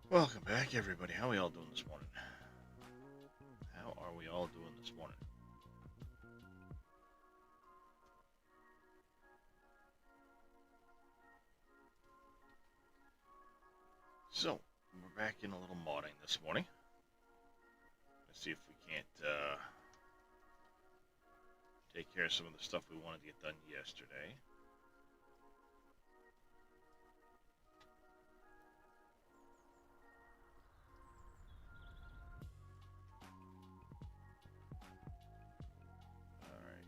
Welcome back, everybody. How are we all doing this morning? How are we all doing this morning? So, we're back in a little modding this morning. Let's see if we can't take care of some of the stuff we wanted to get done yesterday. Alright.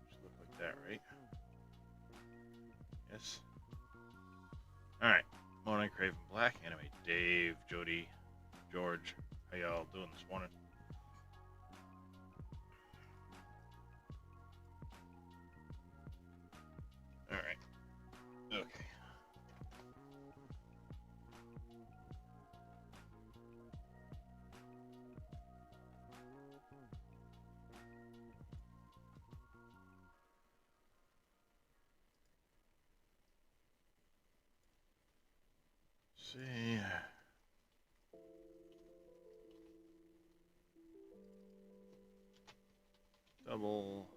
Should look like that, right? Yes. Alright. Morning, Craven Black, Anime Dave, Jody, George. How y'all doing this morning? Alright. Okay. See. Double.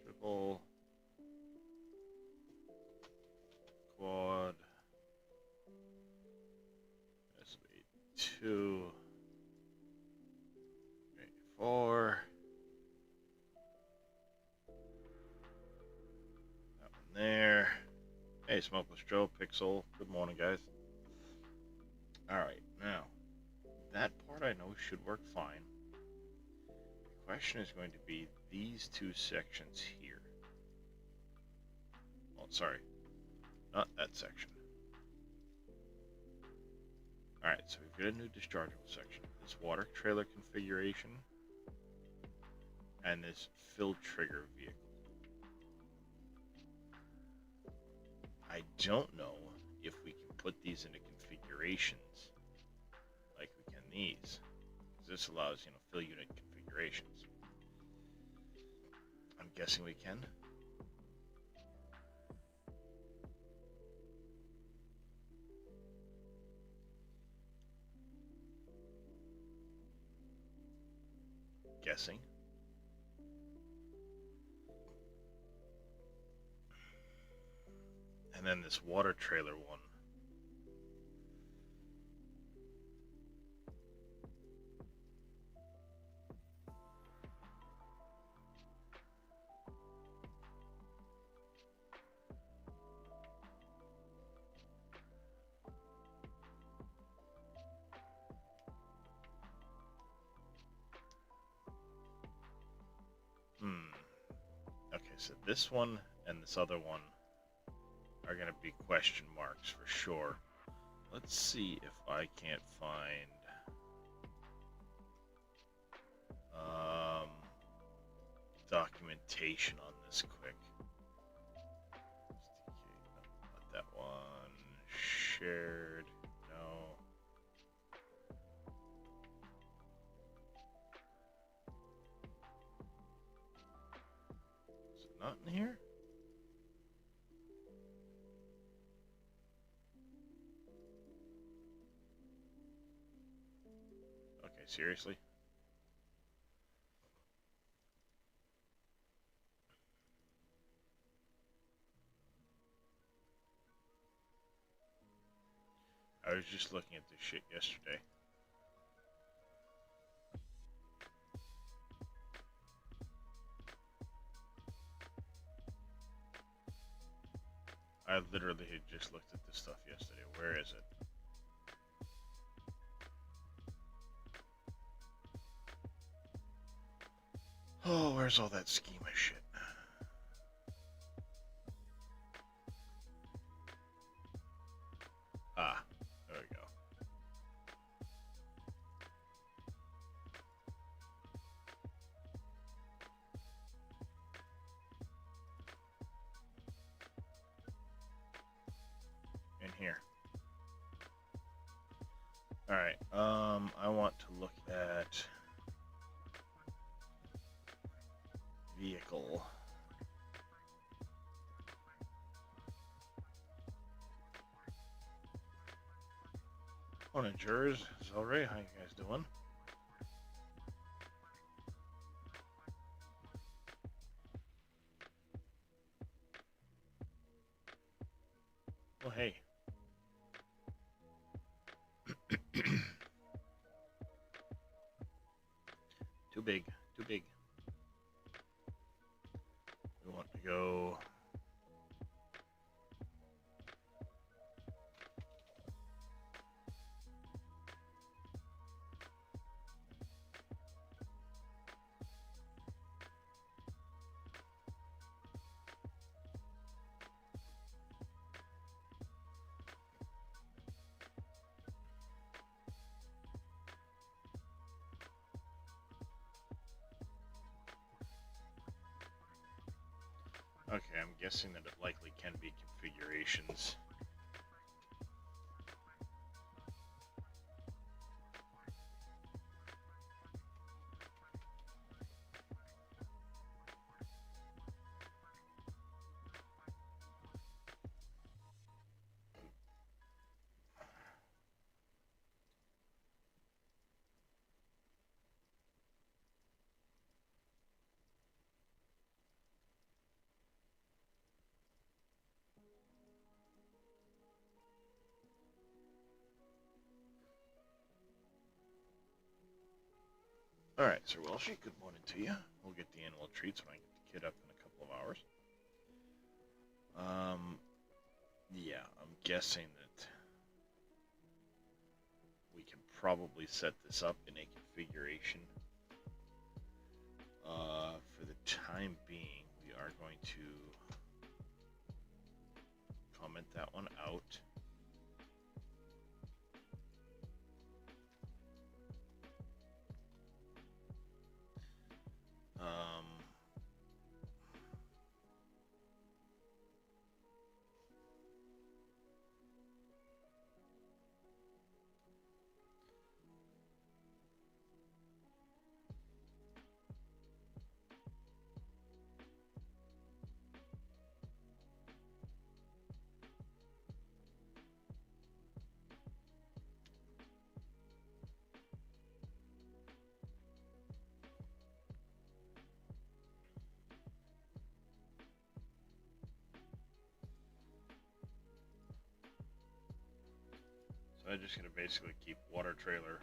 Triple. Quad. This will be 2. 3, 4. That one there. Hey, Smokeless Joe, Pixel. Good morning, guys. Alright, now, that part I know should work fine. The question is going to be these two sections here. Oh, sorry. Not that section. Alright, so we've got a new dischargeable section. This water trailer configuration. And this fill trigger vehicle. I don't know if we can put these into configurations like we can these. This allows, fill unit configurations. I'm guessing we can. Guessing. And then this water trailer one. Okay, so this one and this other one are going to be question marks for sure. Let's see if I can't find documentation on this quick. Not that one. Shared. No. Is it not in here? Okay, seriously? I was just looking at this shit yesterday. I literally had just looked at this stuff yesterday. Where is it? Oh, where's all that schema shit? Ah, there we go. right. I want to look at vehicle. Morning, Jers. Zelray, how you guys doing? Oh, hey. Too big. Too big. We want to go... Okay, I'm guessing that it likely can be configurations. Alright, Sir Welshie, good morning to you. We'll get the animal treats when I get the kid up in a couple of hours. Yeah, I'm guessing that we can probably set this up in a configuration. For the time being, we are going to comment that one out. So I'm just going to basically keep water trailer.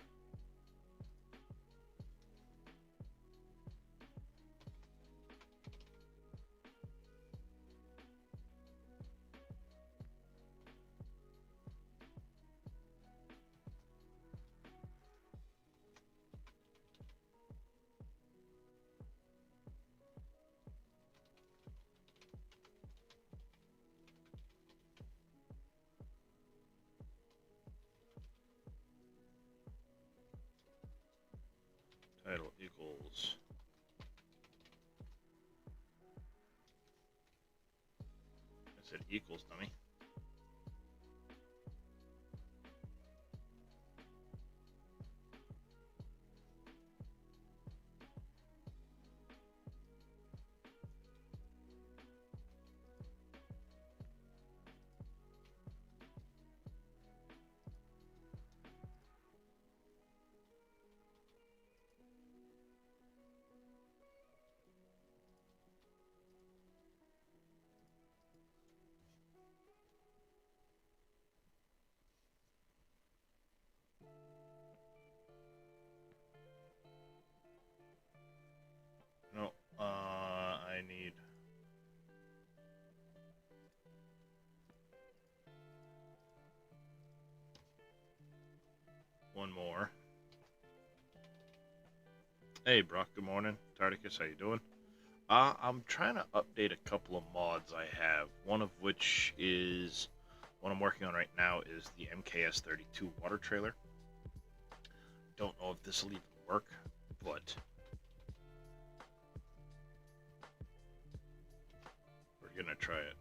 Title equals I said equals, dummy. No, I need one more. Hey, Brock, good morning. Tardicus, how you doing? I'm trying to update a couple of mods I have, one of which is, what I'm working on right now is the MKS32 water trailer. Don't know if this will even work, but we're gonna try it.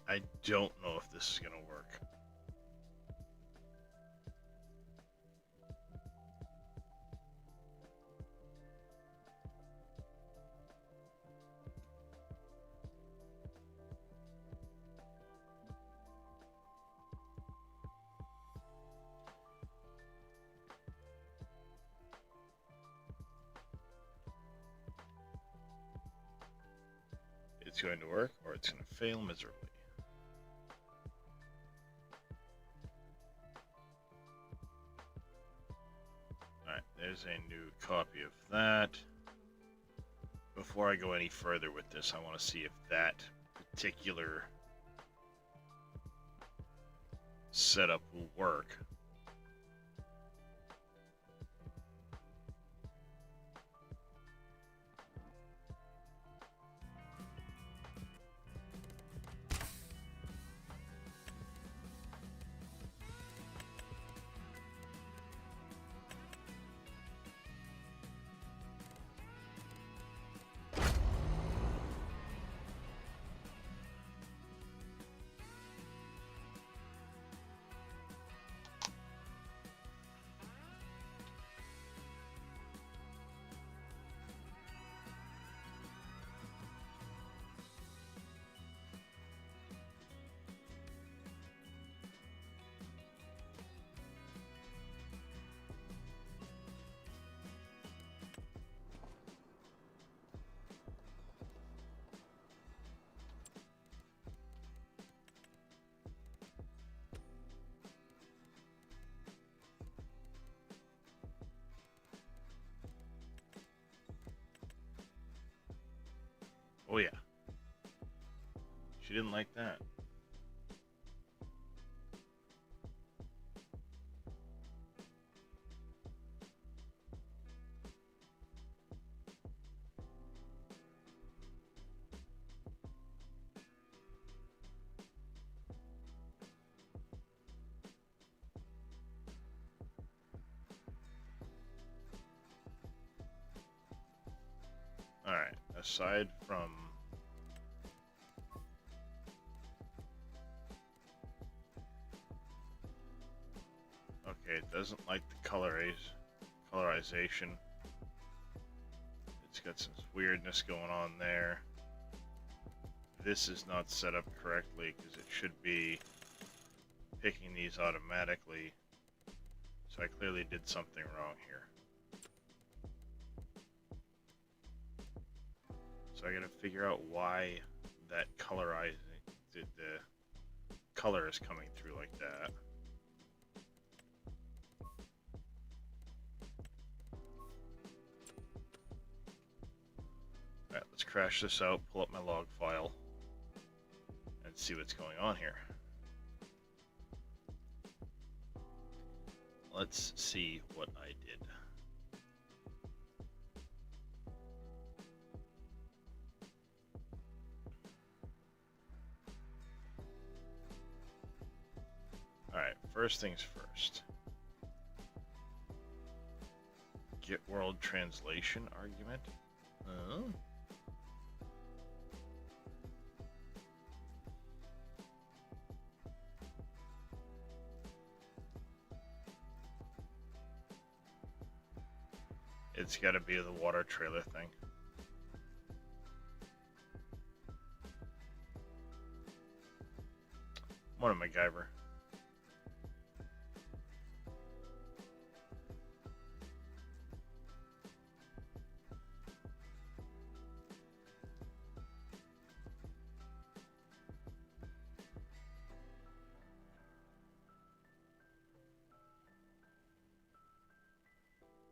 I don't know if this is gonna work. It's going to work, or it's going to fail miserably. Alright, there's a new copy of that. Before I go any further with this, I want to see if that particular setup will work. Oh yeah. She didn't like that. Alright, aside from... Okay, it doesn't like the colorization. It's got some weirdness going on there. This is not set up correctly because it should be picking these automatically. So I clearly did something wrong here. So I gotta figure out why that colorizing, the color is coming through like that. Alright, let's crash this out, pull up my log file, and see what's going on here. Let's see what I did. Alright, first things first. Get world translation argument. It's gotta be the water trailer thing. What a MacGyver.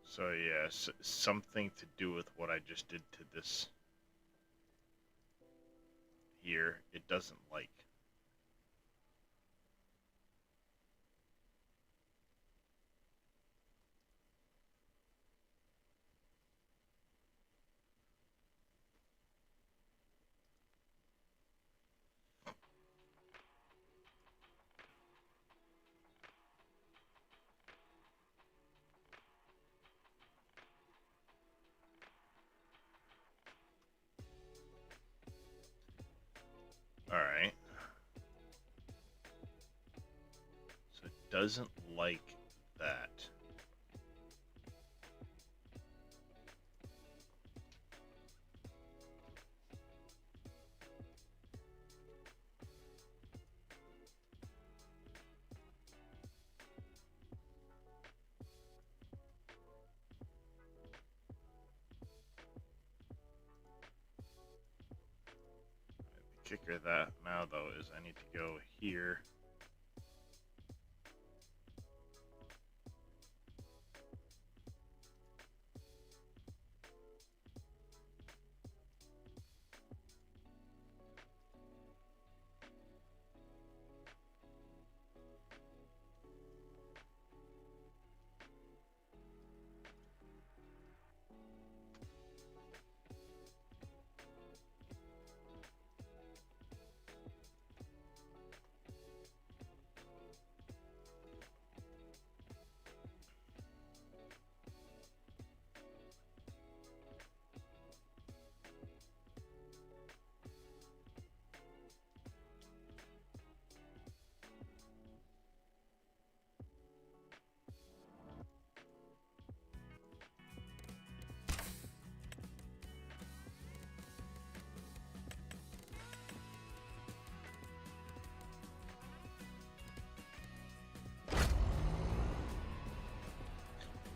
So yeah, something to do with what I just did to this here, it doesn't like. Alright. doesn't like that. The kicker of that now, though, is I need to go here.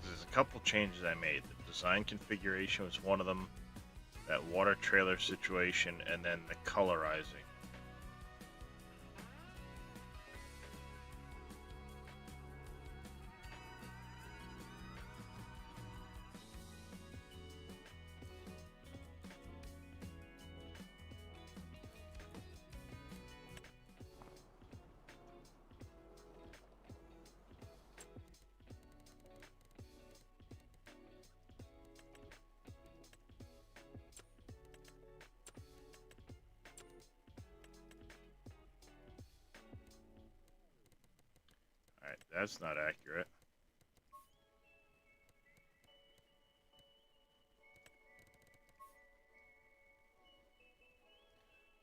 There's a couple changes I made. The design configuration was one of them, that water trailer situation, and then the colorizing. Alright, that's not accurate.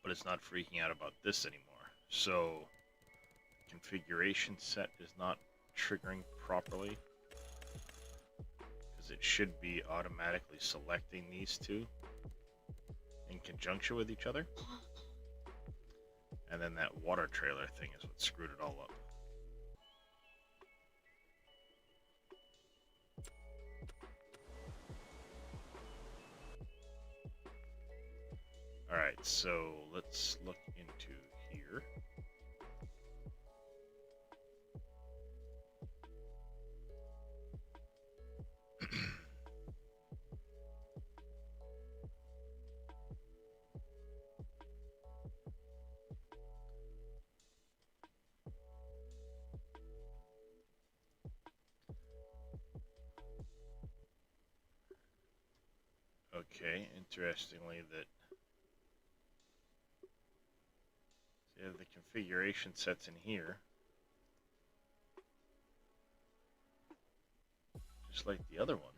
But it's not freaking out about this anymore. So, configuration set is not triggering properly, because it should be automatically selecting these two in conjunction with each other. And then that water trailer thing is what screwed it all up. Alright, so let's look into here. Okay, interestingly that you have the configuration sets in here, just like the other one.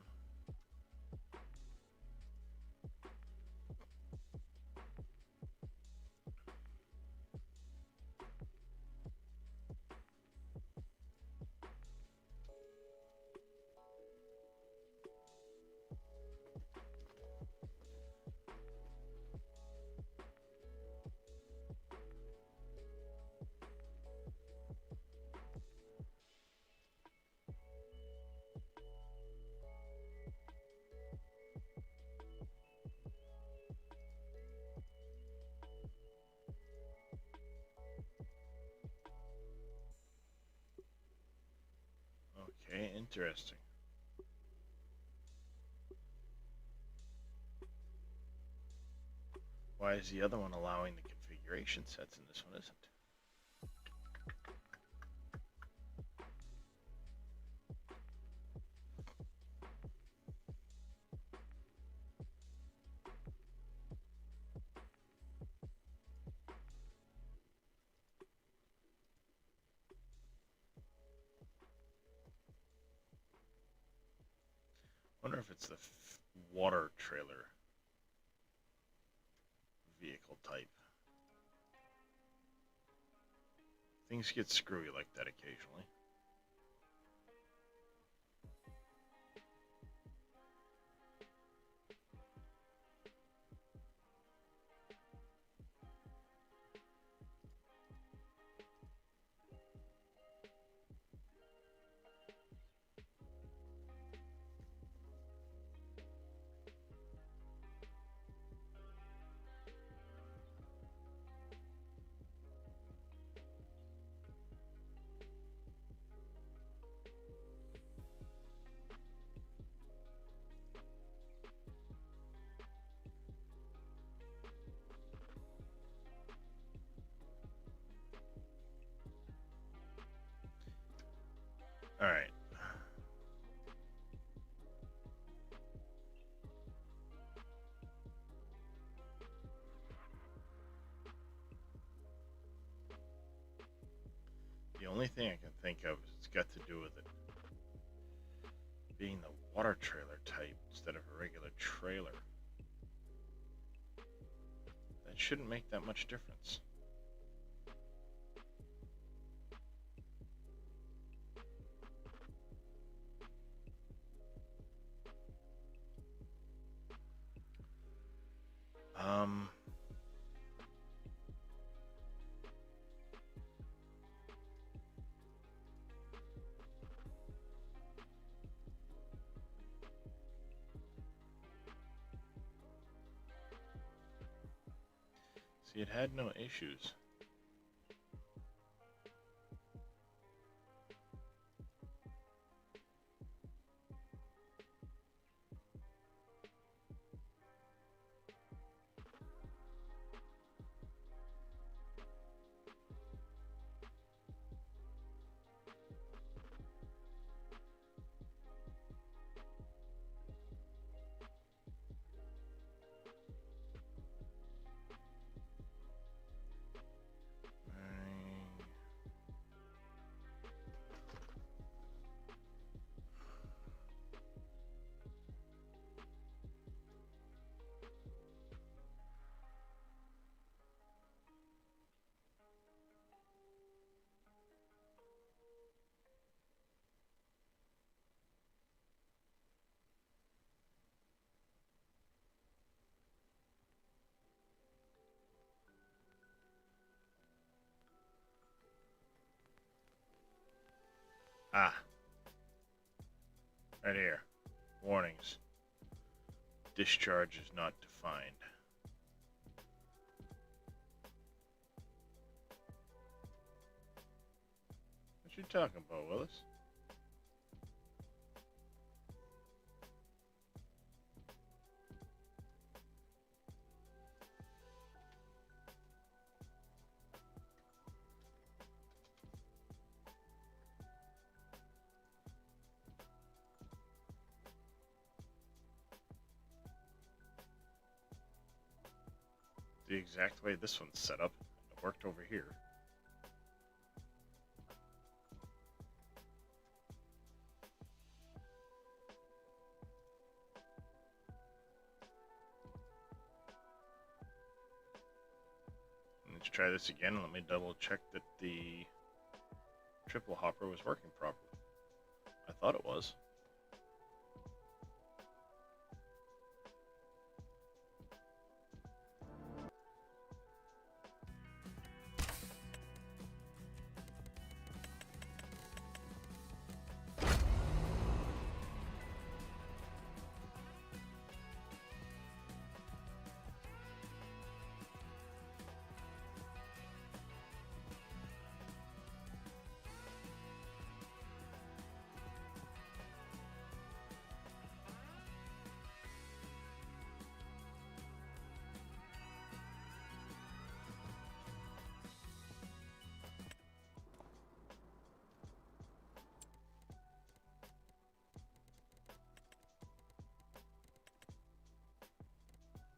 Okay, interesting. Why is the other one allowing the configuration sets and this one isn't? Wonder if it's the water trailer vehicle type. Things get screwy like that occasionally. All right. The only thing I can think of is it's got to do with it being the water trailer type instead of a regular trailer. That shouldn't make that much difference. Um, See, it had no issues. Ah, right here. Warnings. Discharge is not defined. What you talking about, Willis? The exact way this one's set up. It worked over here. Let's try this again and let me double check that the triple hopper was working properly. I thought it was.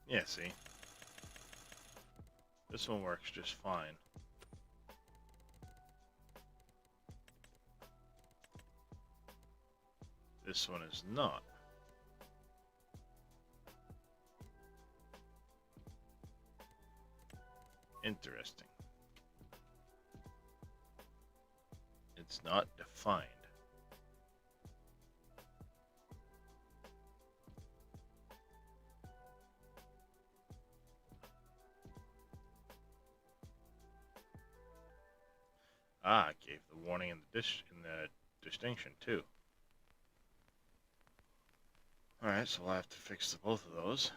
Yeah, see? This one works just fine. This one is not. Interesting. It's not defined. Ah, it gave the warning in the distinction too. Alright, so we'll have to fix both of those.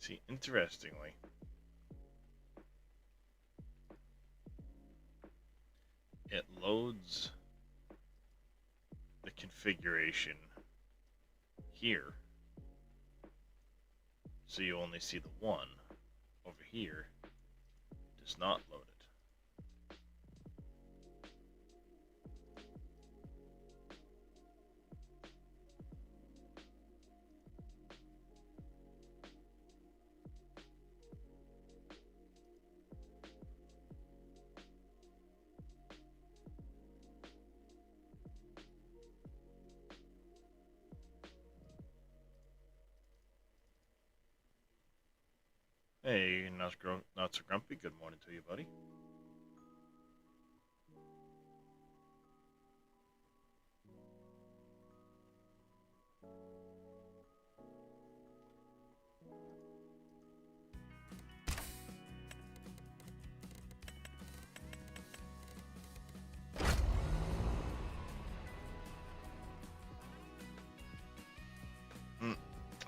See, interestingly, it loads the configuration here, so you only see the one. Over here, does not load it. Hey, not so grumpy. Good morning to you, buddy.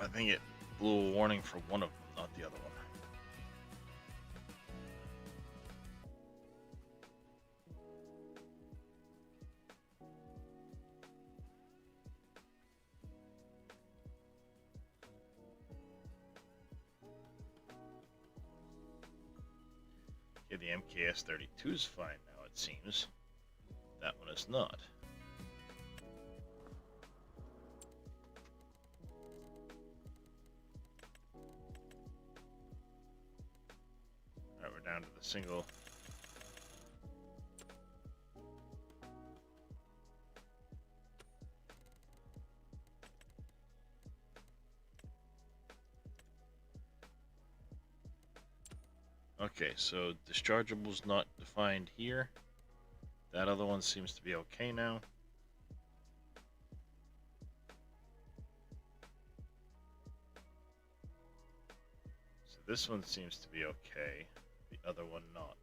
I think it blew a warning for one of them, not the other one. Okay, the MKS-32 is fine now, it seems. That one is not. Alright, we're down to the single. Okay, so dischargeable's not defined here. That other one seems to be okay now. So this one seems to be okay, the other one not.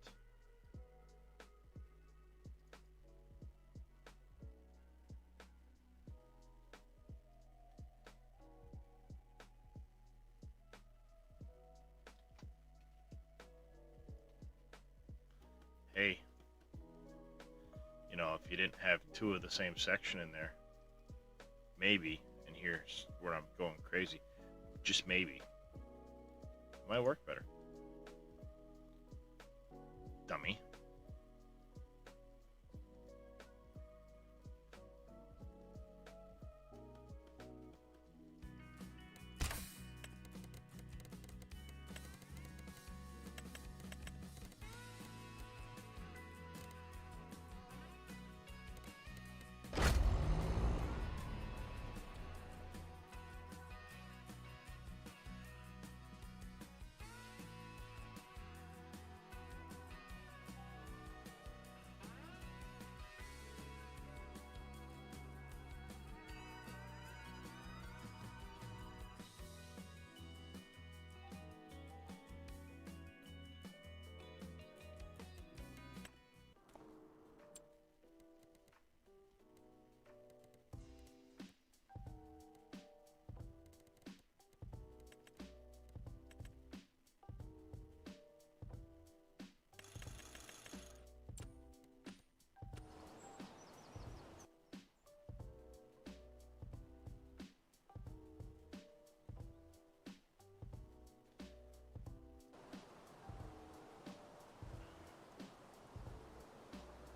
Hey, you know, if you didn't have two of the same section in there, maybe, and here's where I'm going crazy, just maybe, it might work better. Dummy.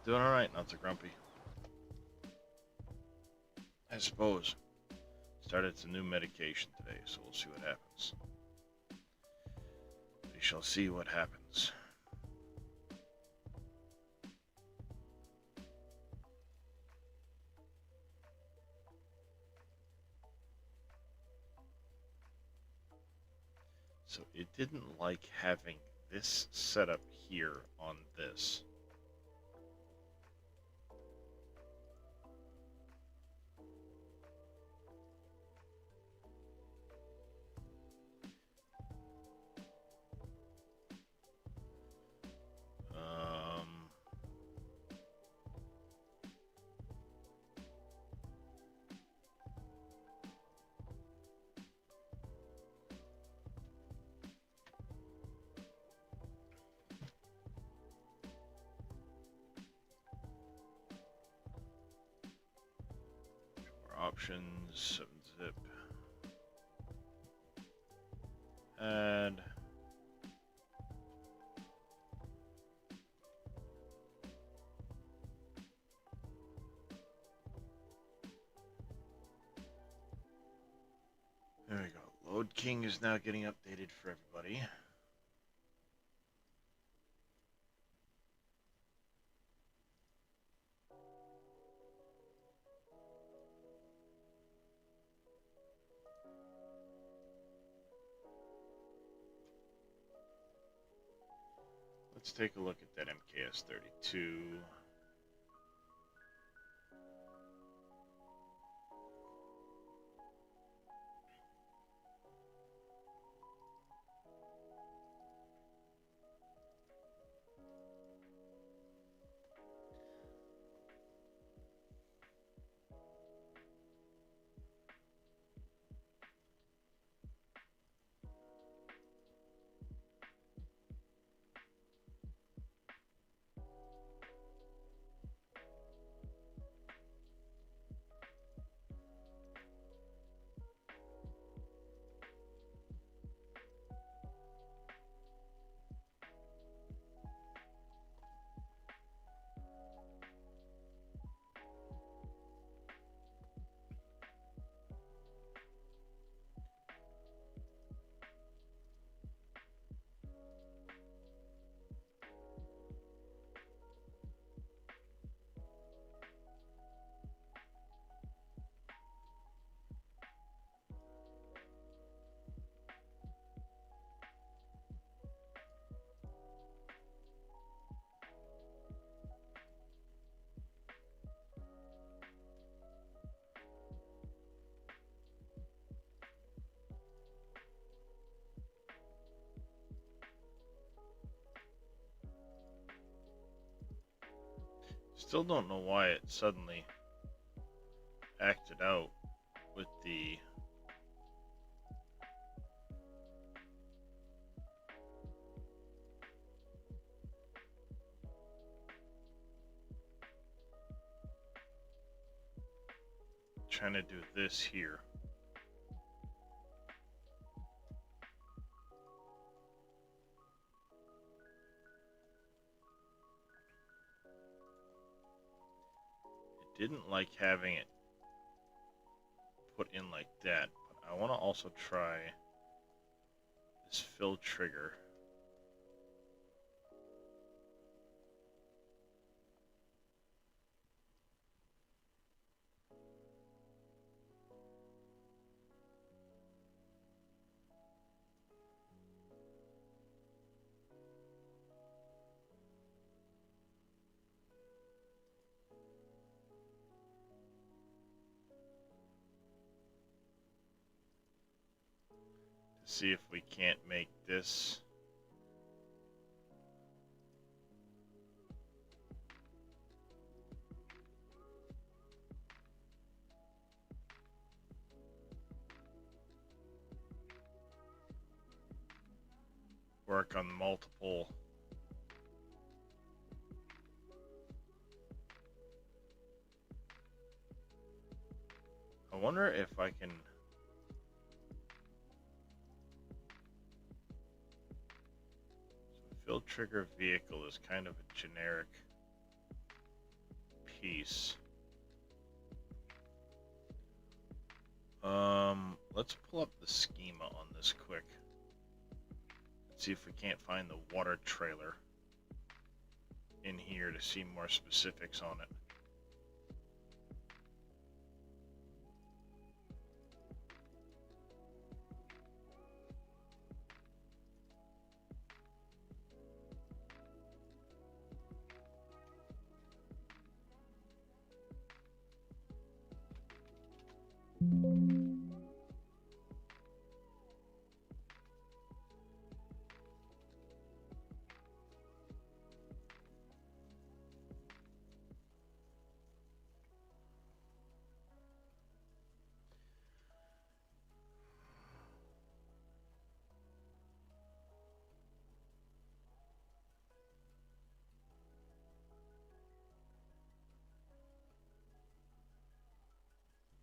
Doing alright, not so grumpy. I suppose. Started some new medication today, so we'll see what happens. We shall see what happens. So it didn't like having this setup here on this. options, 7-zip. Add. There we go. Load King is now getting updated for everybody. Let's take a look at that MKS-32. Still don't know why it suddenly acted out with the trying to do this here. It didn't like having it put in like that, but I want to also try this fill trigger. See if we can't make this work on multiple. I wonder if I can. Fill trigger vehicle is kind of a generic piece. Let's pull up the schema on this quick. Let's see if we can't find the water trailer in here to see more specifics on it.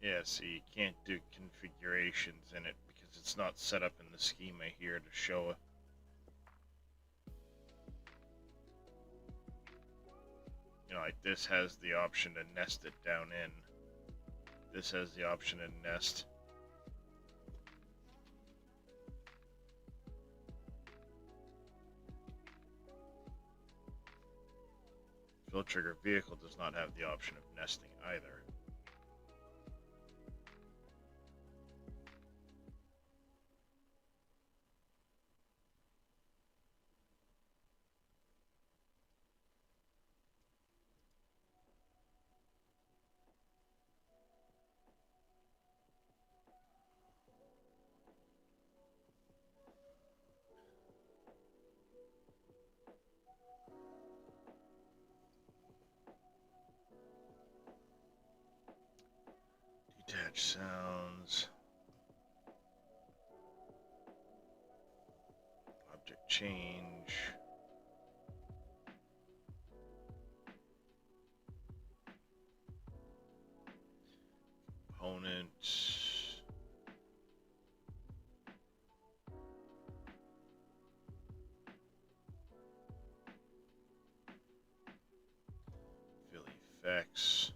Yeah, so you can't do configurations in it because it's not set up in the schema here to show it. You know, like this has the option to nest it down in. This has the option to nest. Field trigger vehicle does not have the option of nesting either. Detach sounds. Object change. Component. Fill effects.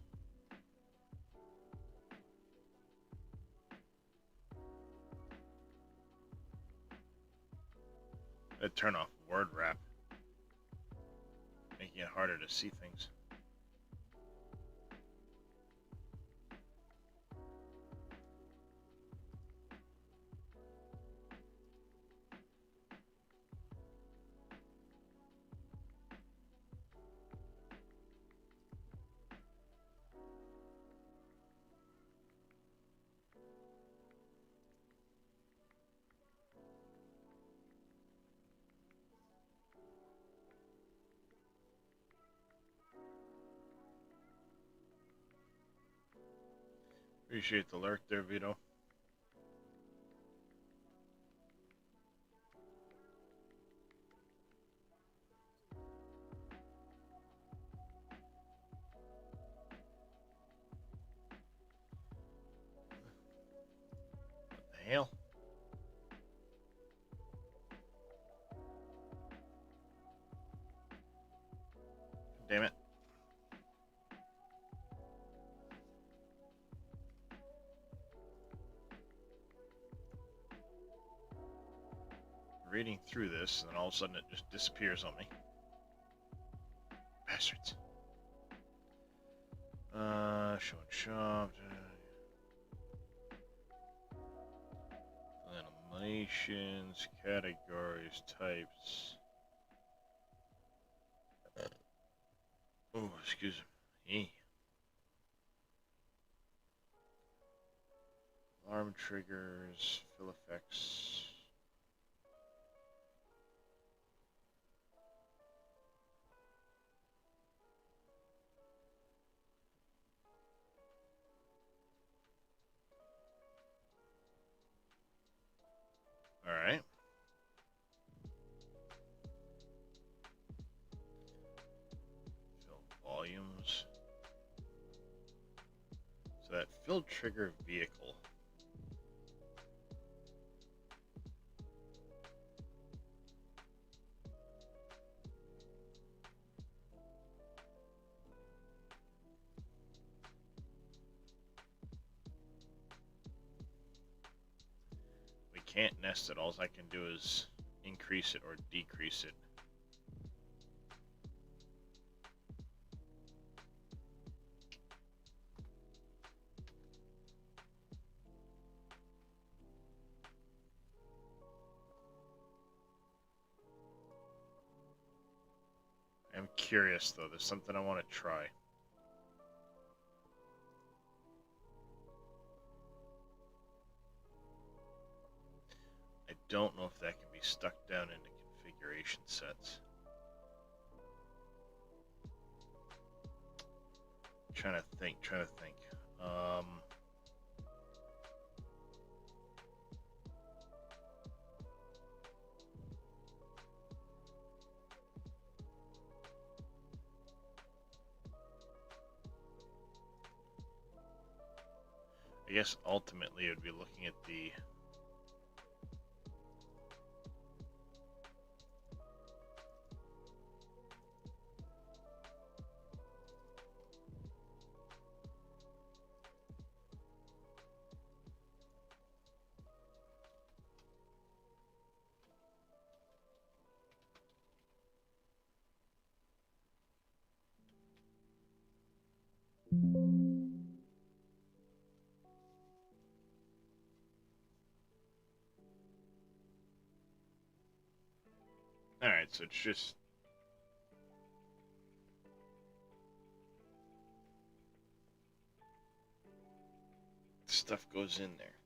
Turn off word wrap, making it harder to see things. Appreciate the lurk there, Vito. What the hell? Damn it. Reading through this, and then all of a sudden it just disappears on me. Bastards. Show and shop. Animations, categories, types. Oh, excuse me. Alarm triggers, fill effects. Alright. Fill volumes. So that fill trigger vehicle. We can't nest it. All I can do is increase it or decrease it. I'm curious though, there's something I want to try. I don't know if that can be stuck down into configuration sets. Trying to think. guess ultimately it would be looking at the... Alright, so it's just... stuff goes in there.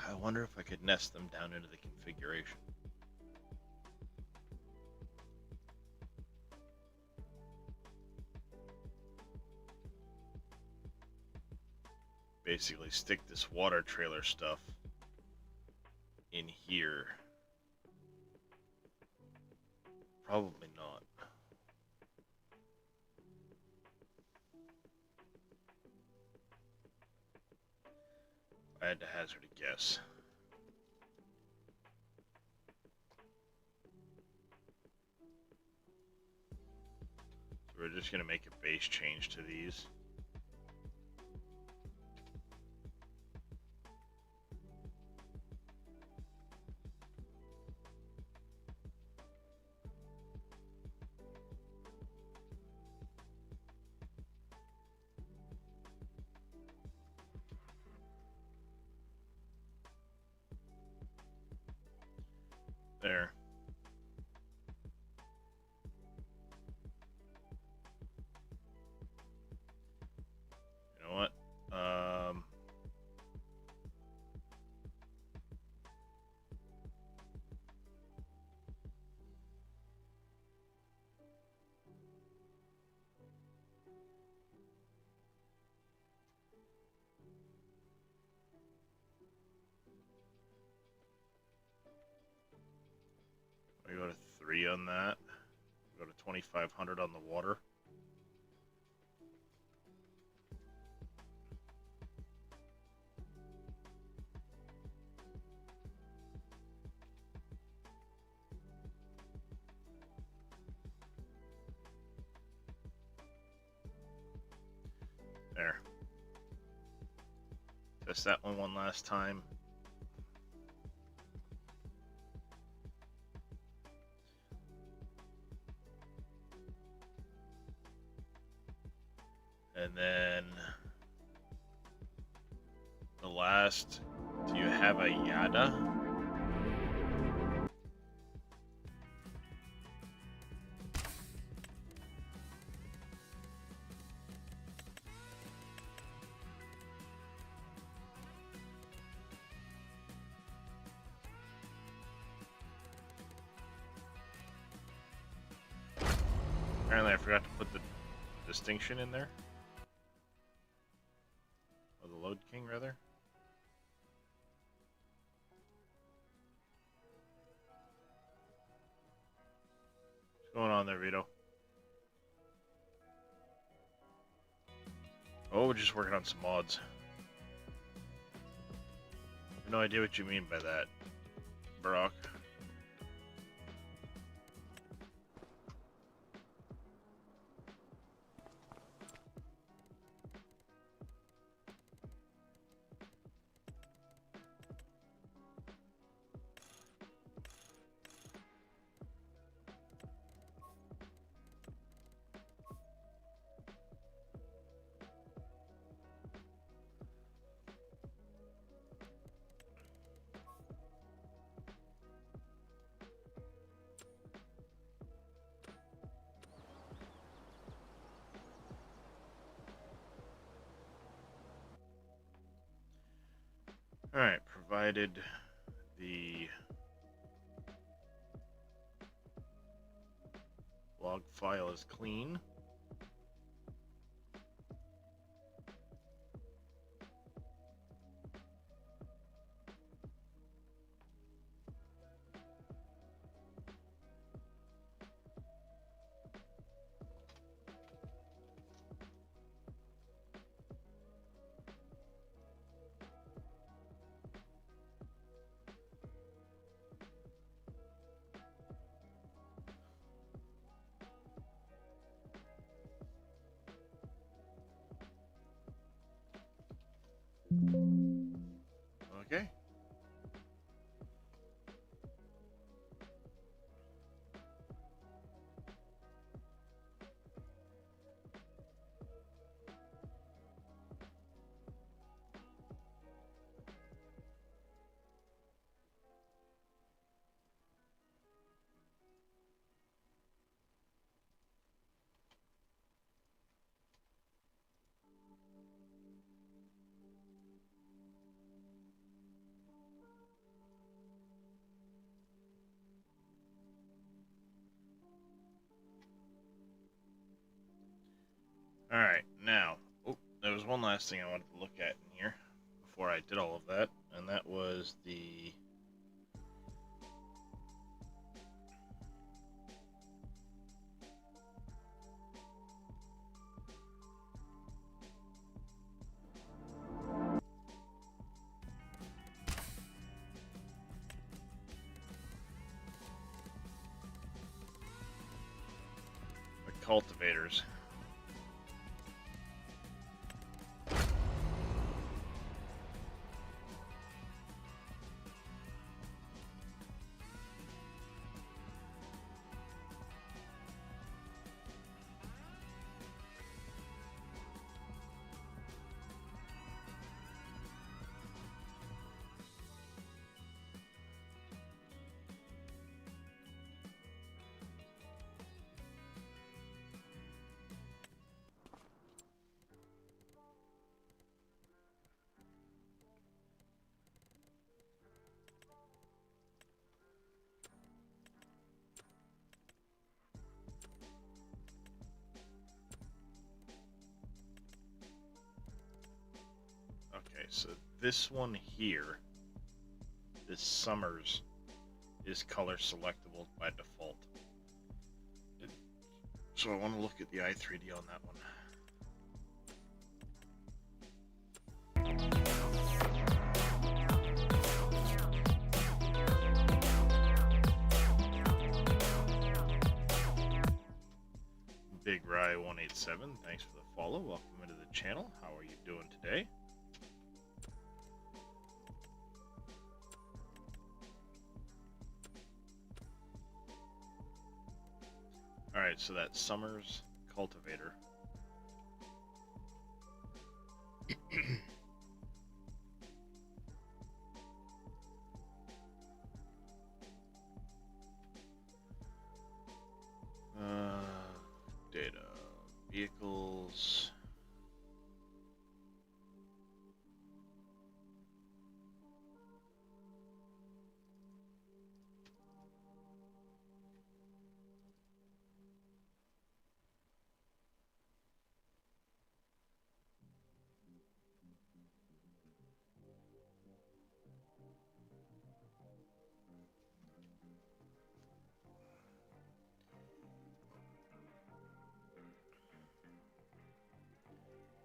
I wonder if I could nest them down into the configuration. Basically stick this water trailer stuff in here. Probably not. I had to hazard a guess. So we're just going to make a base change to these. There. You know what? We go to 3 on that. We go to 2,500 on the water. There. Test that one last time. And then the last, do you have a Yada? Apparently I forgot to put the distinction in there. Or the Load King, rather. What's going on there, Vito? Oh, we're just working on some mods. I have no idea what you mean by that, Brock. Alright, provided the log file is clean. one last thing I wanted to look at in here before I did all of that, and that was the cultivators. Okay, so this one here, this Summers, is color selectable by default. So I want to look at the i3D on that one. Big Rye 187, thanks for the follow. Welcome into the channel. How are you doing today? Alright, so that Summers cultivator. Data, vehicles.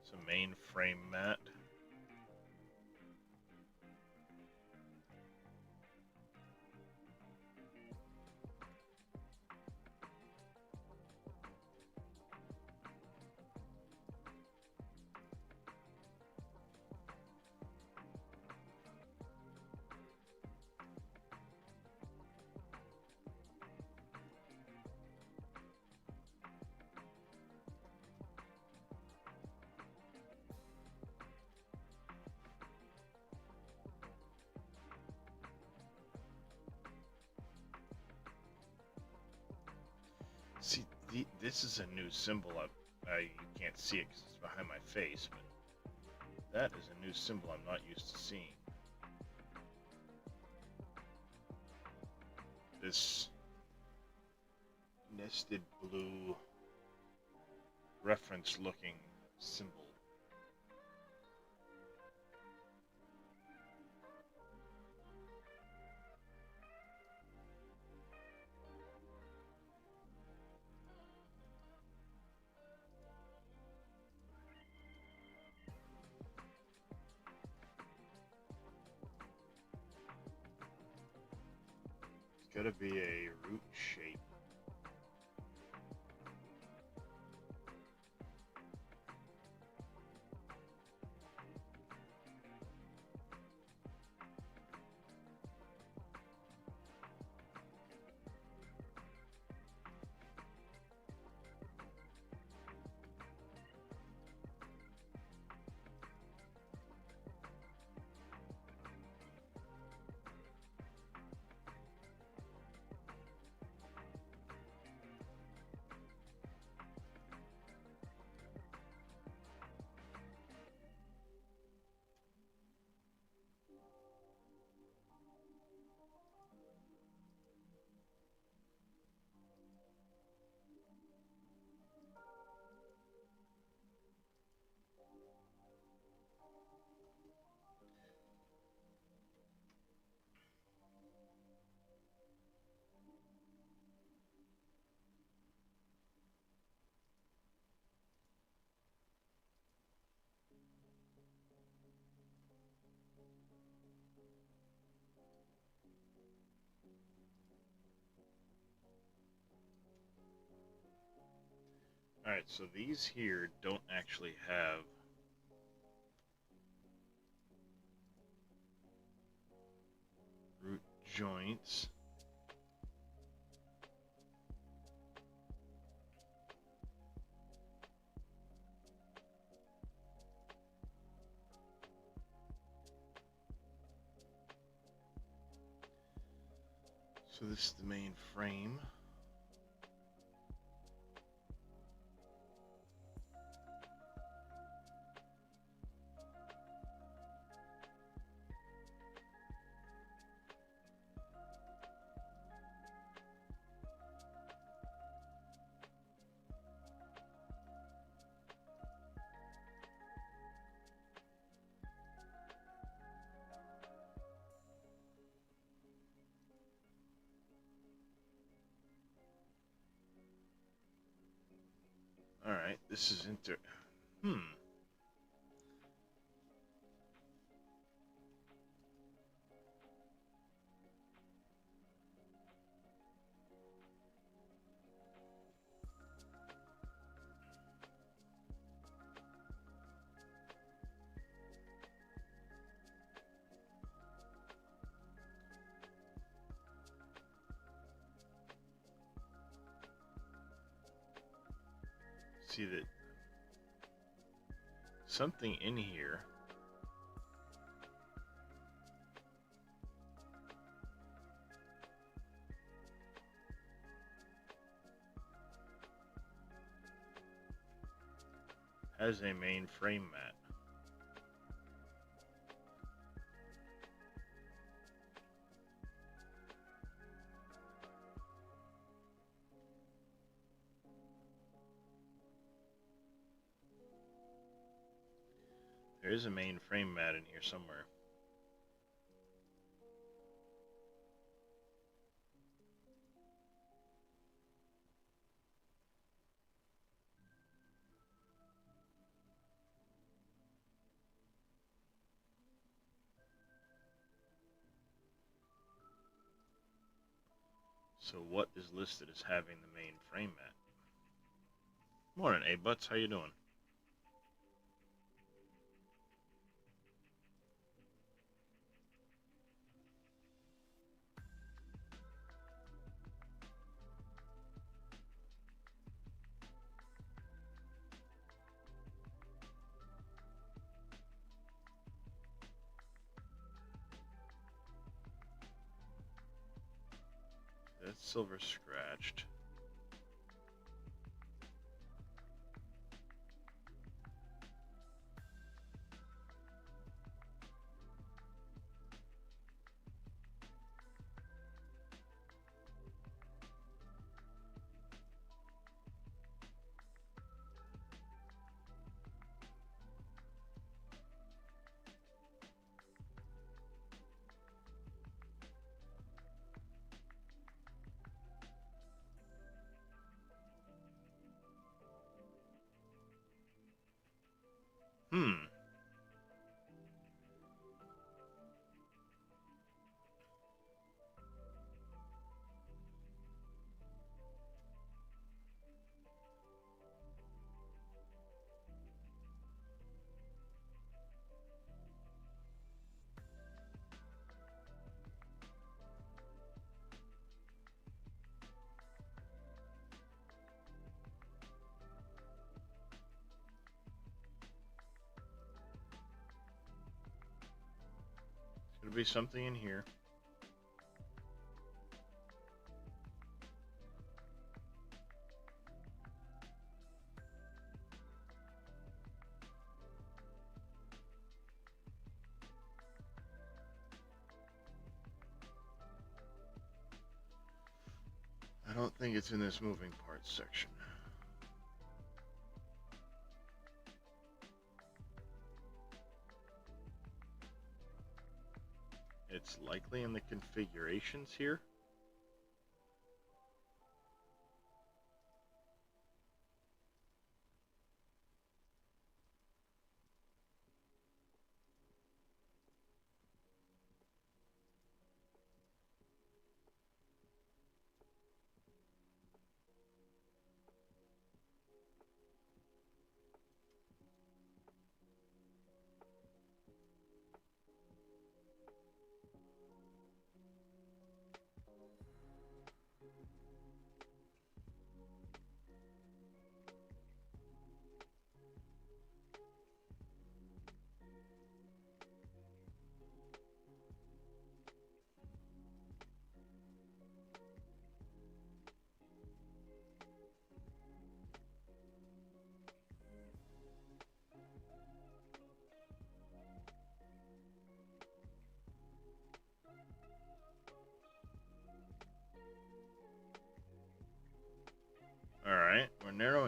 It's a mainframe mat. See, this is a new symbol. You can't see it because it's behind my face, but that is a new symbol I'm not used to seeing. This nested blue reference looking symbol. It's gotta be a root shape. Alright, so these here don't actually have root joints. So this is the main frame. Alright, this is see that something in here has a main frame mat. There is a main frame mat in here somewhere. So what is listed as having the main frame mat? Morning, A-Butts. How you doing? That's silver scratched. Hmm. There's gonna be something in here. I don't think it's in this moving parts section. It's likely in the configurations here.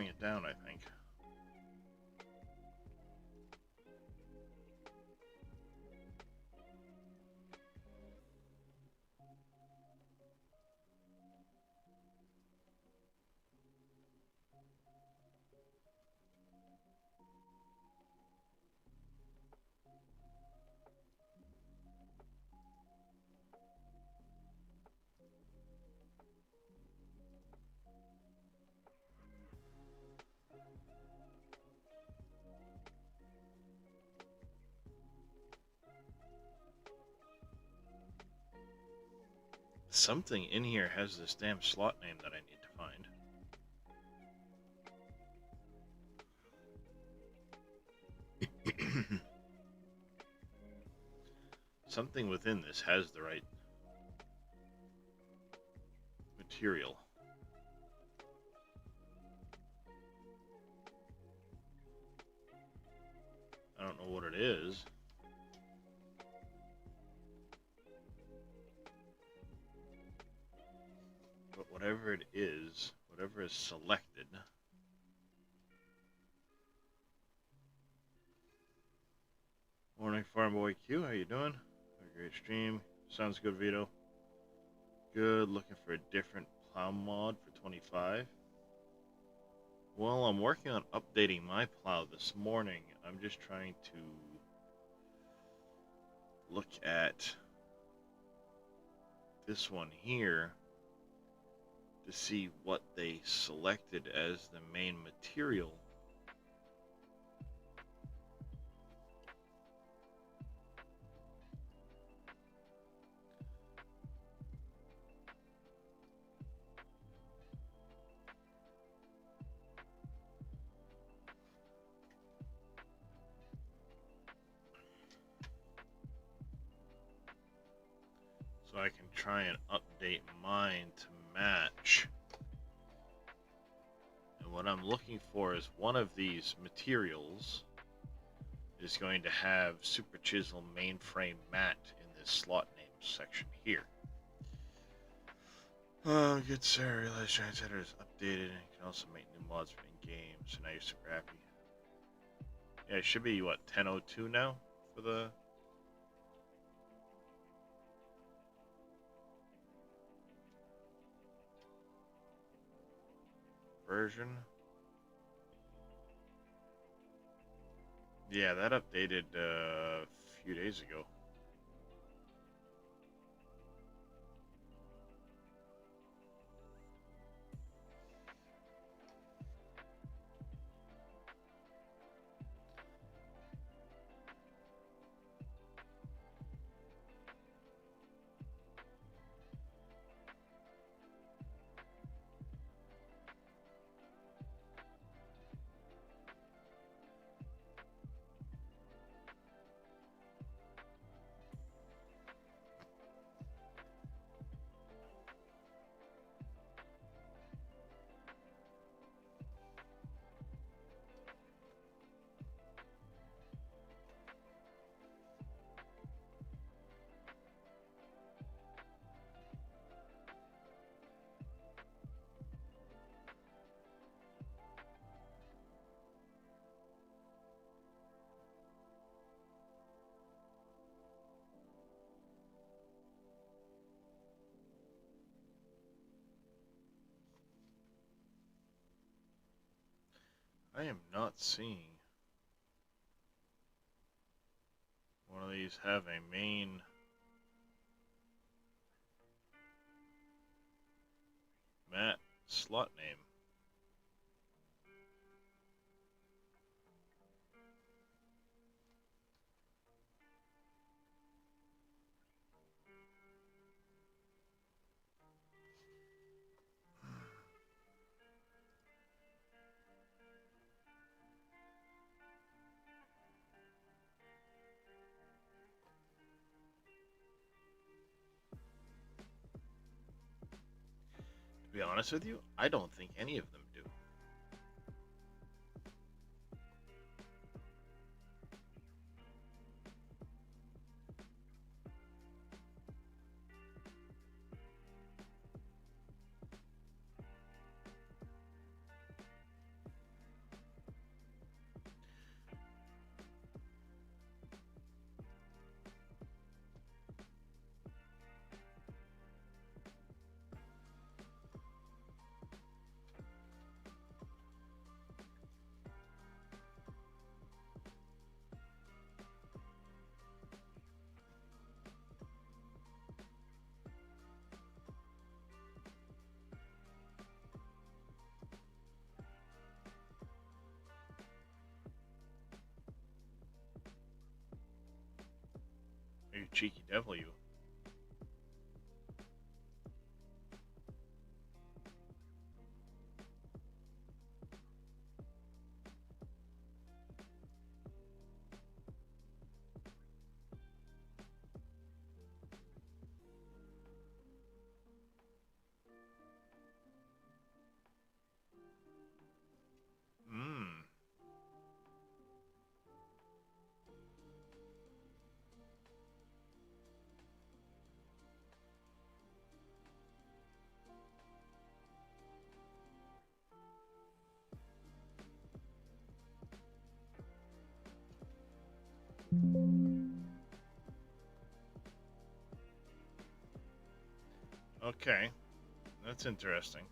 slowing it down, I think. Something in here has this damn slot name that I need to find. Something within this has the right material. I don't know what it is. But whatever it is, whatever is selected. Morning, Farm Boy Q. How you doing? A great stream. Sounds good, Vito. Good. Looking for a different plow mod for 25. Well, I'm working on updating my plow this morning. I'm just trying to look at this one here to see what they selected as the main material. So I can try and update mine to match. And what I'm looking for is one of these materials is going to have Super Chisel mainframe mat in this slot name section here. Oh, good sir. Realize Giant Header is updated and you can also make new mods for in-game, so now you're super happy. Yeah, it should be, what, 10.02 now for the... version. Yeah, that updated a few days ago. I am not seeing one of these have a main mat slot name. To be honest with you, I don't think any of them do. cheeky devil, you. Hmm. Okay, that's interesting.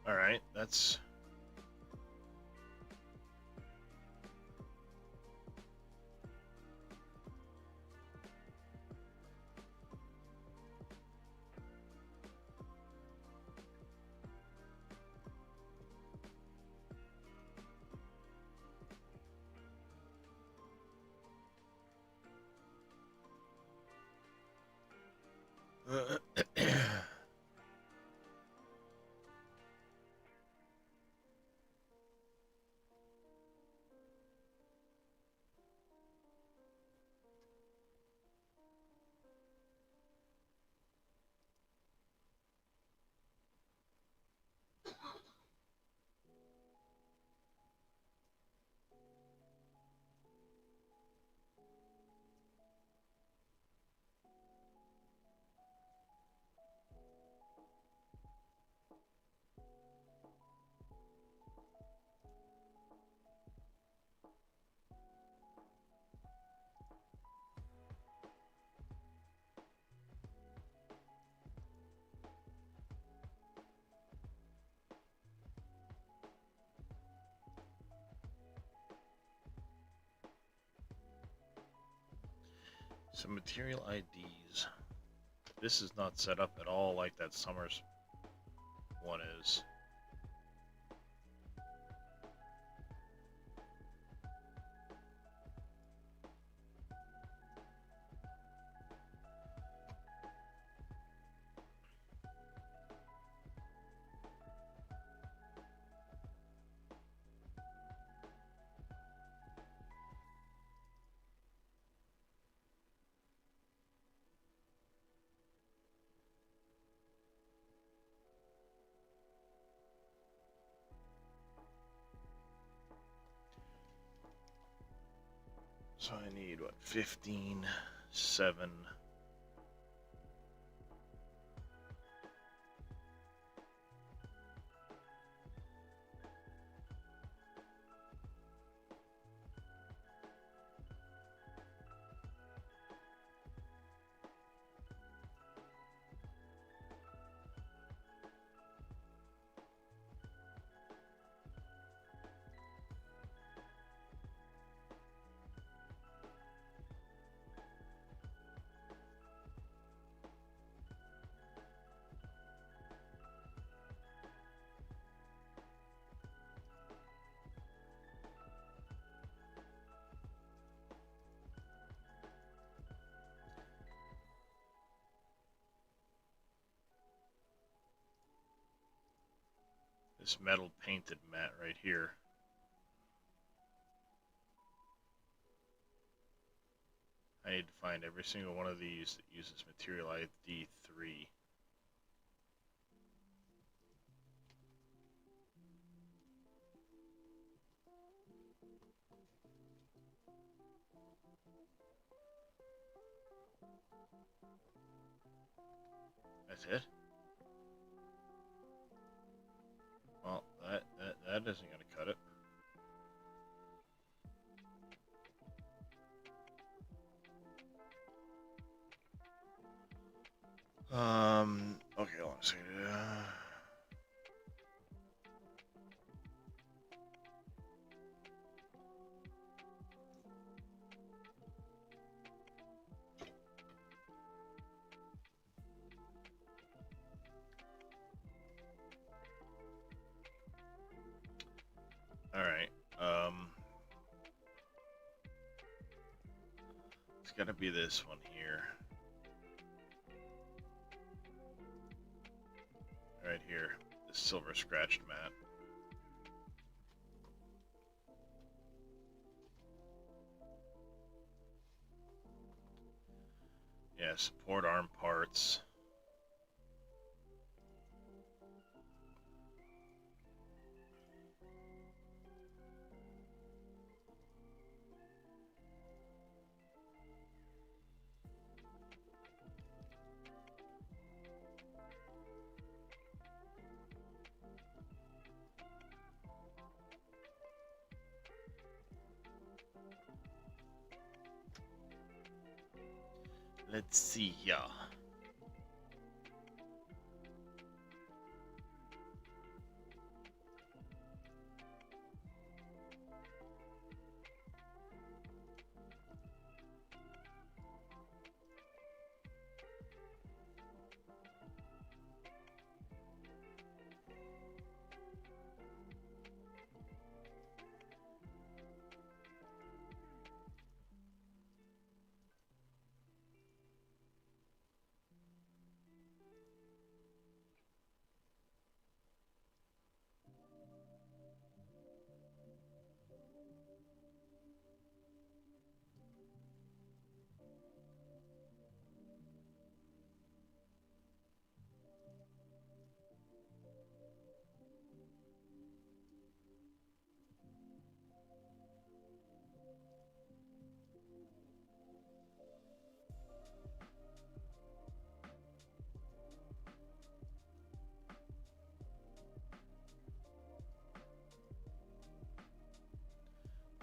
All right, that's some material IDs. This is not set up at all like that Summers one is. So I need what, 15, 7. This metal painted mat right here. I need to find every single one of these that uses material ID 3. That's it? Well, that isn't going to cut it. Okay, hold on a second. Alright, it's gotta be this one here. Right here, this silver scratched mat. Yeah, support arm parts. Let's see here.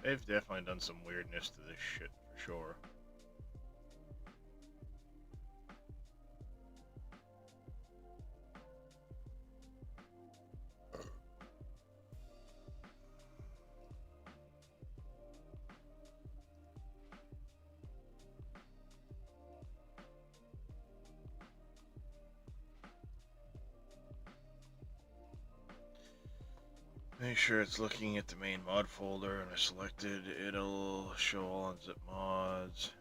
They've definitely done some weirdness to this shit for sure. Make sure it's looking at the main mod folder, and I selected, it'll show all unzip mods.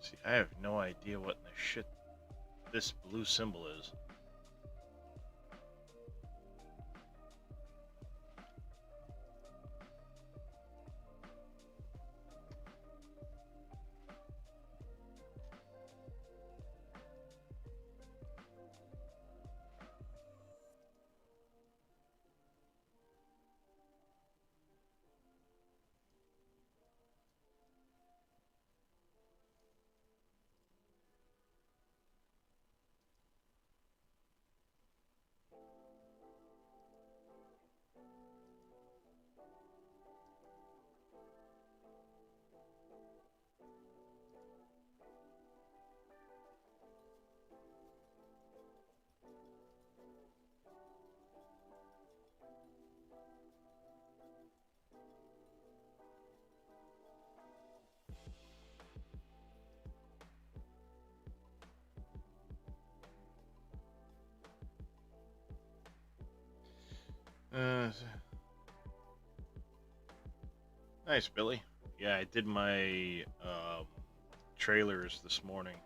See, I have no idea what in the shit this blue symbol is. Nice, Billy. Yeah, I did my trailers this morning.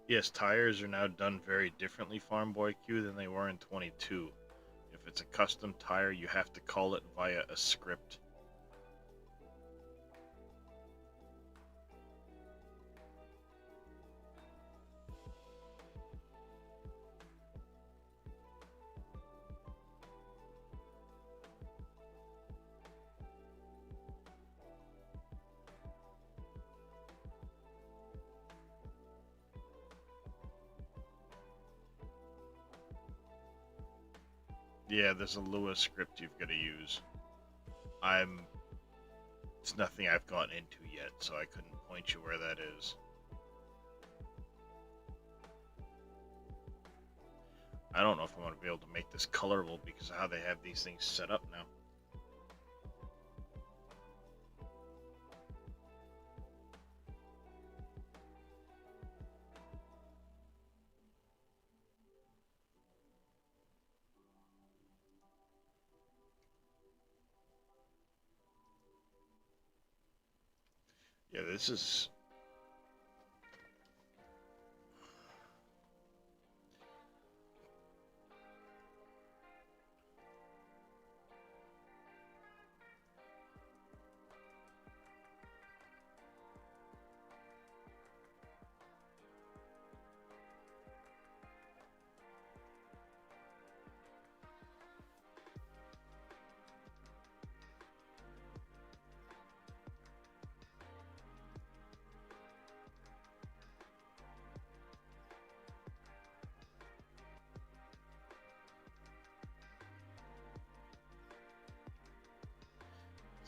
Yes, tires are now done very differently, Farm Boy Q, than they were in 22. If it's a custom tire, you have to call it via a script. Yeah, there's a Lua script you've got to use. It's nothing I've gotten into yet, so I couldn't point you where that is. I don't know if I'm going to be able to make this colorable because of how they have these things set up now. Yeah, this is...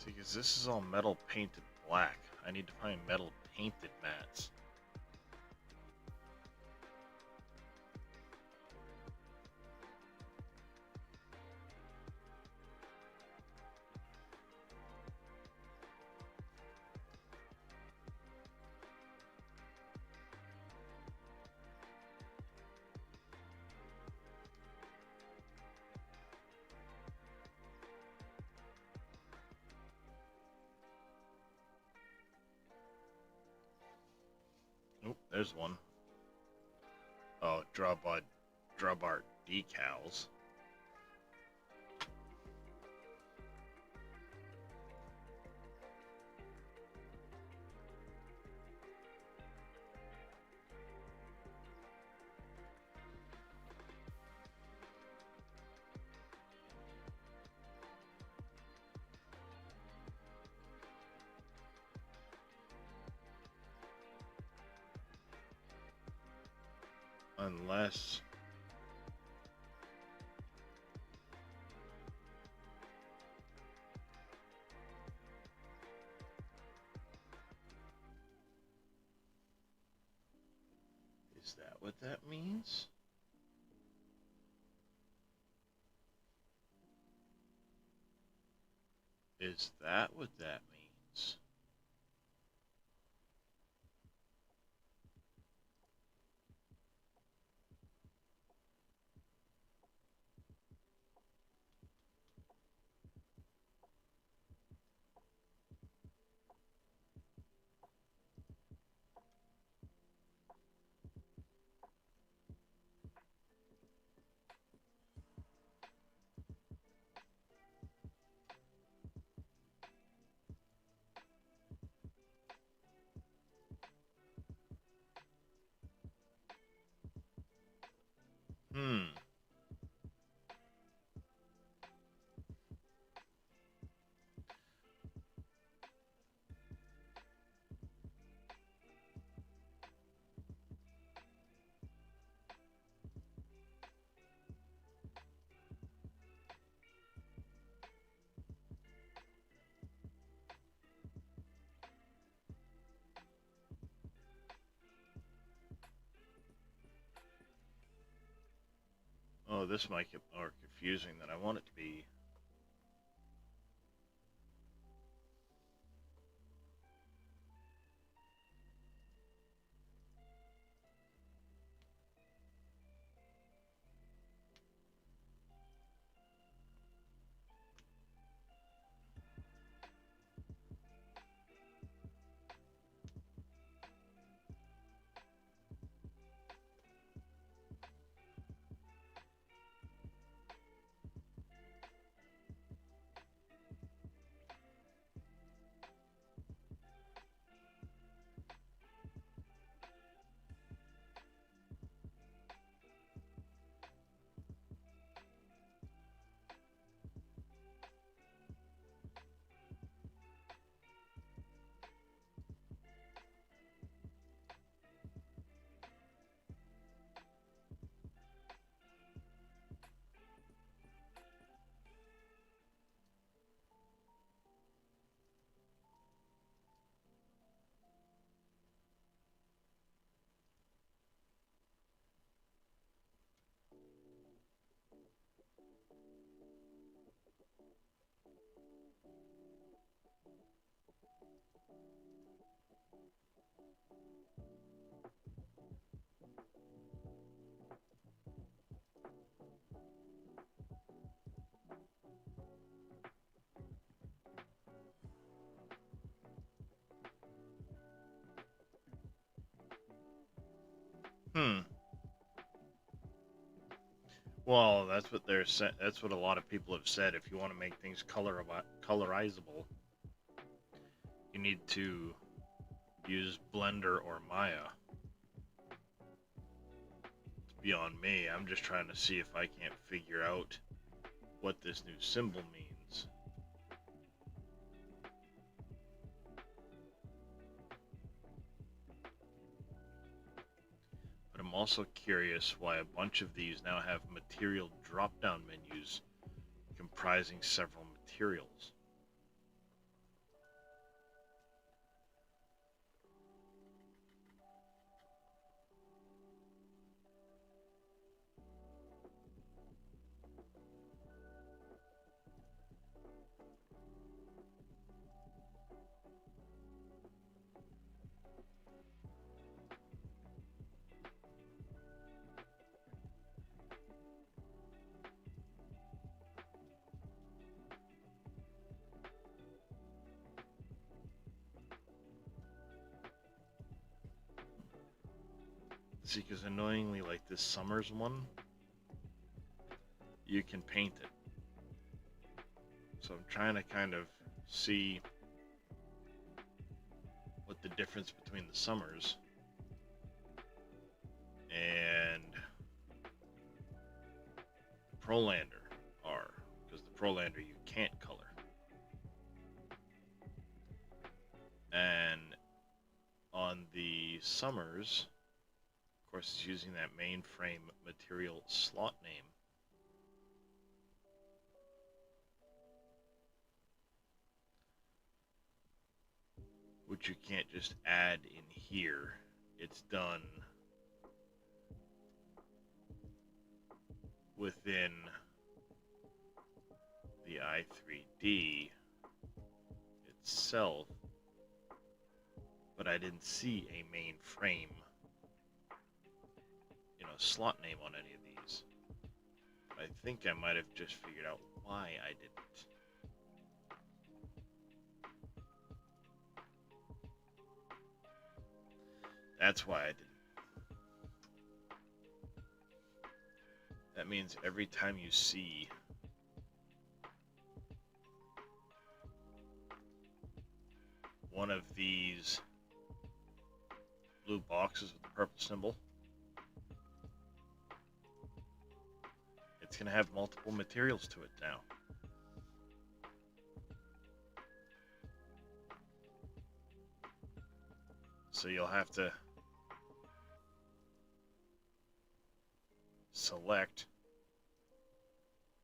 See, because this is all metal painted black. I need to find metal painted mats. Oop, there's one. Oh, Drawbart decals. Unless... Is that what that means? Is that what that means? Hmm. know, this might get more confusing than I want it to be. Hmm. Well, that's what they're that's what a lot of people have said. If you want to make things colorizable, you need to use Blender or Maya. It's beyond me. I'm just trying to see if I can't figure out what this new symbol means. But I'm also curious why a bunch of these now have material drop-down menus comprising several materials. See, because annoyingly, like this summer's one, you can paint it. So I'm trying to kind of see what the difference between the summers and the Prolander are, because the Prolander you can't color. And on the summers, of course, it's using that mainframe material slot name. Which you can't just add in here. It's done within the i3D itself, but I didn't see a mainframe, slot name on any of these. I think I might have just figured out why I didn't. That's why I didn't. That means every time you see one of these blue boxes with the purple symbol, it's going to have multiple materials to it now. So you'll have to select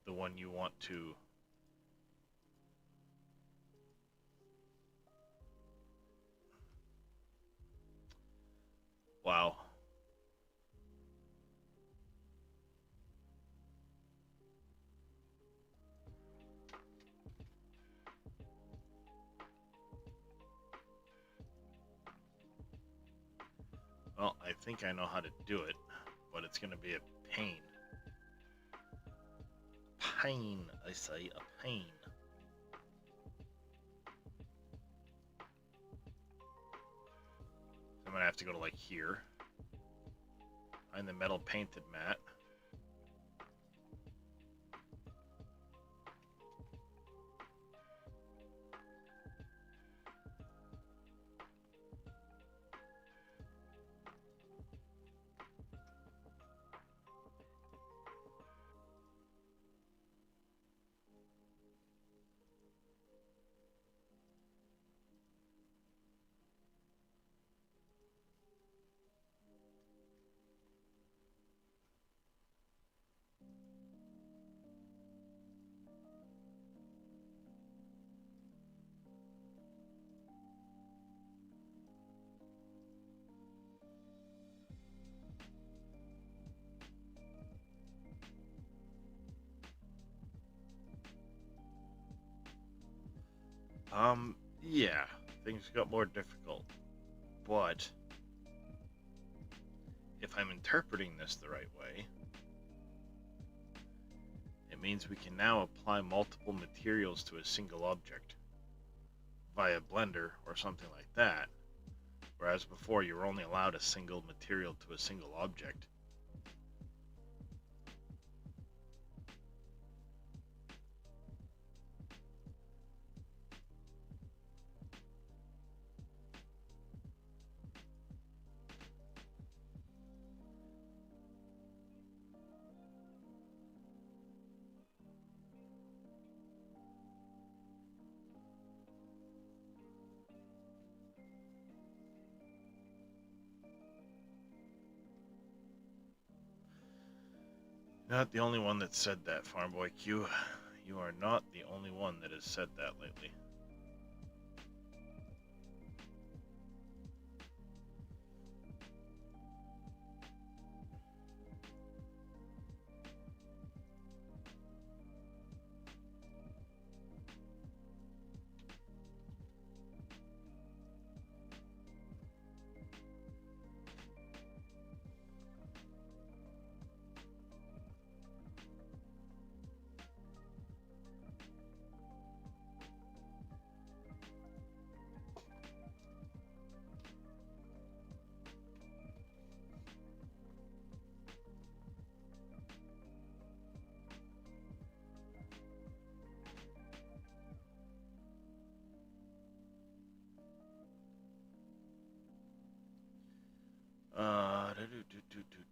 the one you want to wow. Well, I think I know how to do it, but it's going to be a pain. Pain, I say, a pain. I'm going to have to go to, like, here. Find the metal painted mat. Yeah, things got more difficult, but if I'm interpreting this the right way, it means we can now apply multiple materials to a single object via Blender or something like that, whereas before you were only allowed a single material to a single object. Not the only one that said that, Farmboy Q. You are not the only one that has said that lately.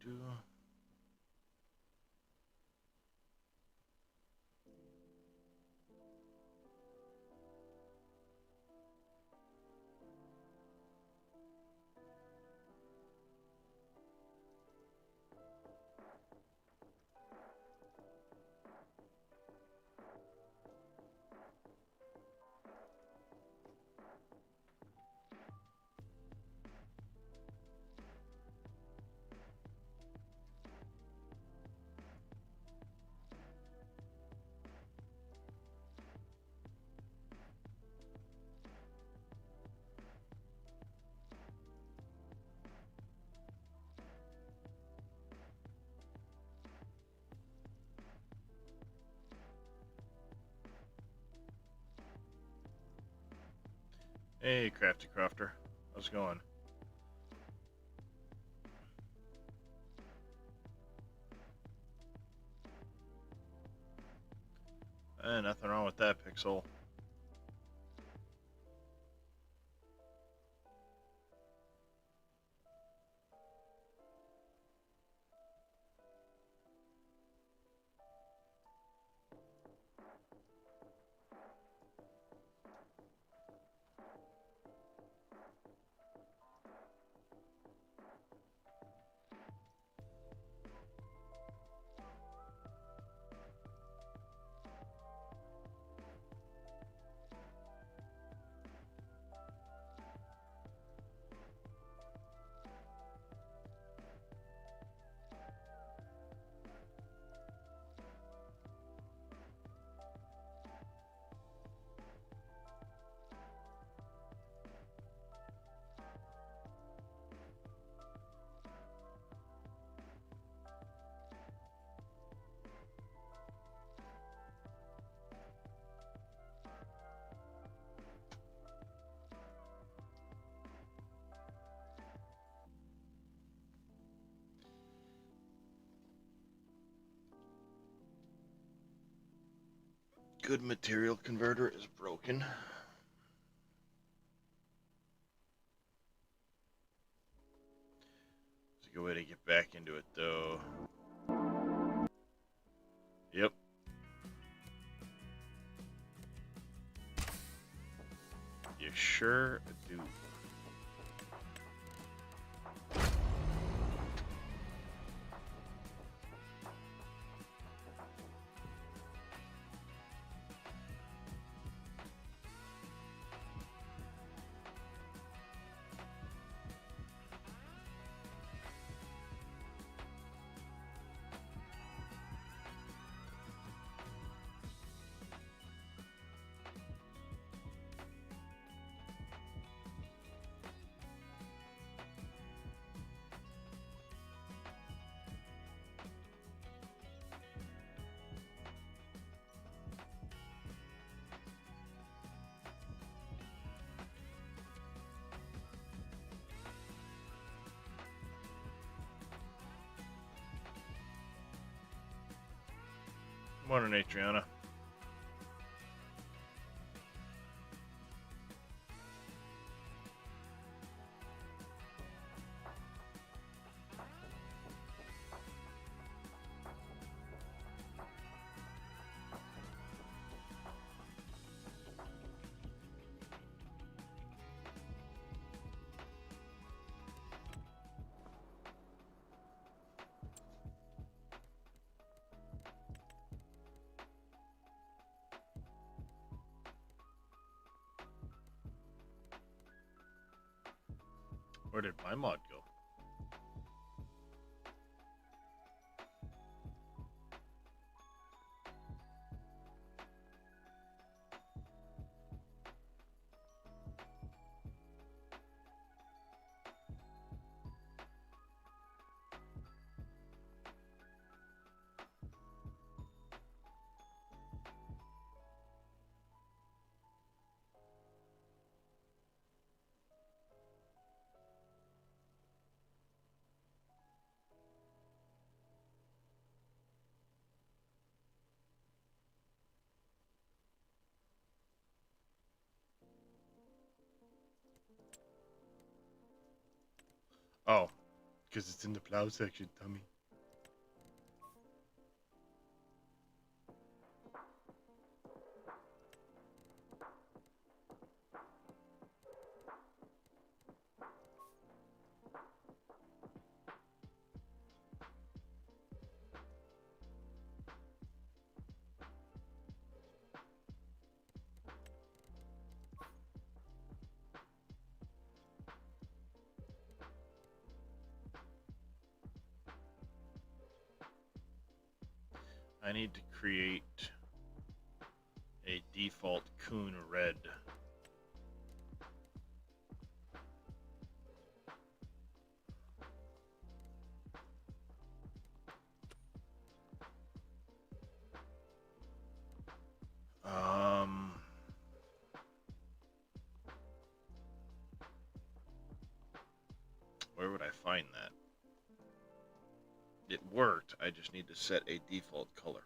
Do. Hey, Crafty Crofter. How's it going? Nothing wrong with that, Pixel. good material converter is broken. It's a good way to get back into it, though. Yep. You sure do. Morning, Adriana. Where did my mod go? Oh, because it's in the plow section, dummy. I need to create a default Coon red. Where would I find that? It worked, I just need to set a default color.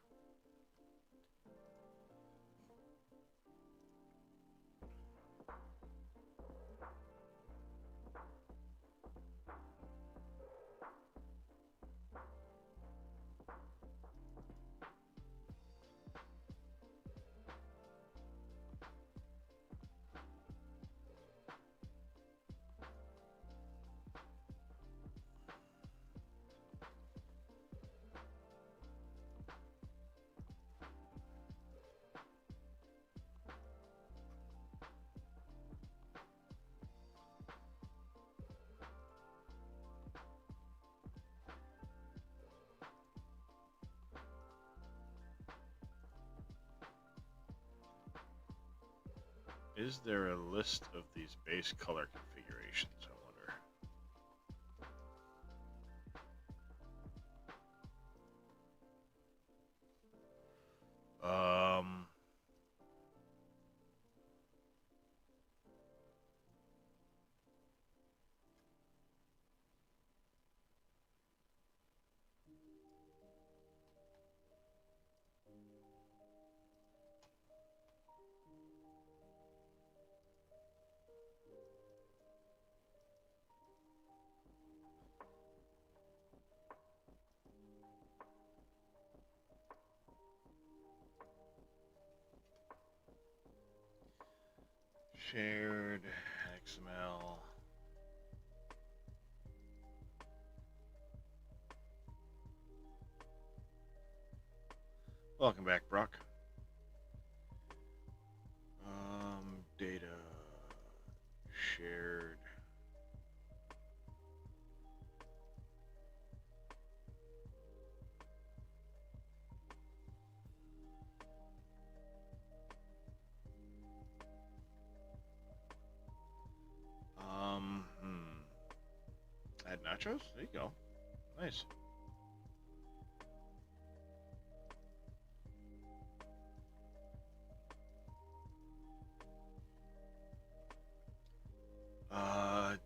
Is there a list of these base color configurations, I wonder? Shared XML. Welcome back, Brock. Data shared. Add nachos? There you go. Nice.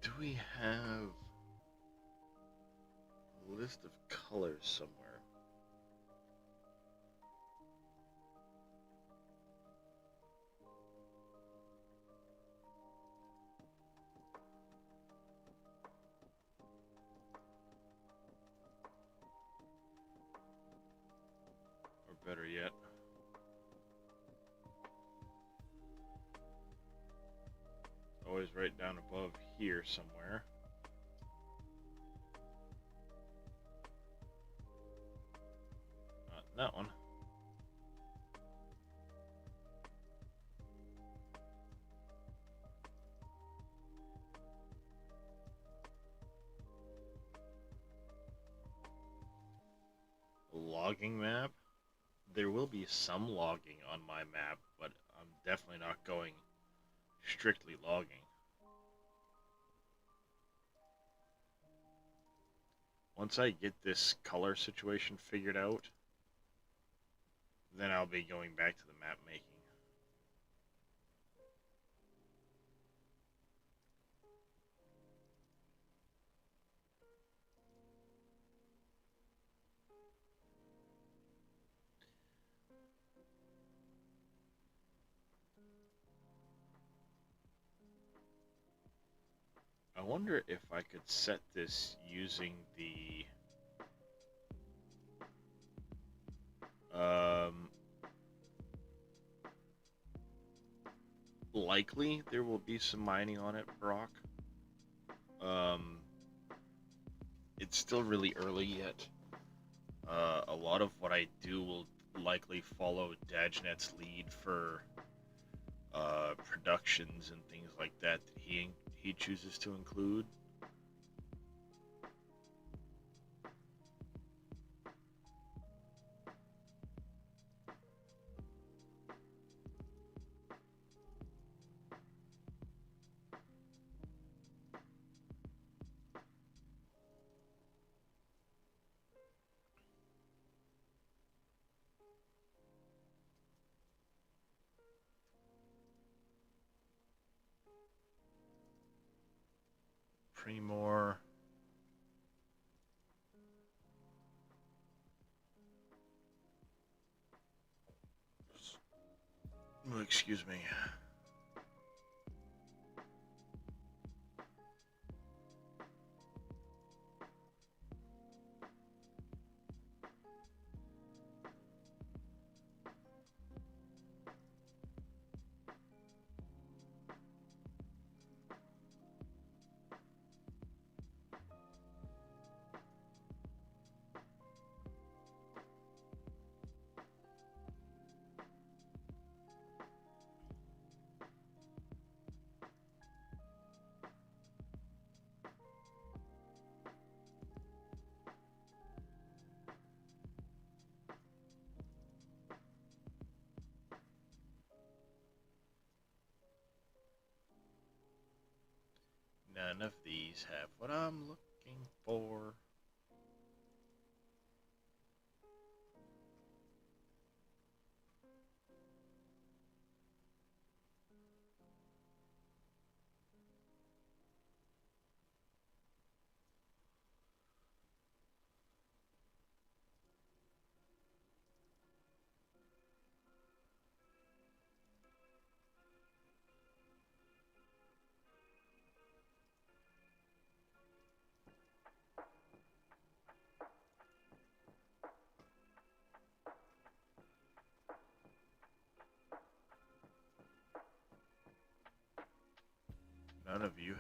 Do we have a list of colors somewhere? Or better yet, always right down above here somewhere. Not that one. Logging map. There will be some logging on my map, but I'm definitely not going strictly logging. Once I get this color situation figured out, then I'll be going back to the map making. I wonder if I could set this using the likely there will be some mining on it, Brock. It's still really early yet. A lot of what I do will likely follow Dajnet's lead for productions and things like that he chooses to include. Primor. Oh, excuse me. None of these have what I'm looking for.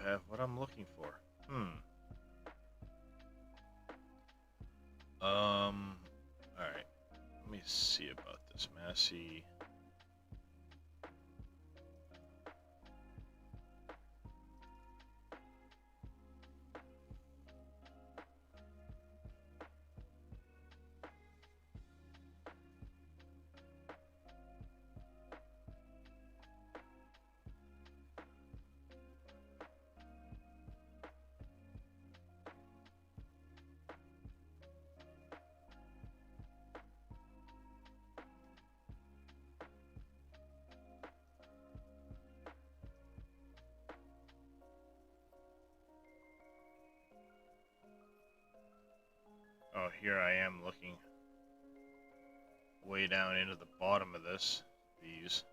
have what I'm looking for. Alright. Let me see about this. Massey. Oh, here I am looking way down into the bottom of these.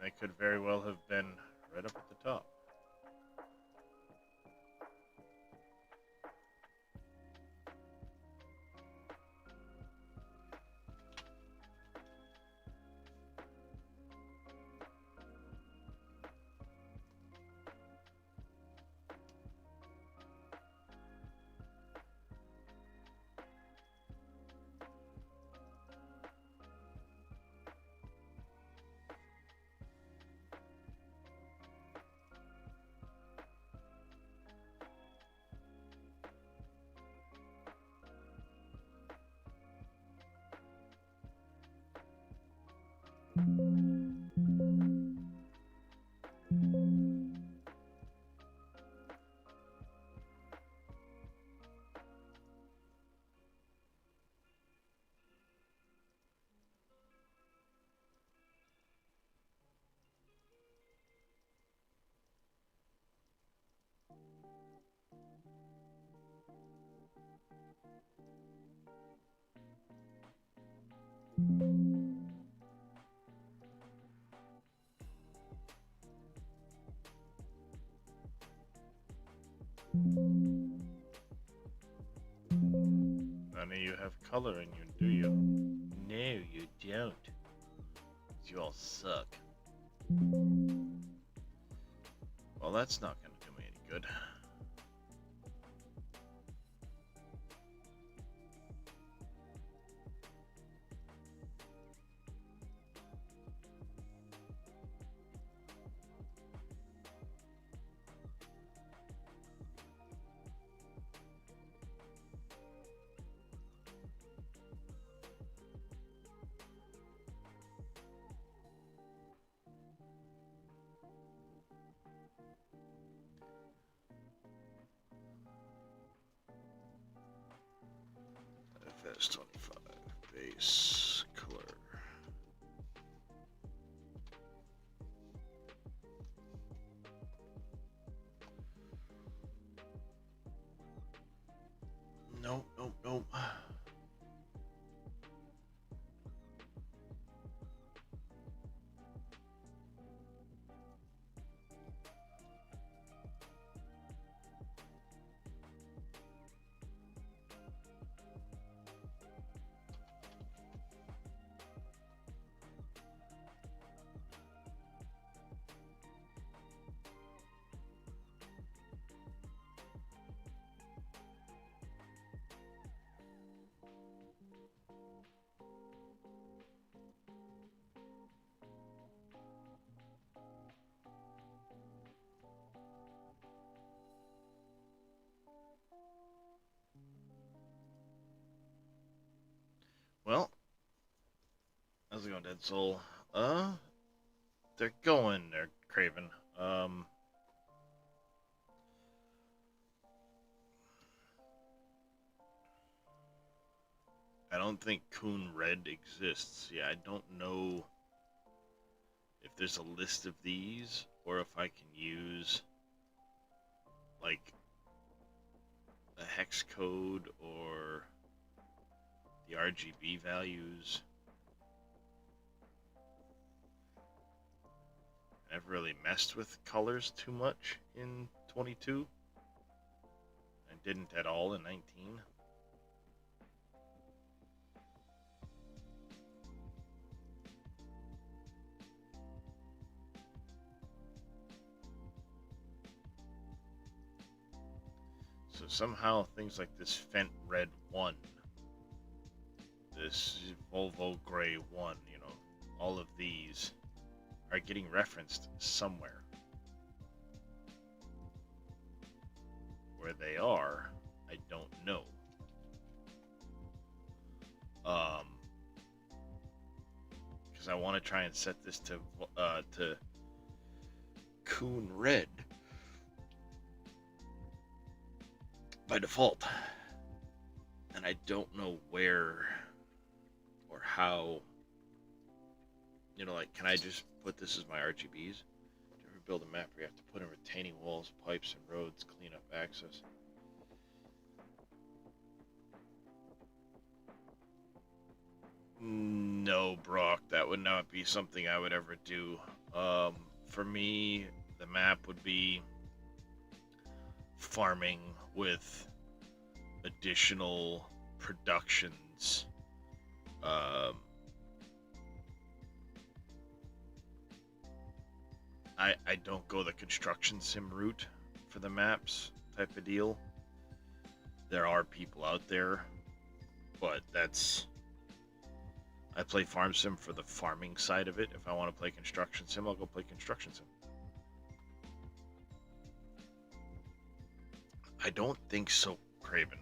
They could very well have been right up at the top. None of you have color in you, do you? No, you don't. You all suck. Well, that's not going to do me any good. FS25 base color. Nope, nope, nope. Well, how's it going, Dead Soul? They're going there, Craven. I don't think Coon Red exists. Yeah, I don't know if there's a list of these or if I can use like a hex code or the RGB values. I never really messed with colors too much in 22. I didn't at all in 19. somehow things like this Fendt Red 1, this Volvo Gray 1, you know, all of these are getting referenced somewhere. Where they are, I don't know. Because I want to try and set this to Coon Red by default, and I don't know where or how. You know, like, can I just put this as my RGBs? Do you ever build a map where you have to put in retaining walls, pipes, and roads, clean up access? No, Brock, that would not be something I would ever do. For me, the map would be farming with additional productions. I don't go the construction sim route for the maps type of deal. There are people out there, but I play farm sim for the farming side of it. If I want to play construction sim, I'll go play construction sim. I don't think so, Craven.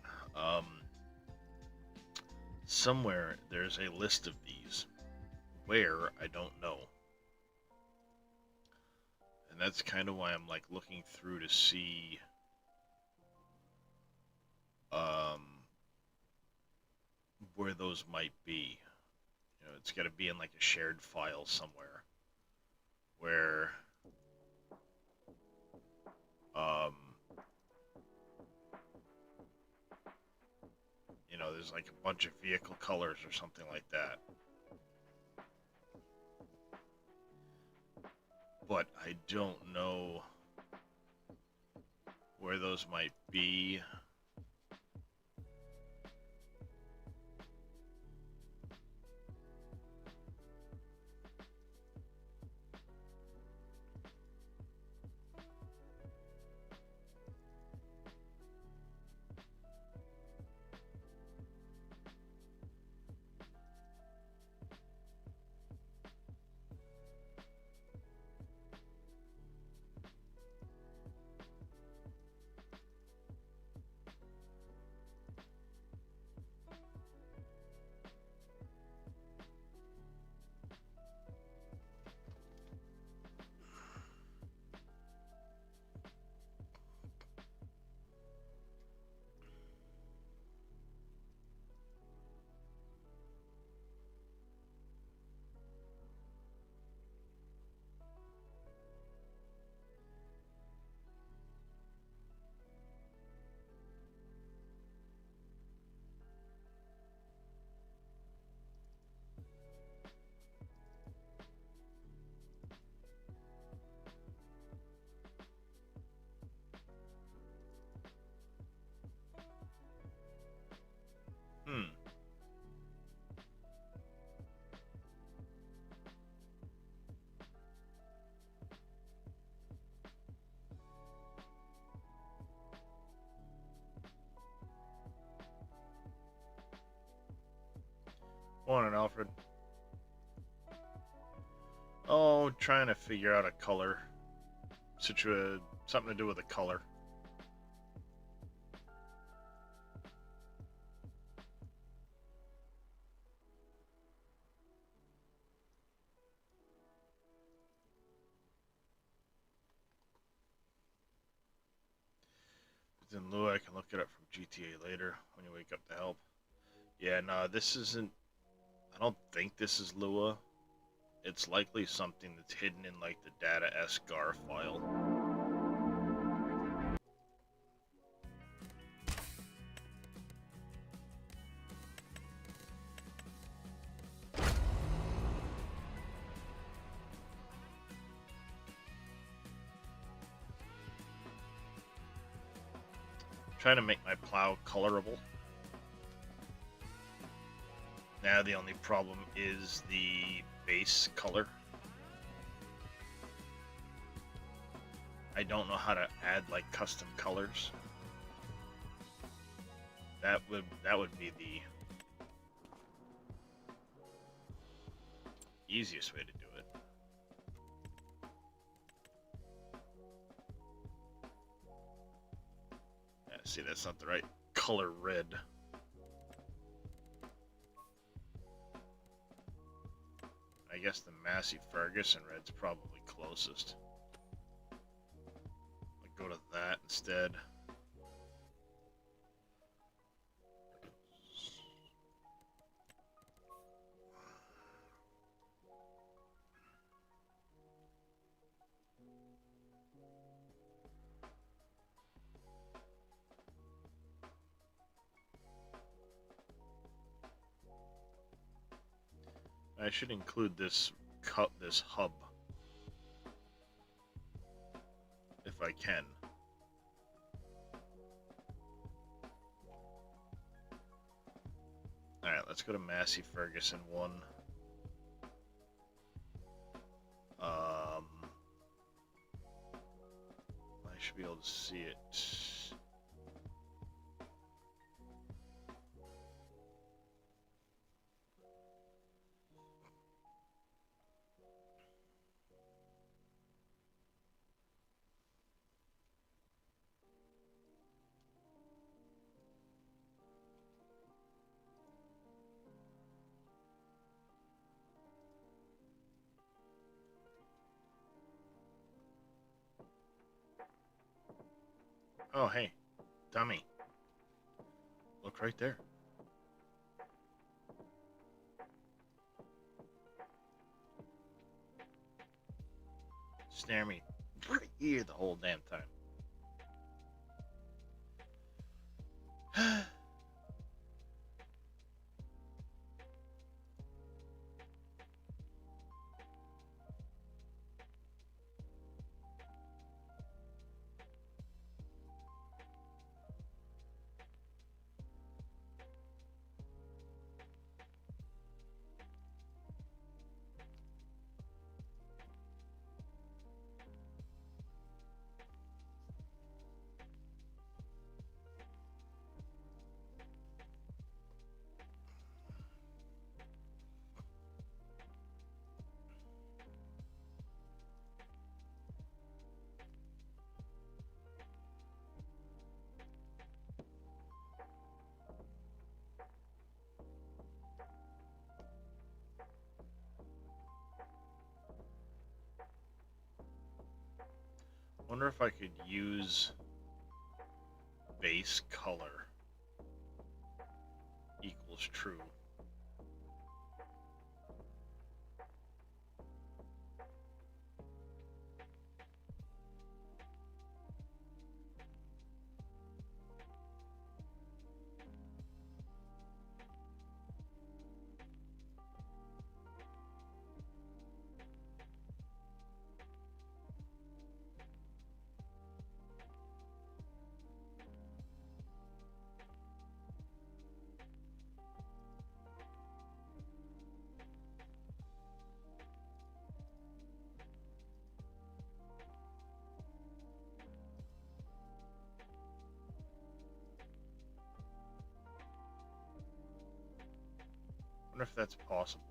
Somewhere there's a list of these. Where, I don't know. And that's kind of why I'm like looking through to see where those might be. You know, it's got to be in like a shared file somewhere where you know, there's like a bunch of vehicle colors or something like that. But I don't know where those might be. Morning, Alfred. Oh, trying to figure out a color. Something to do with a color. In lieu, I can look it up from GTA later when you wake up to help. Yeah, no, this isn't. I don't think this is Lua. It's likely something that's hidden in like the data sgar file. Trying to make my plow colorable. Now the only problem is the base color. I don't know how to add like custom colors. That would be the easiest way to do it. Yeah, see, that's not the right color red. I guess the Massey Ferguson red's probably closest. I'll go to that instead. I should include this hub if I can. All right, let's go to Massey Ferguson 1. I should be able to see it. Oh, hey, dummy. Look right there. Stare me right here the whole damn time. Wonder if I could use base color equals true. Wonder if that's possible.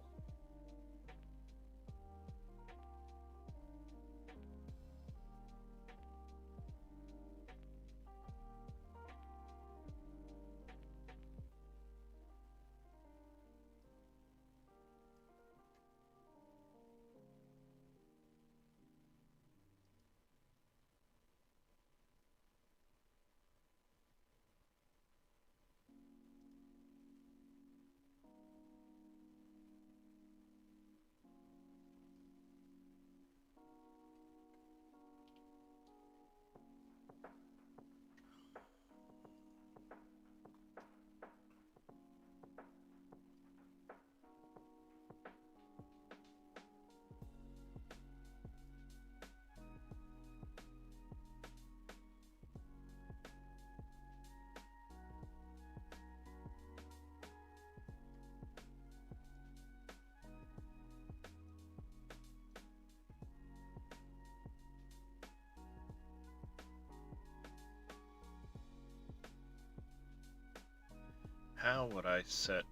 how would I set...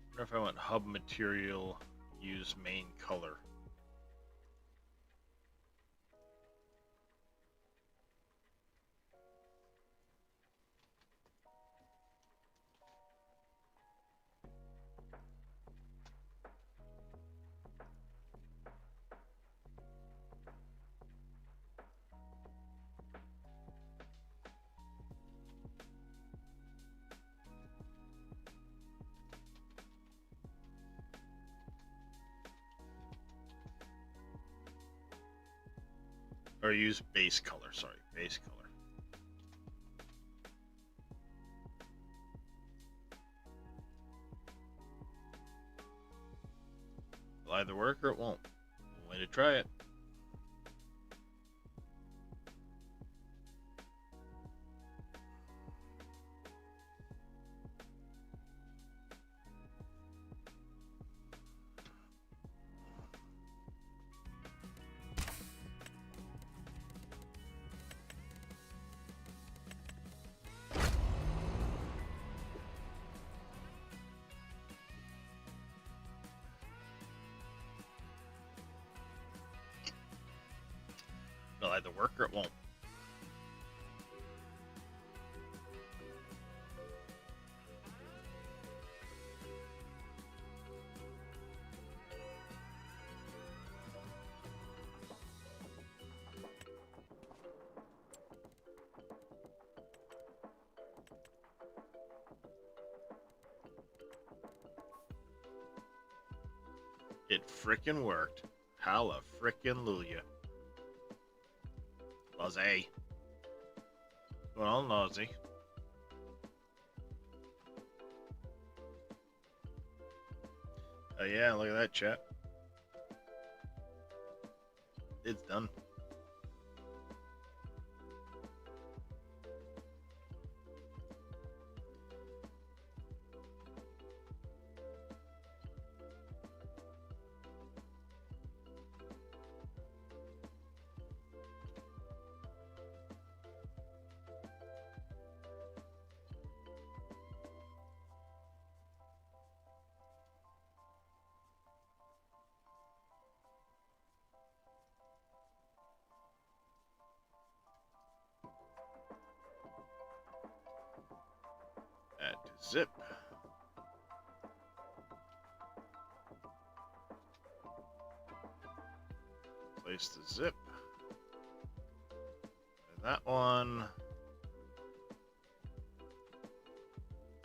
I wonder if I went hub material, use main color. Or use base color, sorry, base color. It'll either work or it won't. Way to try it. It'll either work or it won't. It frickin' worked. Halla frickin' Lulia. Lozzie. Going on, Lozzie. Oh yeah, look at that, chat. It's done. Add to zip. Place the zip. And that one.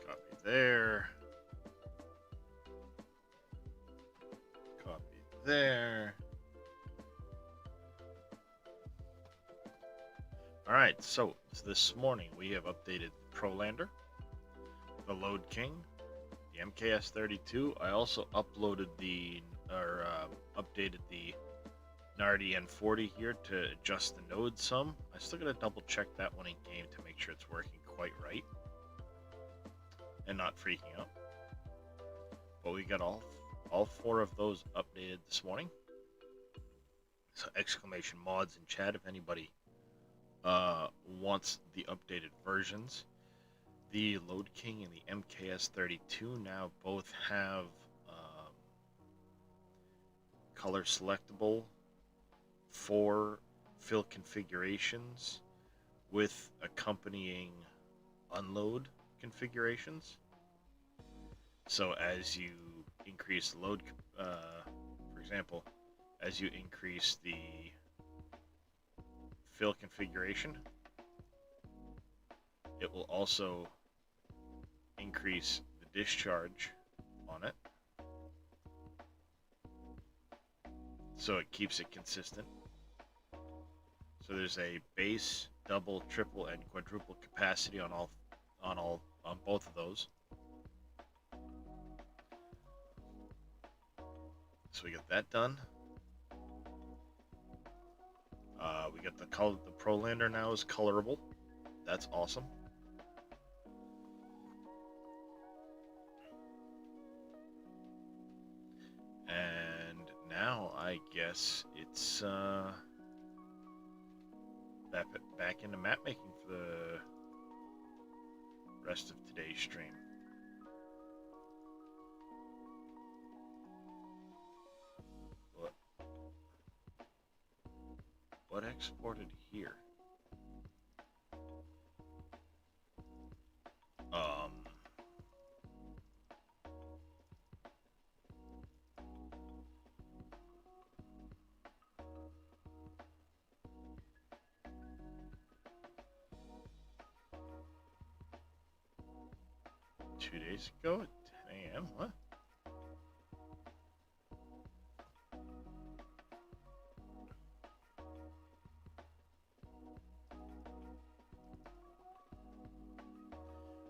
Copy there. Copy there. Alright, so this morning we have updated Prolander, the Load King, the MKS32. I also uploaded updated the Nardi N40 here to adjust the node some. I still gotta double check that one in game to make sure it's working quite right and not freaking out. But we got all four of those updated this morning. So exclamation mods in chat if anybody wants the updated versions. The Load King and the MKS32 now both have color selectable 4 fill configurations with accompanying unload configurations. So as you increase load, for example, as you increase the fill configuration, it will also increase the discharge on it, so it keeps it consistent. So there's a base, double, triple, and quadruple capacity on both of those. So we got that done. We got the Prolander now is colorable. That's awesome. I guess it's back into map making for the rest of today's stream. What exported here? 2 days ago at 10 a.m. What?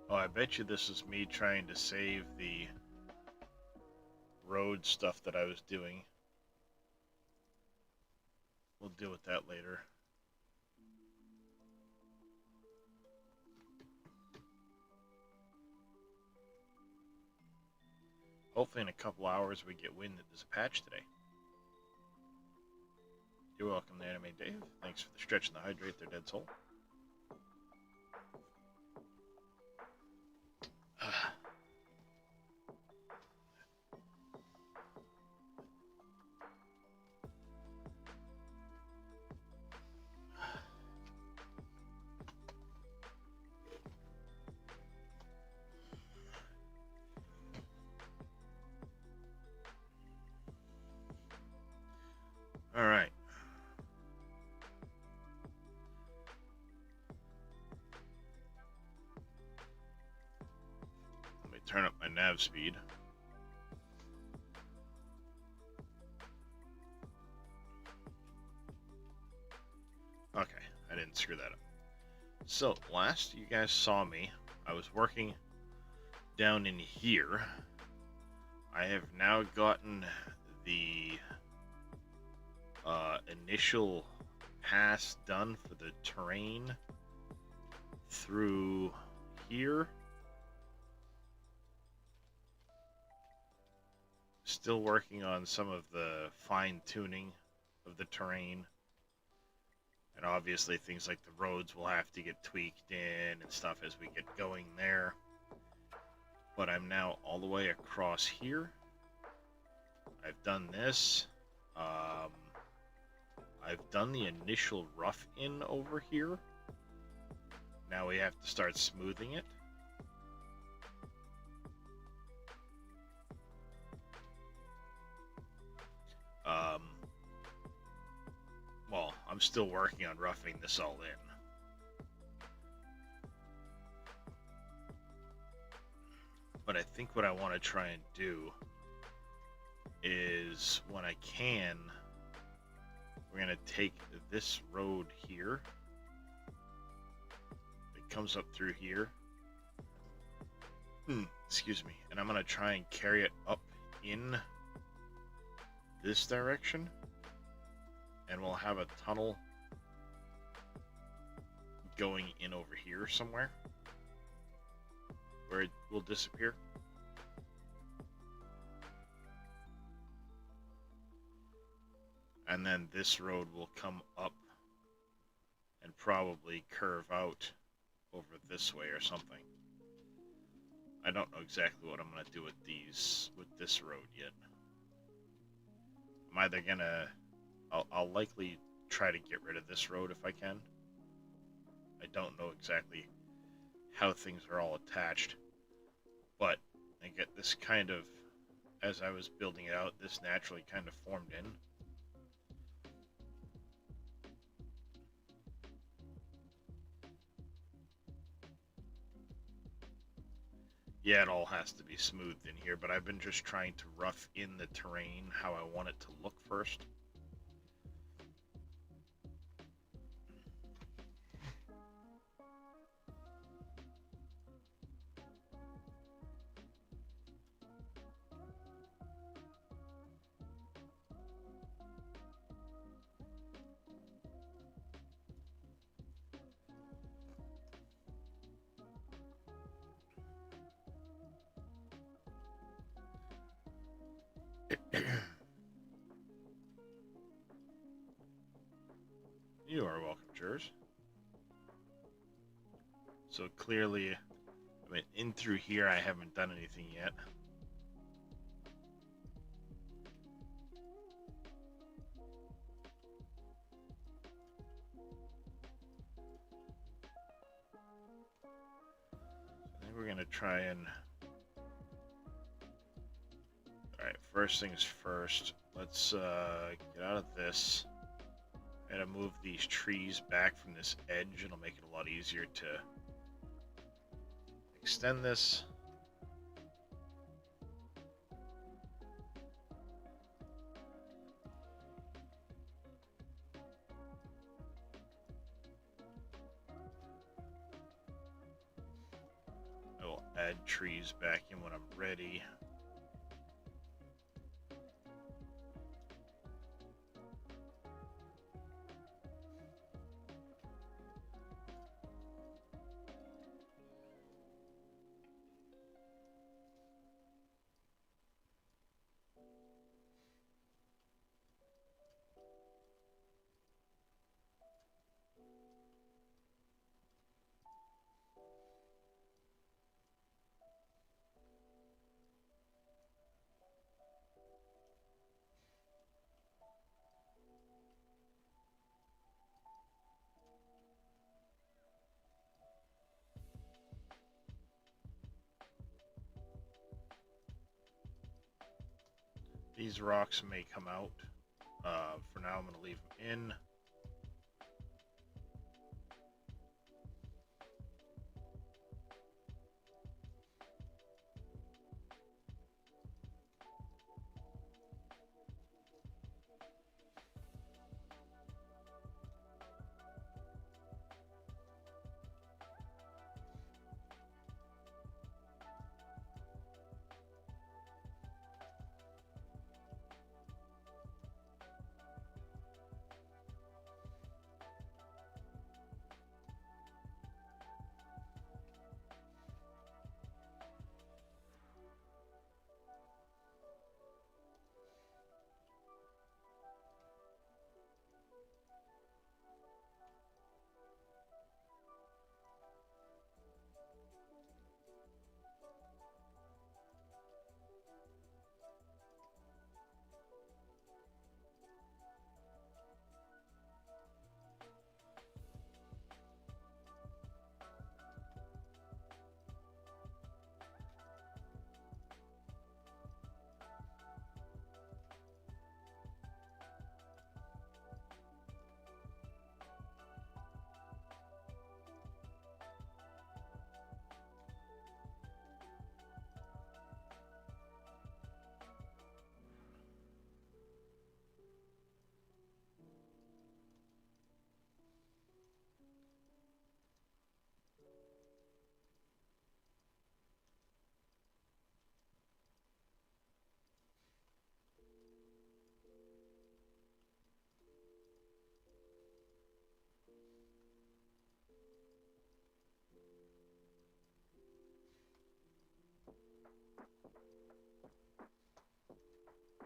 Oh, I bet you this is me trying to save the road stuff that I was doing. We'll deal with that later. Hopefully in a couple hours we get wind that there's a patch today. You're welcome to Anime Dave. Thanks for the stretch and the hydrate there, Dead Soul. All right. Let me turn up my nav speed. Okay, I didn't screw that up. So, last you guys saw me, I was working down in here. I have now gotten the initial pass done for the terrain through here. Still working on some of the fine-tuning of the terrain. And obviously things like the roads will have to get tweaked in and stuff as we get going there. But I'm now all the way across here. I've done this. I've done the initial rough-in over here. Now we have to start smoothing it. Well, I'm still working on roughing this all in. But I think what I want to try and do is, when I can, we're going to take this road here. It comes up through here. Excuse me. And I'm going to try and carry it up in this direction. And we'll have a tunnel going in over here somewhere, where it will disappear. And then this road will come up and probably curve out over this way or something. I don't know exactly what I'm going to do with this road yet. I'm either going to... I'll likely try to get rid of this road if I can. I don't know exactly how things are all attached. But I get this kind of, as I was building it out, this naturally kind of formed in. Yeah, it all has to be smoothed in here, but I've been just trying to rough in the terrain how I want it to look first. You are welcome, jurors. So clearly, I mean, in through here, I haven't done anything yet. I think we're gonna try and. All right, first things first. Let's get out of this. I gotta move these trees back from this edge. It'll make it a lot easier to extend this. I will add trees back in when I'm ready. These rocks may come out. For now, I'm going to leave them in.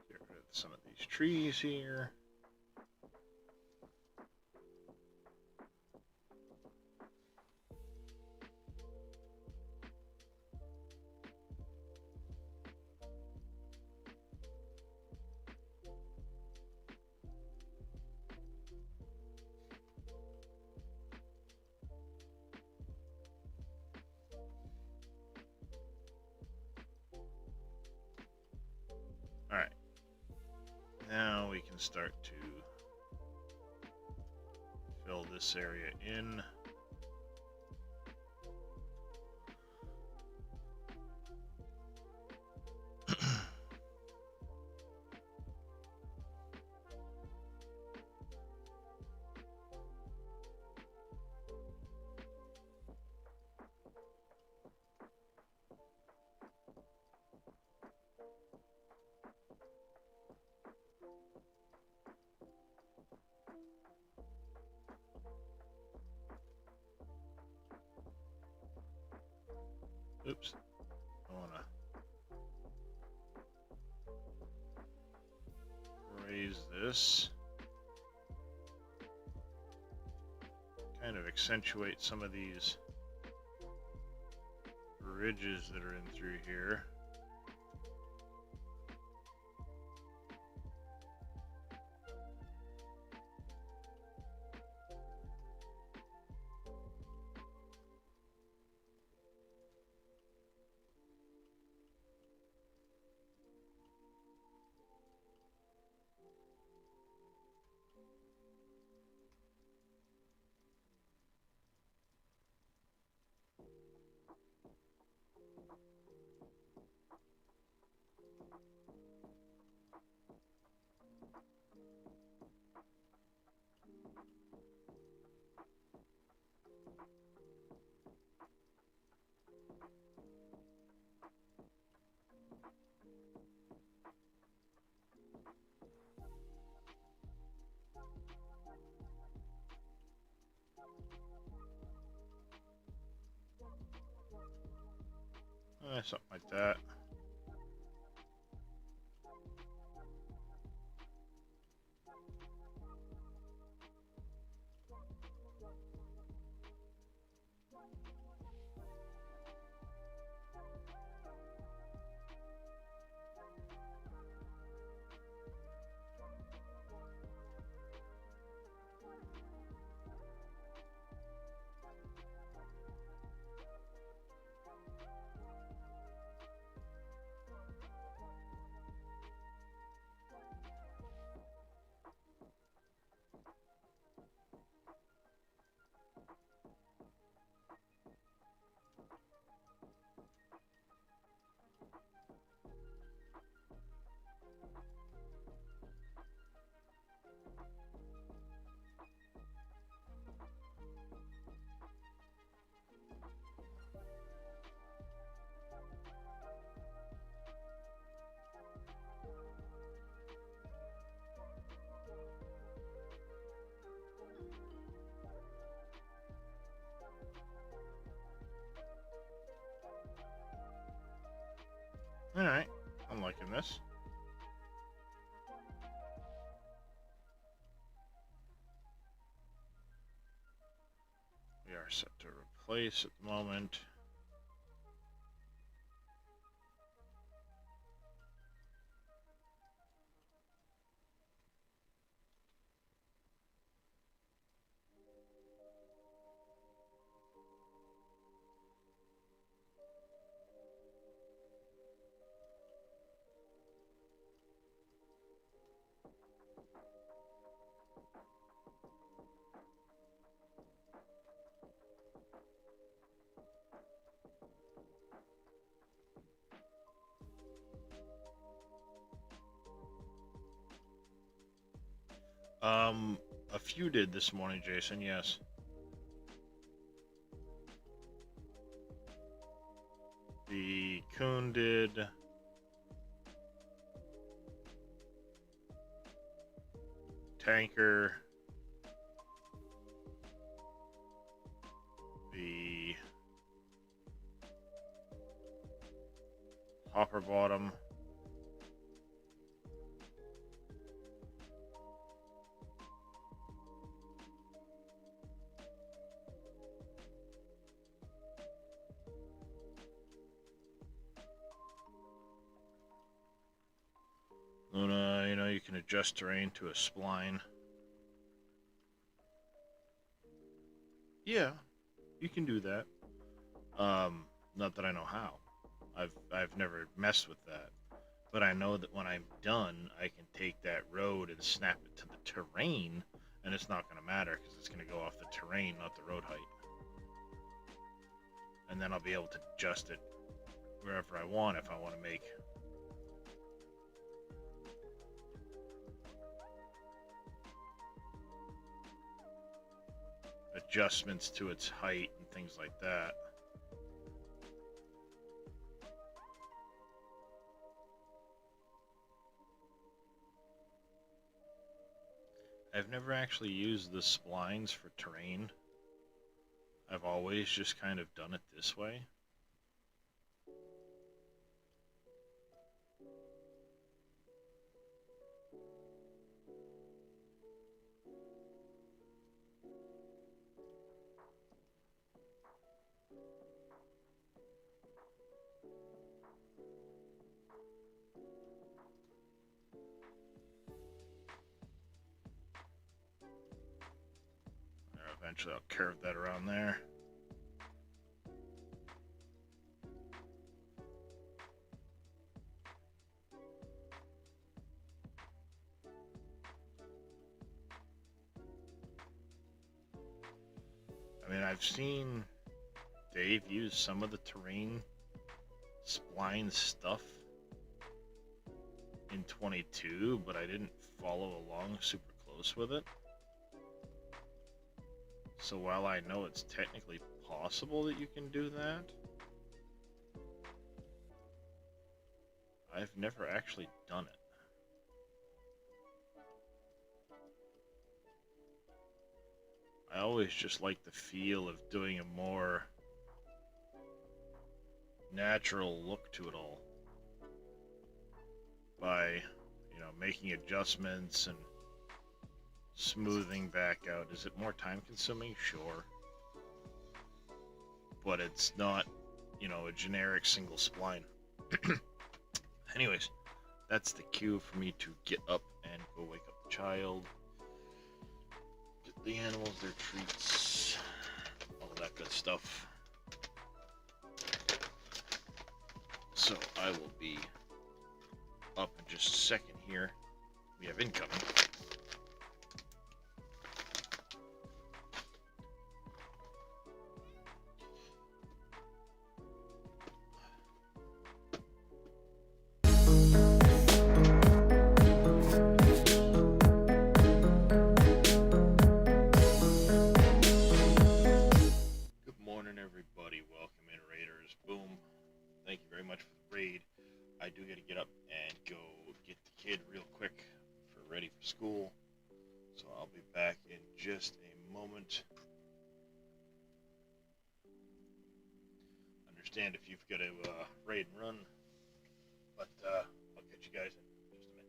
Get rid of some of these trees here. Alright. Now we can start to fill this area in. Oops. I want to raise this. accentuate some of these ridges that are in through here. Something like that. Alright, I'm liking this. We are set to replace at the moment. A few did this morning, Jason, yes. The Coon did. Tanker. The Hopper Bottom. Luna, you know, you can adjust terrain to a spline. Yeah, you can do that. Not that I know how. I've never messed with that. But I know that when I'm done, I can take that road and snap it to the terrain, and it's not going to matter because it's going to go off the terrain, not the road height. And then I'll be able to adjust it wherever I want if I want to make adjustments to its height and things like that. I've never actually used the splines for terrain. I've always just kind of done it this way. Eventually I'll curve that around there. I mean, I've seen Dave use some of the terrain spline stuff in 22, but I didn't follow along super close with it. So while I know it's technically possible that you can do that, I've never actually done it. I always just like the feel of doing a more natural look to it all by, you know, making adjustments and smoothing back out. Is it more time consuming? Sure. But it's not, you know, a generic single spline. Anyways, that's the cue for me to get up and go wake up the child. Get the animals their treats. All that good stuff. So I will be up in just a second here. We have incoming. Good morning, everybody. Welcome in, Raiders. Boom. Thank you very much for the raid. I do got to get up and go get the kid real quick for ready for school. So I'll be back in just a moment. Understand if you've got to raid and run, but I'll catch you guys in just a minute.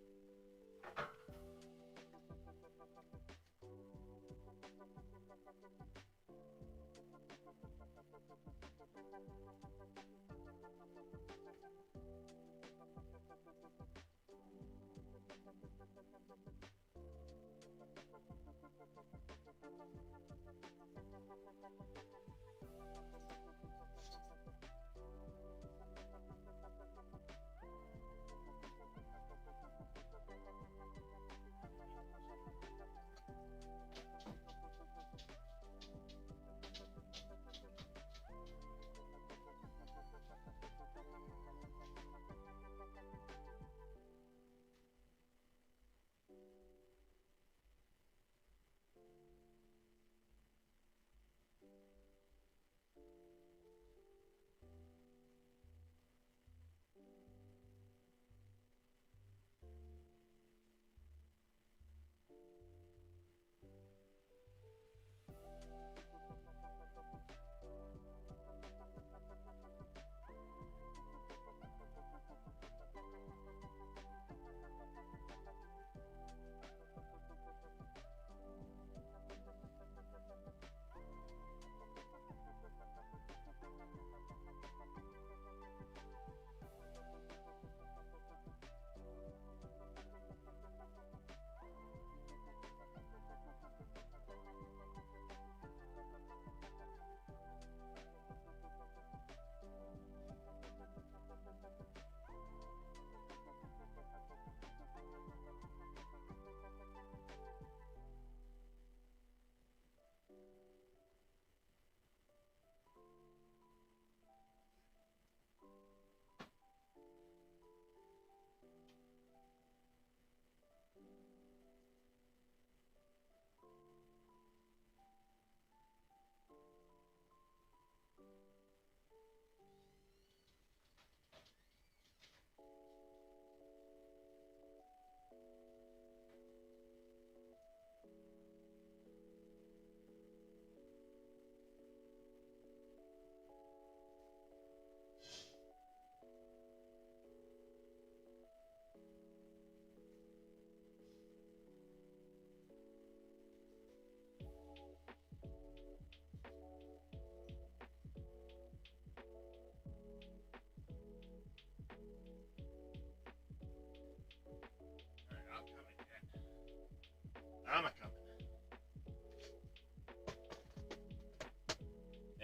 I'm a coming.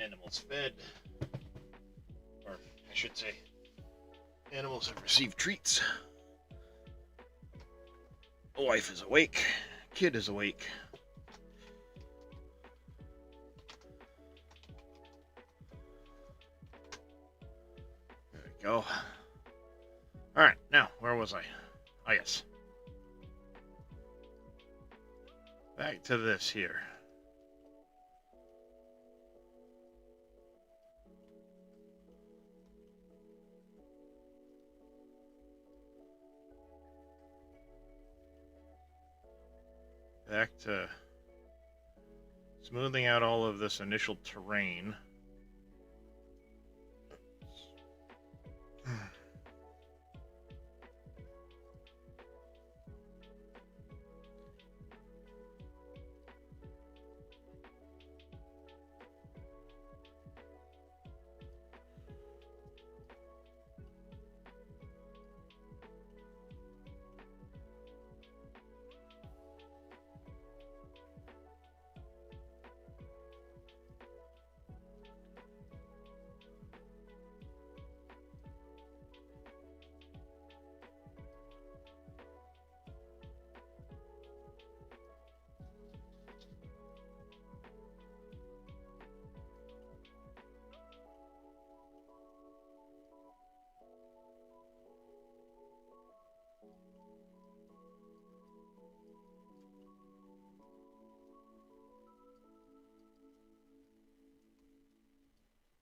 Animals fed. Or, I should say, animals have received treats. The wife is awake. Kid is awake. There we go. Alright, now, where was I? Oh, yes. Back to this here. Back to smoothing out all of this initial terrain.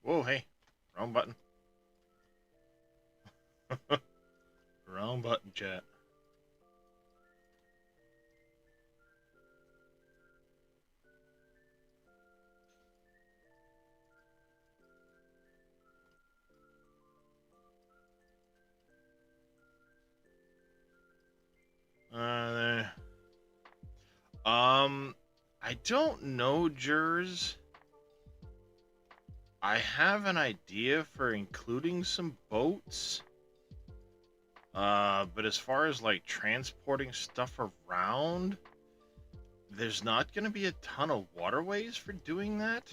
Whoa, hey. Wrong button. Wrong button, chat. There. I don't know, Jers. I have an idea for including some boats. But as far as like transporting stuff around, there's not going to be a ton of waterways for doing that.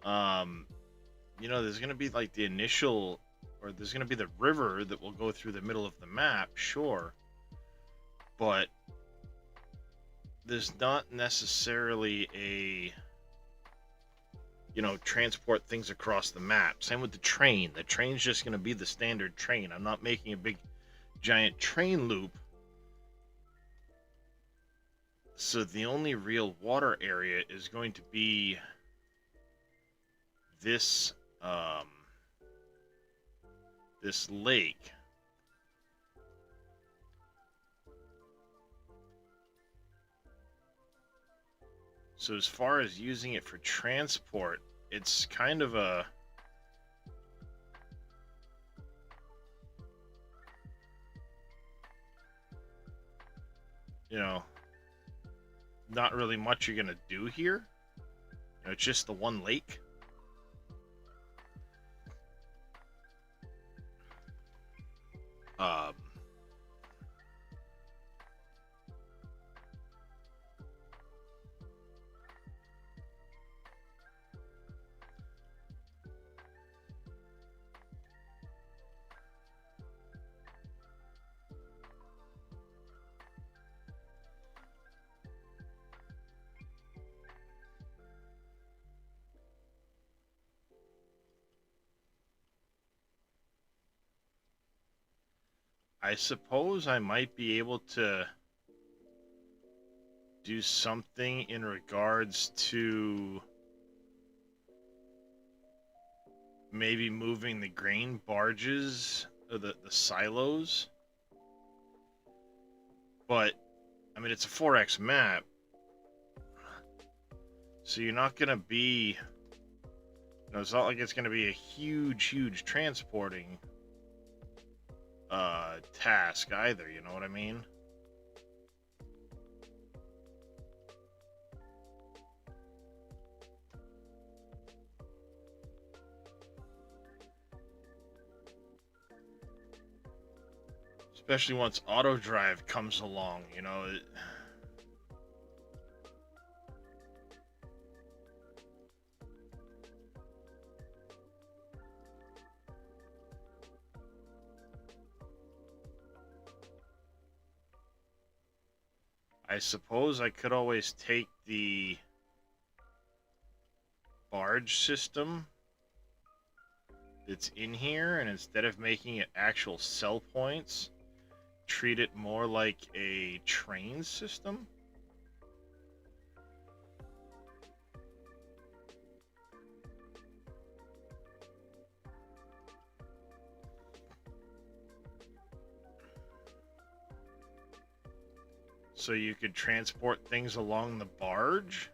You know, there's going to be like the initial, or there's going to be the river that will go through the middle of the map, sure. But there's not necessarily a, you know, transport things across the map. Same with the train. The train's just going to be the standard train. I'm not making a big giant train loop. So the only real water area is going to be this this lake. So as far as using it for transport, it's kind of a, you know, not really much you're gonna do here. You know, it's just the one lake. I suppose I might be able to do something in regards to maybe moving the grain barges, or the silos. But, I mean, it's a 4X map, so you're not going to be, you know, it's not like it's going to be a huge transporting task either, you know what I mean? Especially once auto drive comes along, you know. I suppose I could always take the barge system that's in here, and instead of making it actual sell points, treat it more like a train system. So you could transport things along the barge.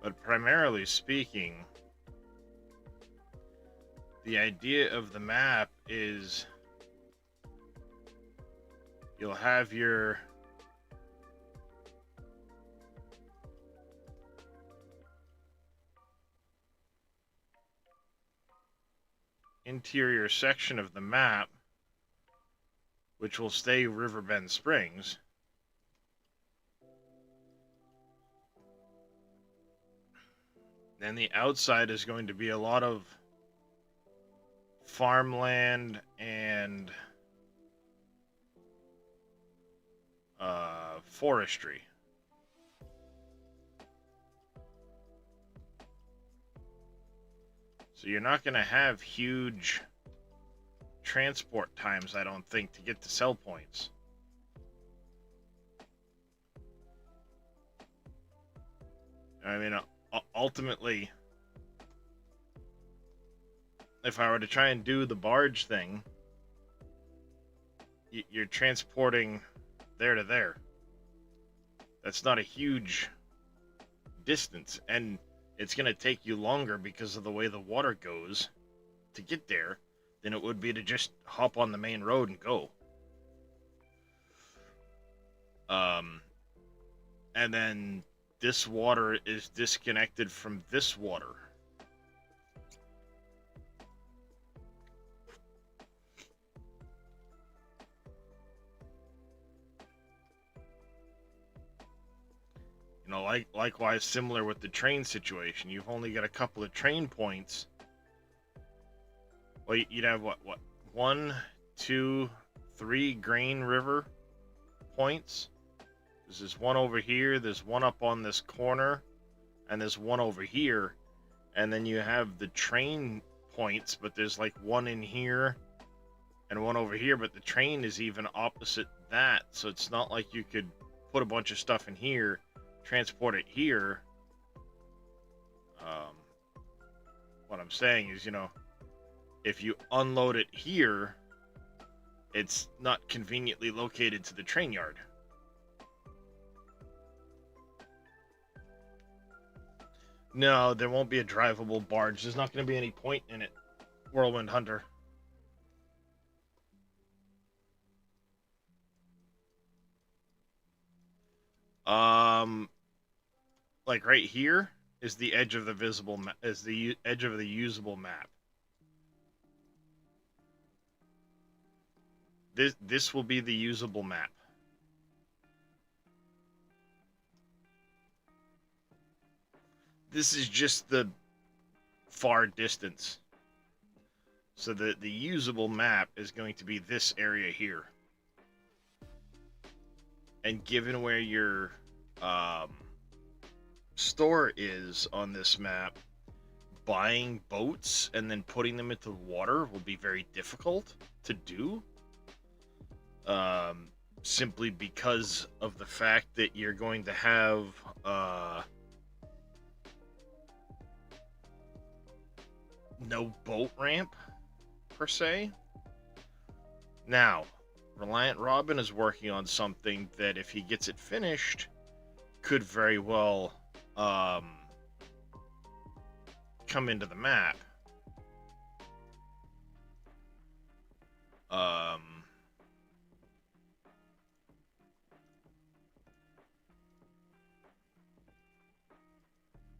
But primarily speaking, the idea of the map is you'll have your interior section of the map, which will stay Riverbend Springs. Then the outside is going to be a lot of farmland and forestry. So you're not going to have huge transport times, I don't think, to get to sell points. I mean, ultimately, if I were to try and do the barge thing, you're transporting there to there. That's not a huge distance, and it's going to take you longer because of the way the water goes to get there than it would be to just hop on the main road and go. And then this water is disconnected from this water. You know, likewise, similar with the train situation. You've only got a couple of train points. Well, you'd have what 1, 2, 3 Grain River points. There's one over here, there's one up on this corner, and there's one over here. And then you have the train points, but there's like one in here and one over here, but the train is even opposite that. So it's not like you could put a bunch of stuff in here, transport it here. What I'm saying is, you know, if you unload it here, it's not conveniently located to the train yard. No, there won't be a drivable barge. There's not going to be any point in it, Whirlwind Hunter. Like right here is the edge of the visible is the edge of the usable map. This will be the usable map. This is just the far distance. So the usable map is going to be this area here. And given where your store is on this map, buying boats and then putting them into water will be very difficult to do. Simply because of the fact that you're going to have no boat ramp per se. Now, Reliant Robin is working on something that, if he gets it finished, could very well come into the map.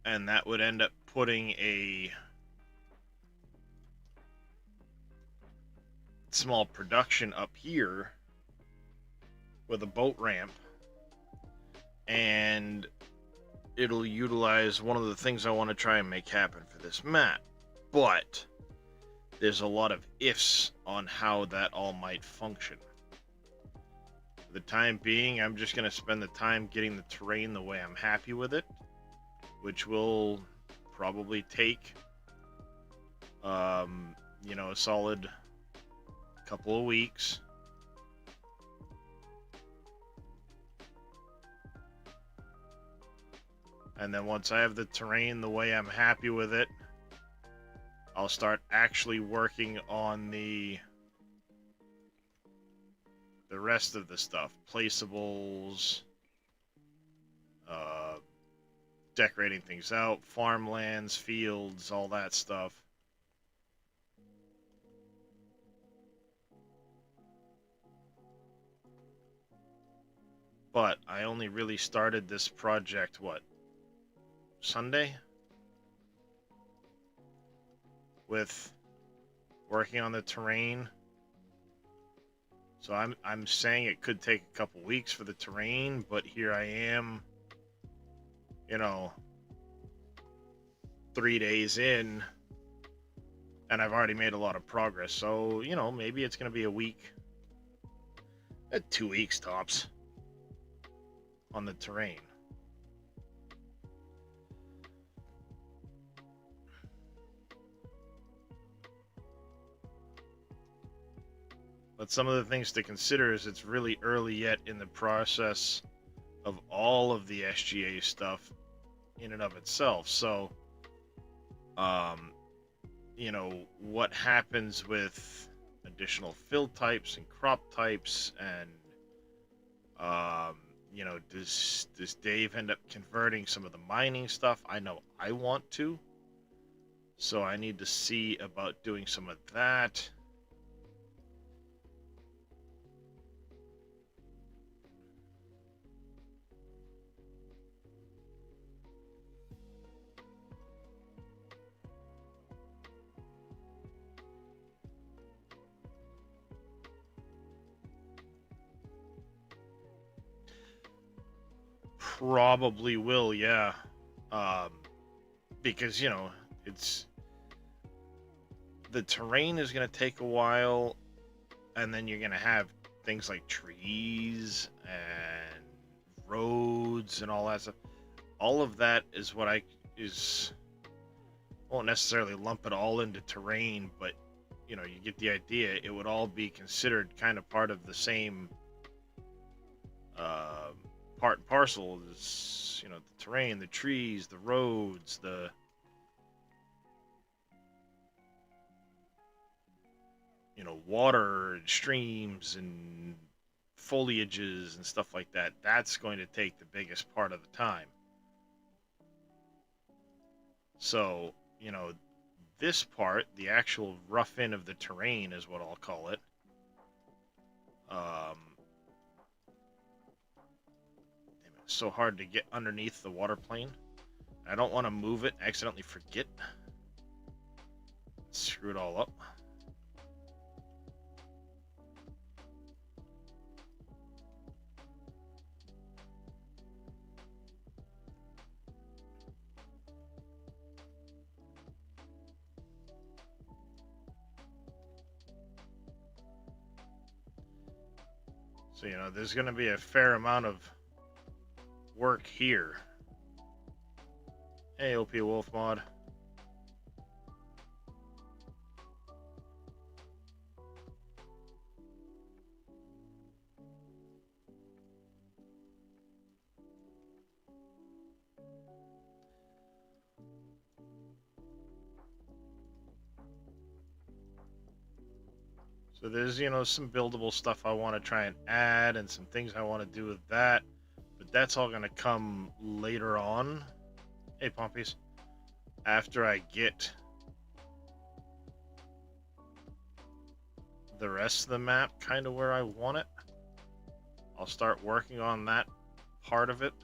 And that would end up putting a small production up here with a boat ramp, and it'll utilize one of the things I want to try and make happen for this map. But there's a lot of ifs on how that all might function. For the time being, I'm just going to spend the time getting the terrain the way I'm happy with it, which will probably take, a solid couple of weeks. And then once I have the terrain the way I'm happy with it, I'll start actually working on the rest of the stuff. Placeables, decorating things out, farmlands, fields, all that stuff. But I only really started this project, Sunday? With working on the terrain. So I'm saying it could take a couple weeks for the terrain, but here I am, 3 days in, and I've already made a lot of progress. So, maybe it's going to be a week, 2 weeks tops on the terrain. But some of the things to consider is it's really early yet in the process of all of the SGA stuff in and of itself. So, what happens with additional fill types and crop types, and does Dave end up converting some of the mining stuff? I know I want to, so I need to see about doing some of that. Probably will, yeah. Because, it's... The terrain is going to take a while, and then you're going to have things like trees and roads and all that stuff. All of that is what I won't necessarily lump it all into terrain, but, you get the idea. It would all be considered kind of part of the same... part and parcel is, the terrain, the trees, the roads, the water and streams and foliages and stuff like that. That's going to take the biggest part of the time. So, this part, the actual rough in of the terrain is what I'll call it. It's so hard to get underneath the water plane. I don't want to move it and accidentally forget. Screw it all up. So, there's going to be a fair amount of work here. Hey, OP Wolf Mod. So there's, some buildable stuff I want to try and add and some things I want to do with that. But that's all going to come later on. Hey, Pompies. After I get the rest of the map kind of where I want it, I'll start working on that part of it.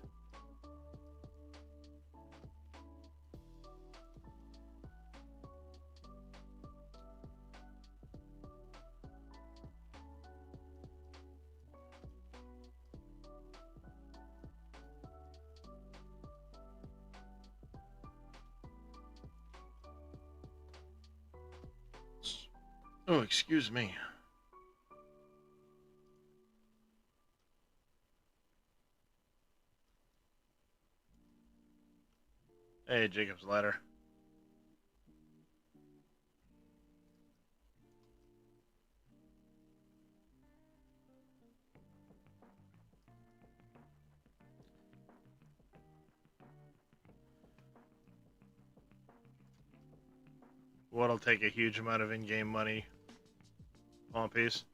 Oh, excuse me. Hey, Jacob's Ladder. What'll take a huge amount of in-game money? Pawn piece.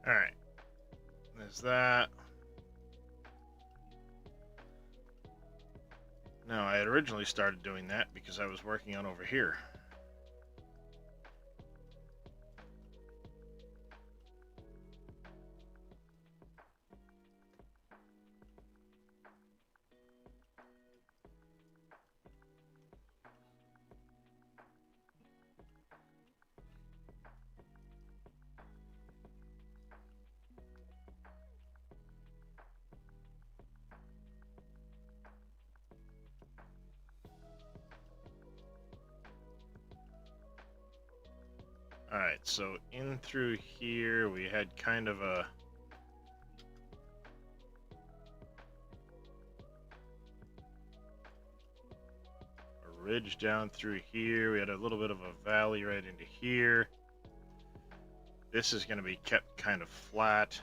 Alright. There's that. Now, I had originally started doing that because I was working on over here. Alright, so in through here we had kind of a ridge down through here. We had a little bit of a valley right into here. This is going to be kept kind of flat.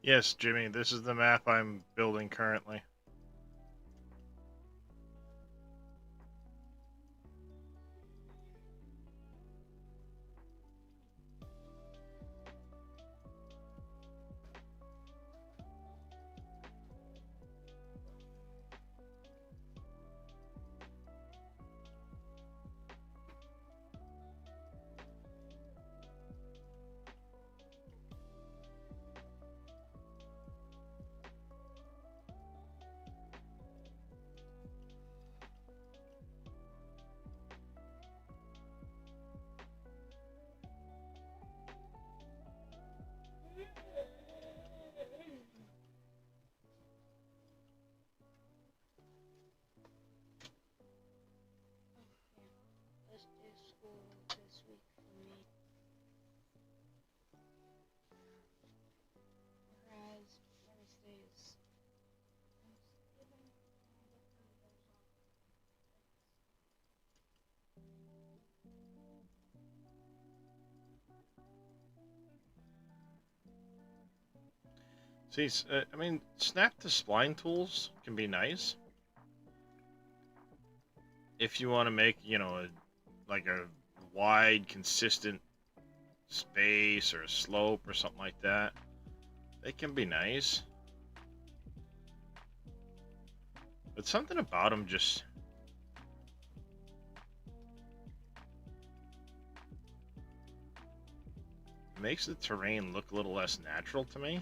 Yes, Jimmy, this is the map I'm building currently. Let's do school this week for me. Whereas Wednesdays, Thanksgiving, and it kind of goes on. See, I mean, snap to spline tools can be nice if you want to make, you know, like a wide, consistent space or a slope or something like that. They can be nice, but something about them just makes the terrain look a little less natural to me.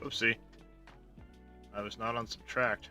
Oopsie. I was not on subtract.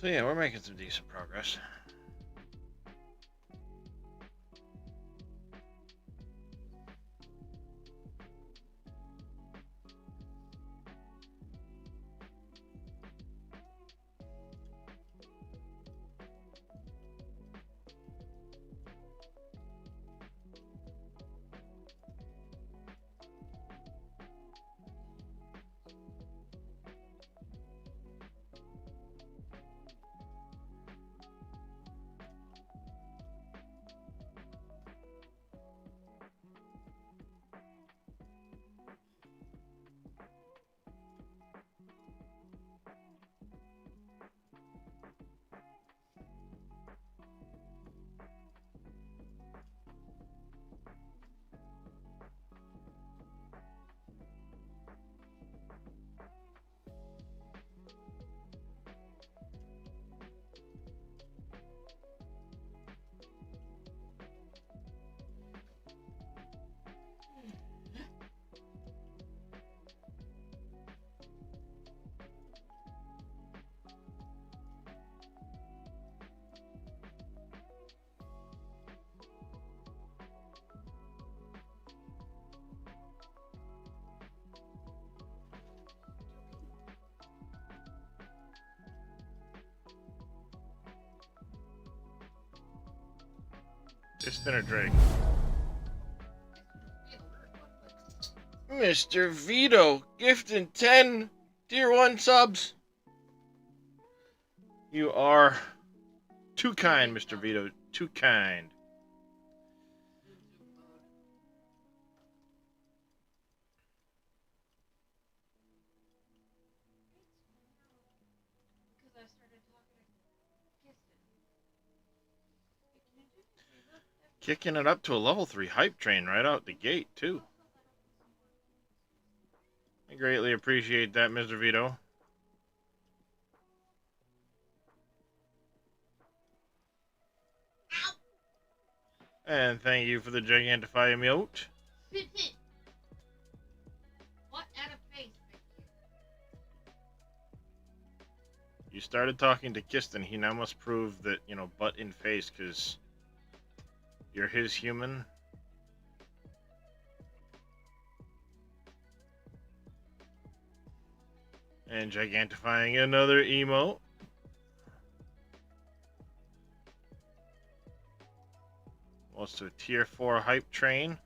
So yeah, we're making some decent progress. Piston or Drake? Mr. Vito, gifting 10 Tier 1 subs. You are too kind, Mr. Vito. Too kind. Because I started talking to Kirsten. Can you do me a favor? Kicking it up to a level 3 hype train right out the gate, too. I greatly appreciate that, Mr. Vito. And thank you for the Gigantify emote. What at a face, You started talking to Kiston. He now must prove that, you know, butt in face, because you're his human. And Gigantifying another emote. Also a Tier 4 hype train.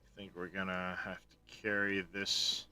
I think we're gonna have to carry this.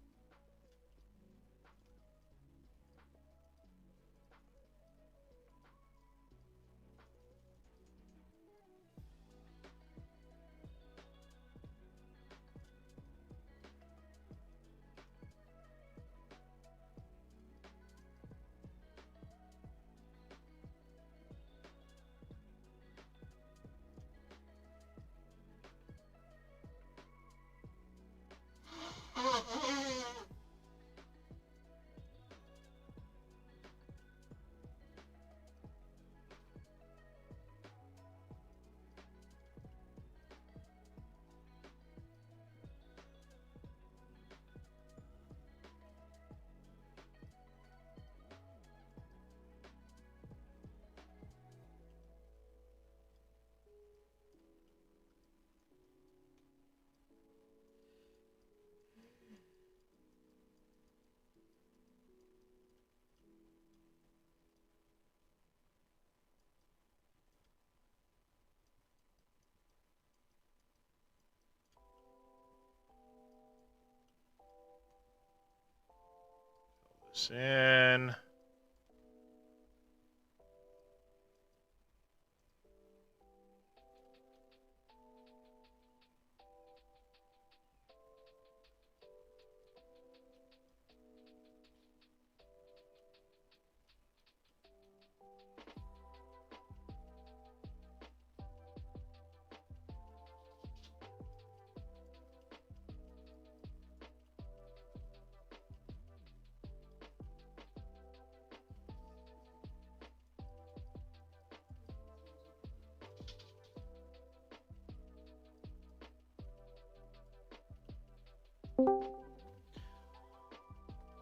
Fill this in.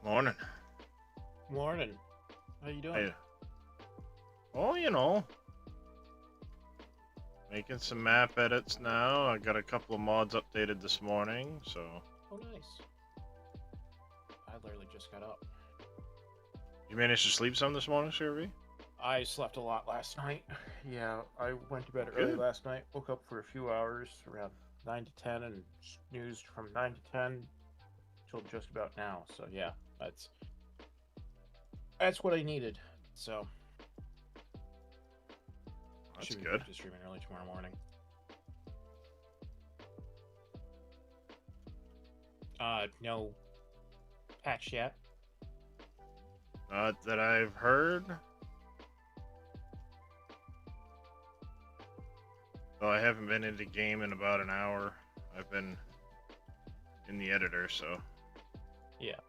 Morning. Morning. How you doing? Hey. Oh, you know. Making some map edits now. I got a couple of mods updated this morning, so. Oh, nice. I literally just got up. You managed to sleep some this morning, Shervy? I slept a lot last night. Yeah, I went to bed early Good. last night. Woke up for a few hours, around 9 to 10, and snoozed from 9 to 10 till just about now. So yeah, that's what I needed. So That's should be good. back to streaming early tomorrow morning. No patch yet. Not that I've heard. Well, I haven't been into game in about an hour. I've been in the editor, so. Yeah.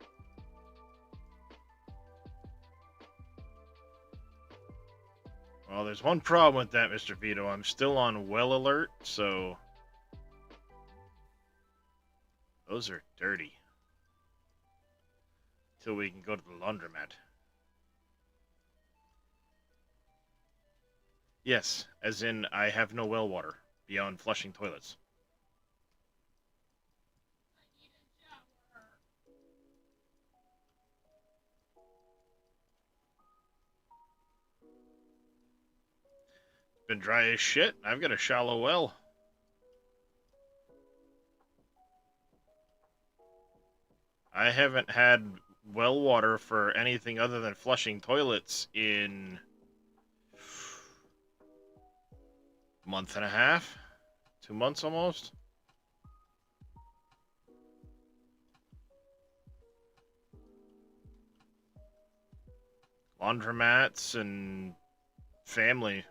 Well, there's one problem with that, Mr. Vito. I'm still on well alert, so. Those are dirty. Till we can go to the laundromat. Yes, as in I have no well water beyond flushing toilets. Been dry as shit. I've got a shallow well. I haven't had well water for anything other than flushing toilets in a month and a half, 2 months almost. Laundromats and family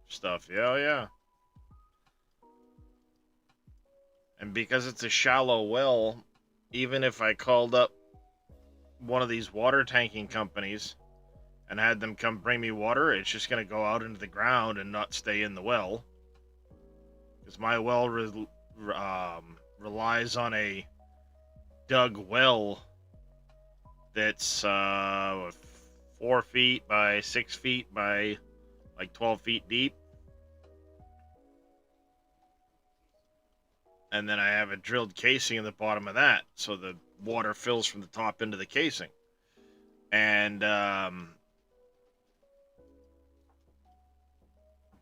stuff. Yeah, yeah. And because it's a shallow well, even if I called up one of these water tanking companies and had them come bring me water, it's just going to go out into the ground and not stay in the well. Because my well relies on a dug well that's 4 feet by 6 feet by like 12 feet deep. And then I have a drilled casing in the bottom of that, so the water fills from the top into the casing. And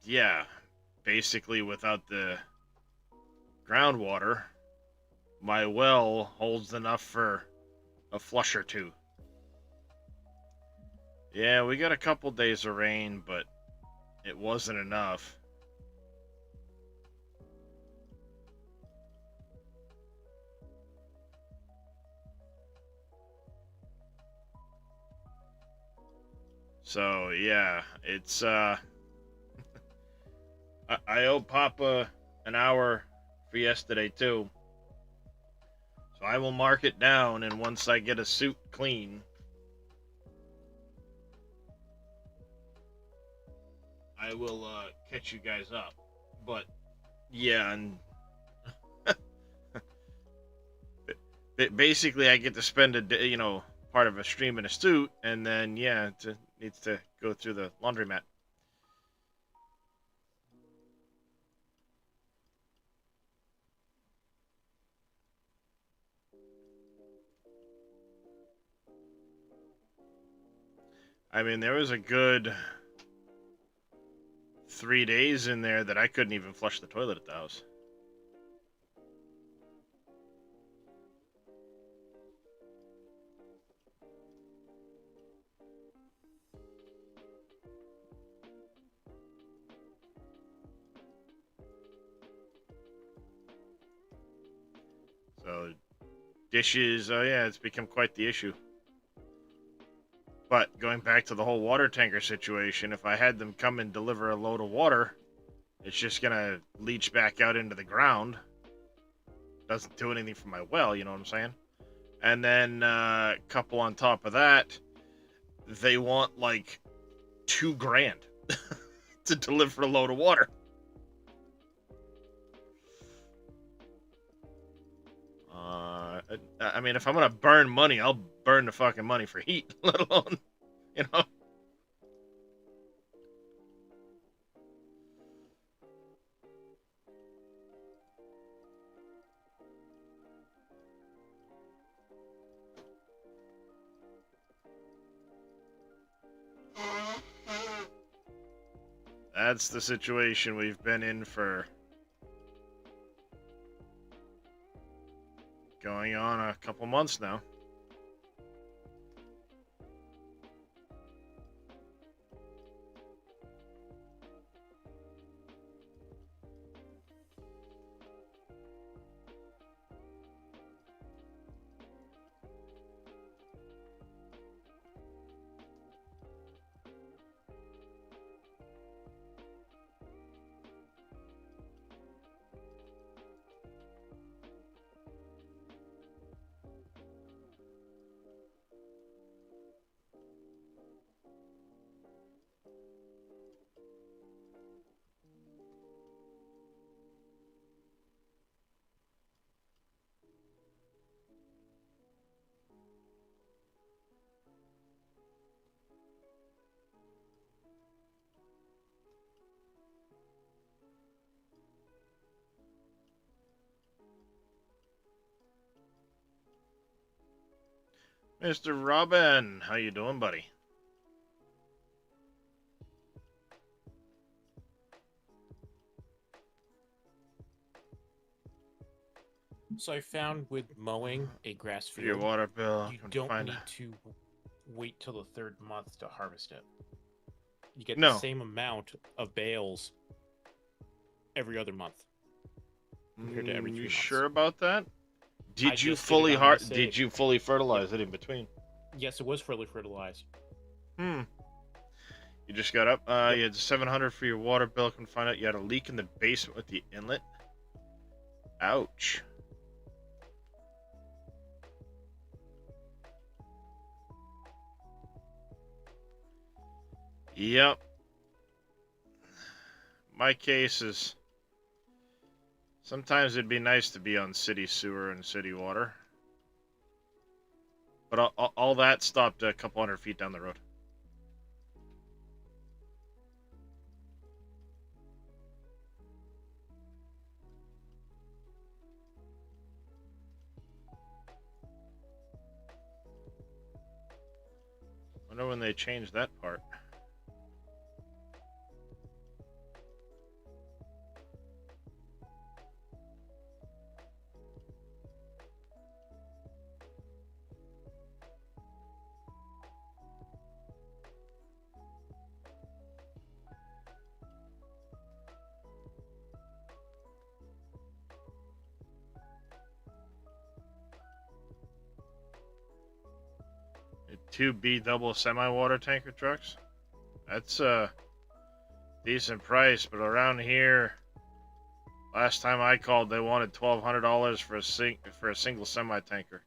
yeah, basically without the groundwater, my well holds enough for a flush or two. Yeah, we got a couple days of rain, but it wasn't enough. So yeah, it's I owe Papa an hour for yesterday too. So I will mark it down, and once I get a suit clean, I will catch you guys up. But yeah, and basically I get to spend a day, part of a stream in a suit, and then yeah, it needs to go through the laundromat. I mean, there was a good 3 days in there that I couldn't even flush the toilet at the house. So, dishes, oh yeah, it's become quite the issue. But going back to the whole water tanker situation, if I had them come and deliver a load of water, it's just gonna leach back out into the ground. Doesn't do anything for my well, you know what I'm saying? And then a couple on top of that, they want like $2,000 to deliver a load of water. I mean, if I'm gonna burn money, I'll burn the fucking money for heat, let alone, you know. That's the situation we've been in for going on a couple months now. Mr. Robin, how you doing, buddy? So I found with mowing a grass For your field, water bill, you can don't find. need to wait till the third month to harvest it. You get the No. same amount of bales every other month compared to every 3 You months. sure about that? I Did you just did it fully on my save. Did you fully fertilize it in between? Yes, it was fully fertilized. You just got up. Yep. You had 700 for your water bill. Can find out you had a leak in the basement with the inlet. Ouch. Yep. My case is sometimes it'd be nice to be on city sewer and city water. But all that stopped a couple hundred feet down the road. Wonder when they changed that part. Two B double semi water tanker trucks. That's a decent price, but around here, last time I called, they wanted $1,200 for a single semi tanker.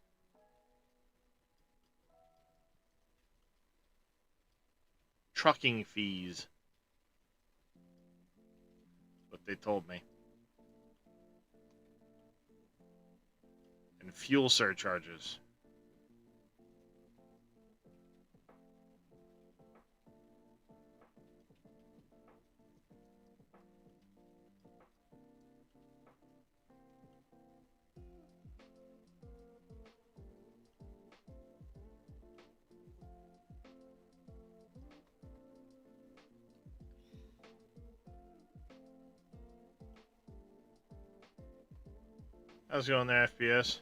Trucking fees. What they told me. And fuel surcharges. How's it going there, FPS?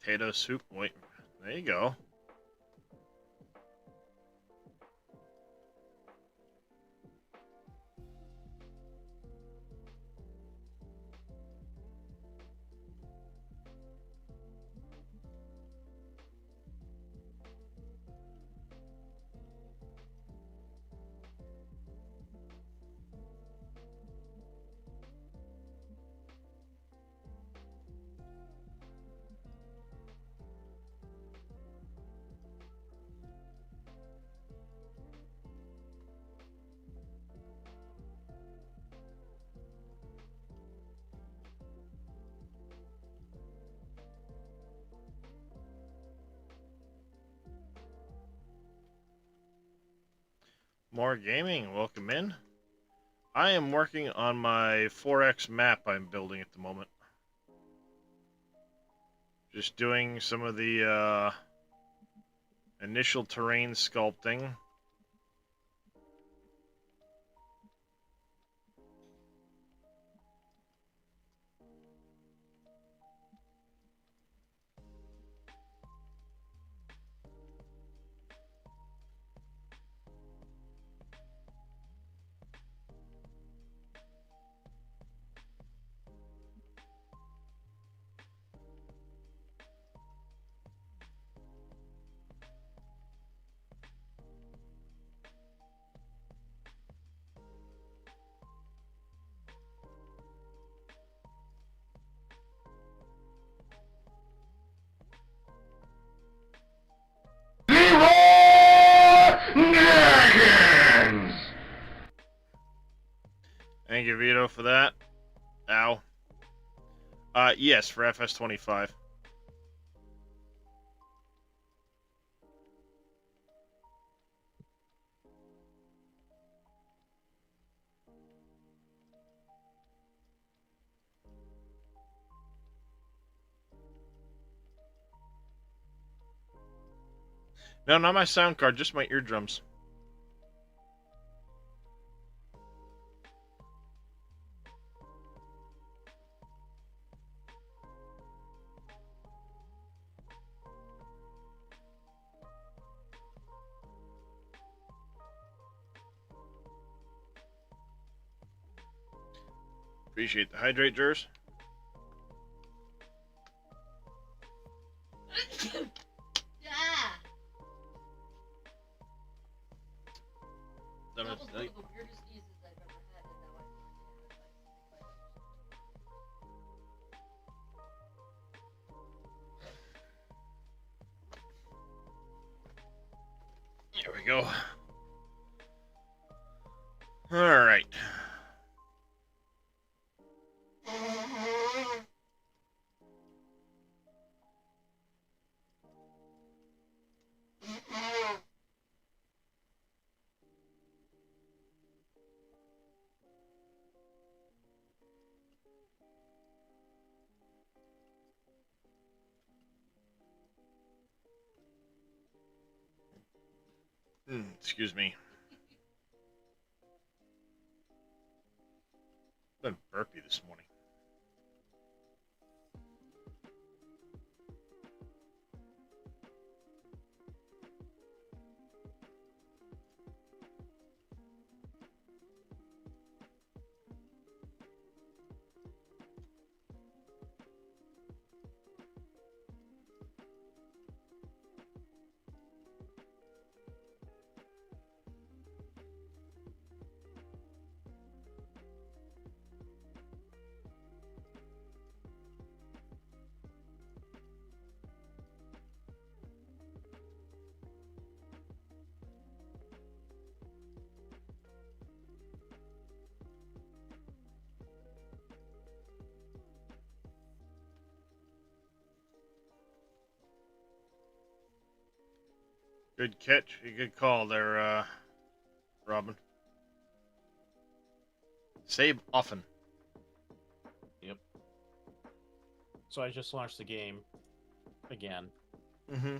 Potato soup. Wait, there you go. More gaming, welcome in. I am working on my 4X map I'm building at the moment. Just doing some of the initial terrain sculpting. Thank you, Vito, for that. Ow. Yes, for FS25. No, not my sound card, just my eardrums. Appreciate the hydrate, Jers. Yeah. That That was was one nice. of the weirdest sneezes I've ever had, and now Here we go. All right. Excuse me. Been burpy this morning. Good catch. A good call there, Robin. Save often. Yep. So I just launched the game again. Mm-hmm.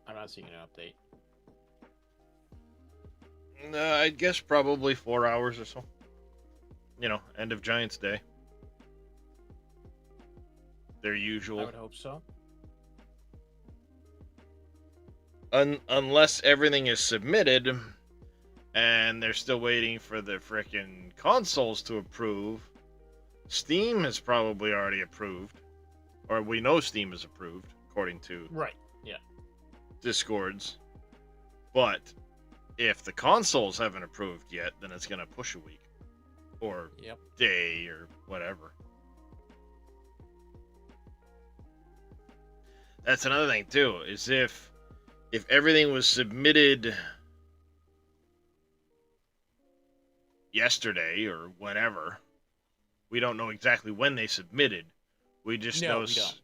I'm not seeing an update. I guess probably 4 hours or so. You know, end of Giants Day. Their I usual. would hope so. Unless everything is submitted and they're still waiting for the frickin' consoles to approve. Steam has probably already approved. Or we know Steam is approved, according to Right. Yeah. Discords. But if the consoles haven't approved yet, then it's going to push a week. Or Yep. day or whatever. That's another thing too, is if everything was submitted yesterday or whenever, we don't know exactly when they submitted. We just No, know we don't.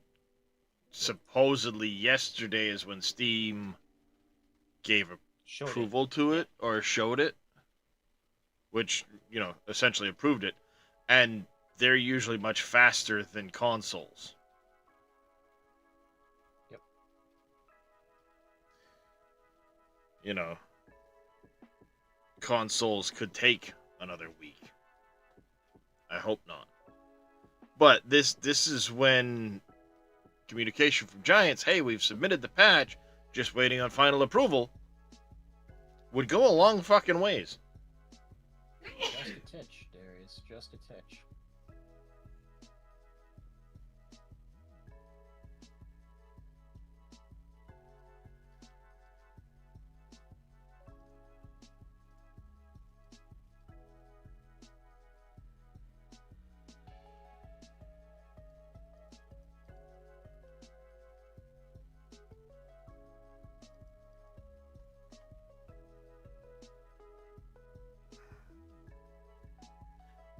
supposedly yesterday is when Steam gave Showed it. approval to it or showed it, which, you know, essentially approved it. And they're usually much faster than consoles. Yep. You know, consoles could take another week. I hope not. But this is when communication from Giants, hey, we've submitted the patch, just waiting on final approval, would go a long fucking ways. Just a titch, Darius. Just a titch.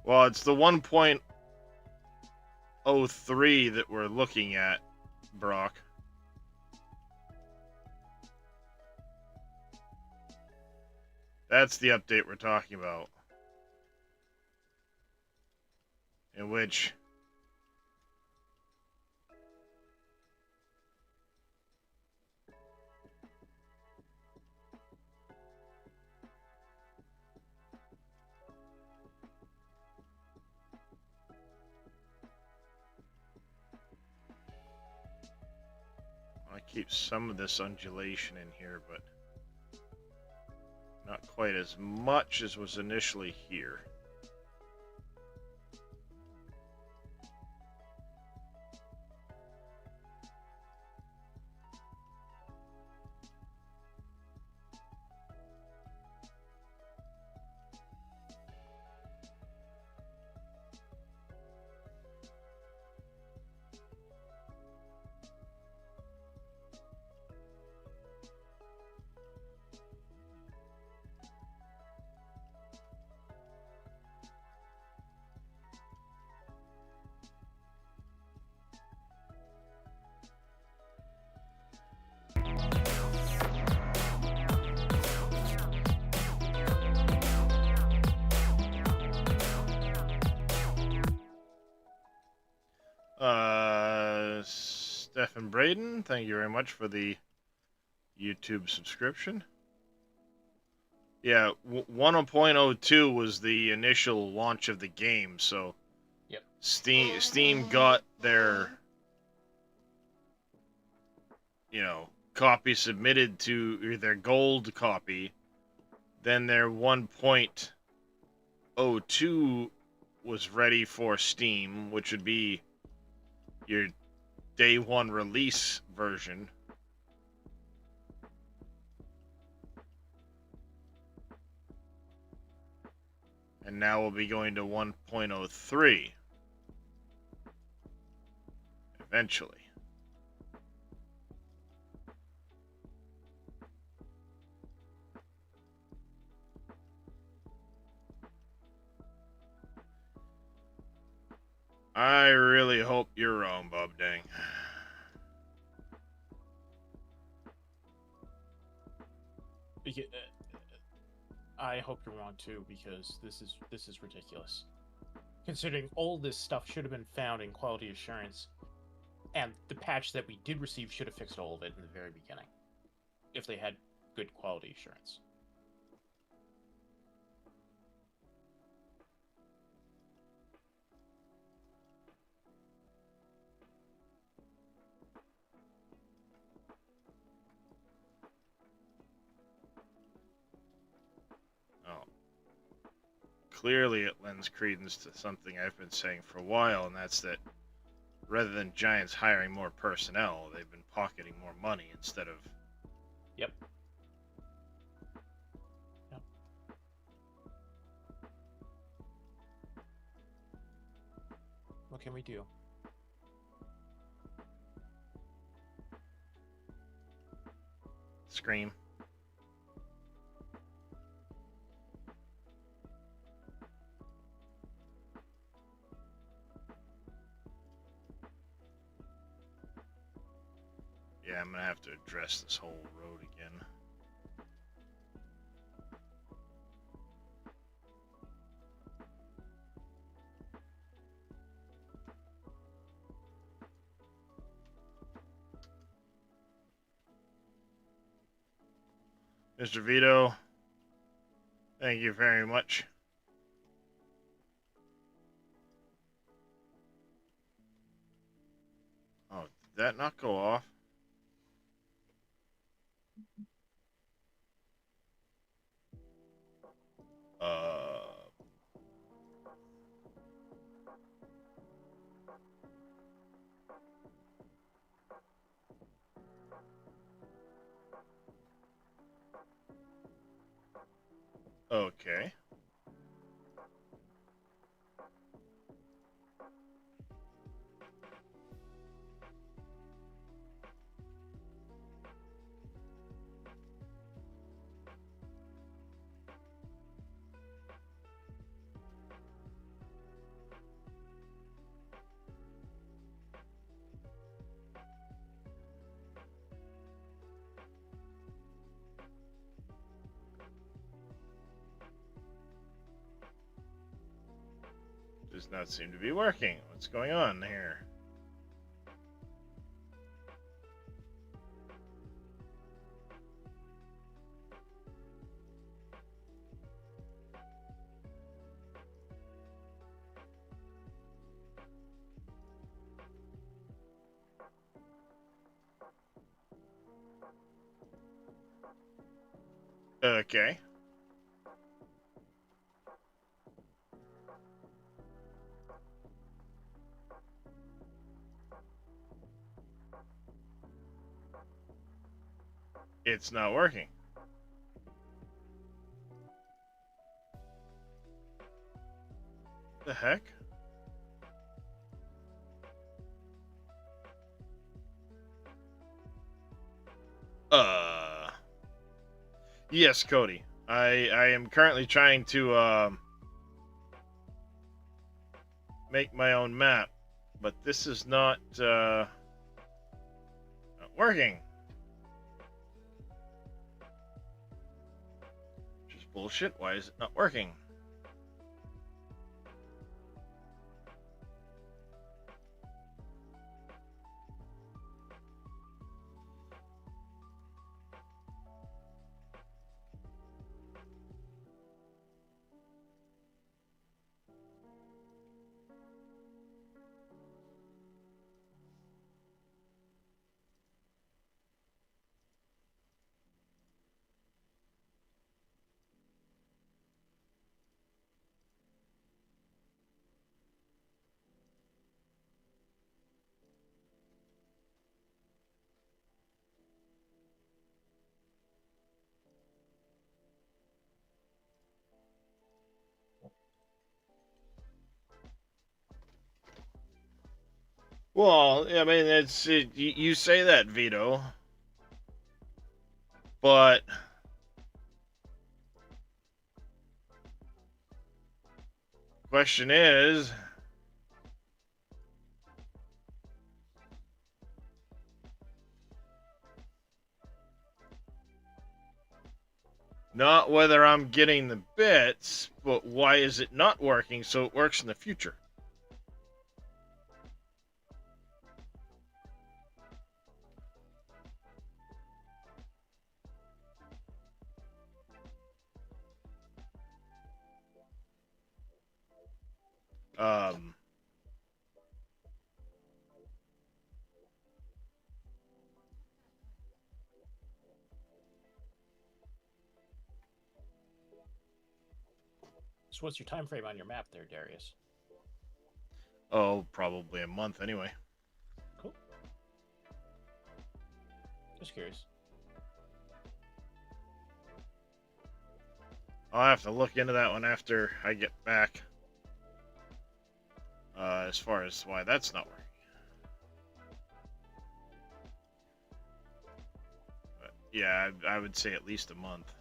Well, it's the 1.03 that we're looking at, Brock. That's the update we're talking about. In which I keep some of this undulation in here, but not quite as much as was initially here. Stephen Braden, thank you very much for the YouTube subscription. Yeah, 1.02 was the initial launch of the game, so Yep. Steam got their, copy submitted to their gold copy. Then their 1.02 was ready for Steam, which would be your day one release version. And now we'll be going to 1.03 eventually. I really hope you're wrong, Bob Dang. I hope you're wrong too, because this is ridiculous. Considering all this stuff should have been found in quality assurance, and the patch that we did receive should have fixed all of it in the very beginning, if they had good quality assurance. Oh. Clearly it lends credence to something I've been saying for a while, and that's that rather than Giants hiring more personnel, they've been pocketing more money instead of... Yep. What can we do? Scream. Yeah, I'm gonna have to address this whole road again. Mr. Vito, thank you very much. Oh, did that not go off? Okay. does not seem to be working. What's going on here? Okay. It's not working. The heck? Yes, Cody. I am currently trying to make my own map, but this is not working. Just bullshit. Why is it not working? Well, I mean, you say that, Vito, but question is, not whether I'm getting the bits, but why is it not working so it works in the future? Um, So what's your time frame on your map there, Darius? oh, probably a month anyway. Cool. Just curious. I'll have to look into that one after I get back. As far as why that's not working. But yeah, I would say at least a month.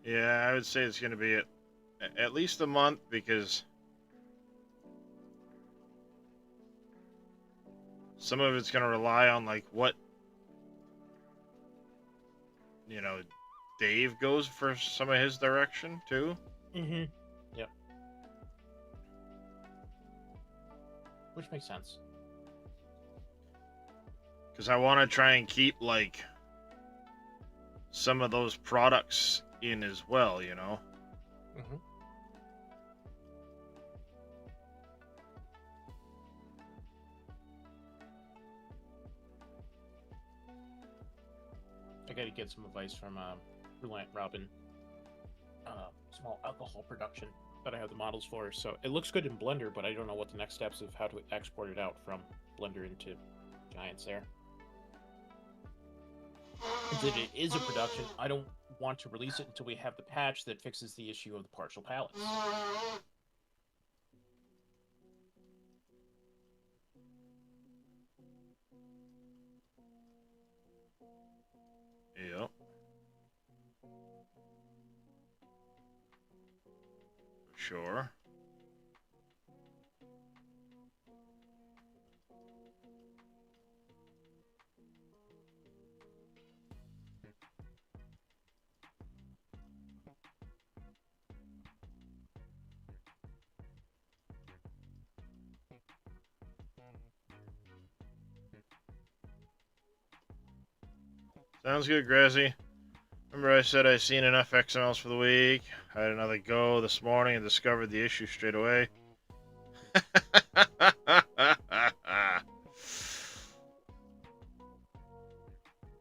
Yeah, I would say it's going to be at least a month because some of it's going to rely on like what you know Dave goes for some of his direction too. Mm-hmm. Yep. Which makes sense. Because I want to try and keep like some of those products in as well, you know. Mm-hmm. I gotta get some advice from Reliant Robin. Small alcohol production that I have the models for. So it looks good in Blender, but I don't know what the next steps of how to export it out from Blender into Giants there. Since it is a production, I don't want to release it until we have the patch that fixes the issue of the partial palettes. Yep. Sure. Sounds good, Grassy. Remember I said I seen enough XMLs for the week. I had another go this morning and discovered the issue straight away.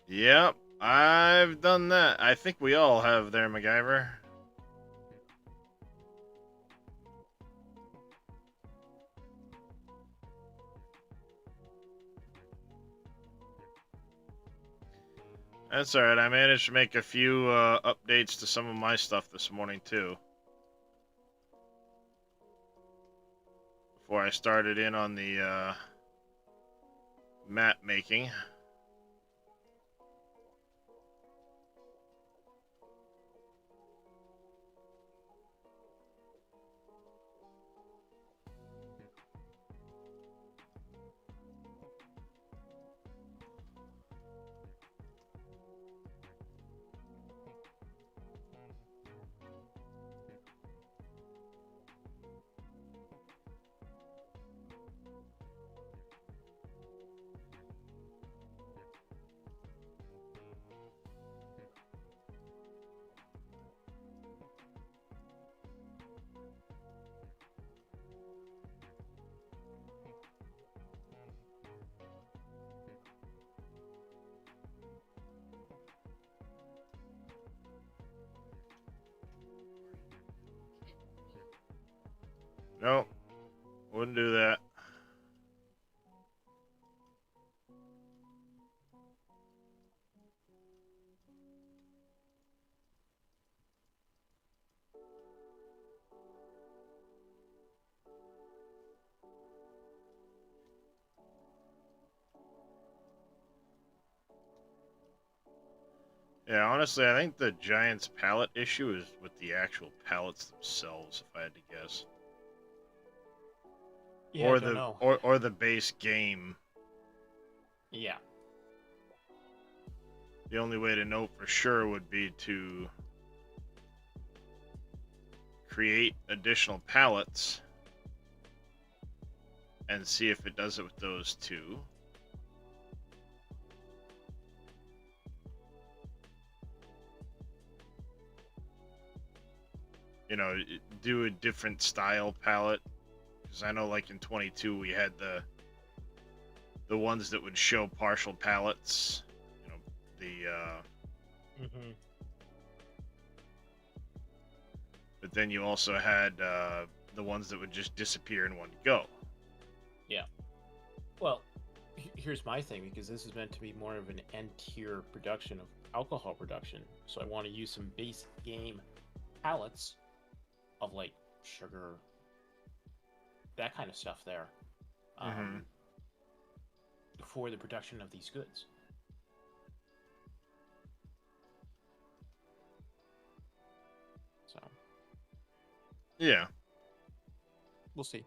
Yep, I've done that. I think we all have there, MacGyver. That's alright, I managed to make a few updates to some of my stuff this morning, too. Before I started in on the map making. Nope, wouldn't do that. Yeah, honestly, I think the Giants palette issue is with the actual pallets themselves, if I had to guess. Yeah, Or I don't know. or the base game. Yeah. The only way to know for sure would be to create additional pallets and see if it does it with those two. You know, do a different style palette. Because I know, like in 22, we had the ones that would show partial palettes. You know, the Mm-hmm. but then you also had the ones that would just disappear in one go. Yeah. Well, here's my thing, because this is meant to be more of an end-tier production of alcohol production. So I want to use some base game palettes of like sugar, that kind of stuff there, for the production of these goods. Yeah. We'll see.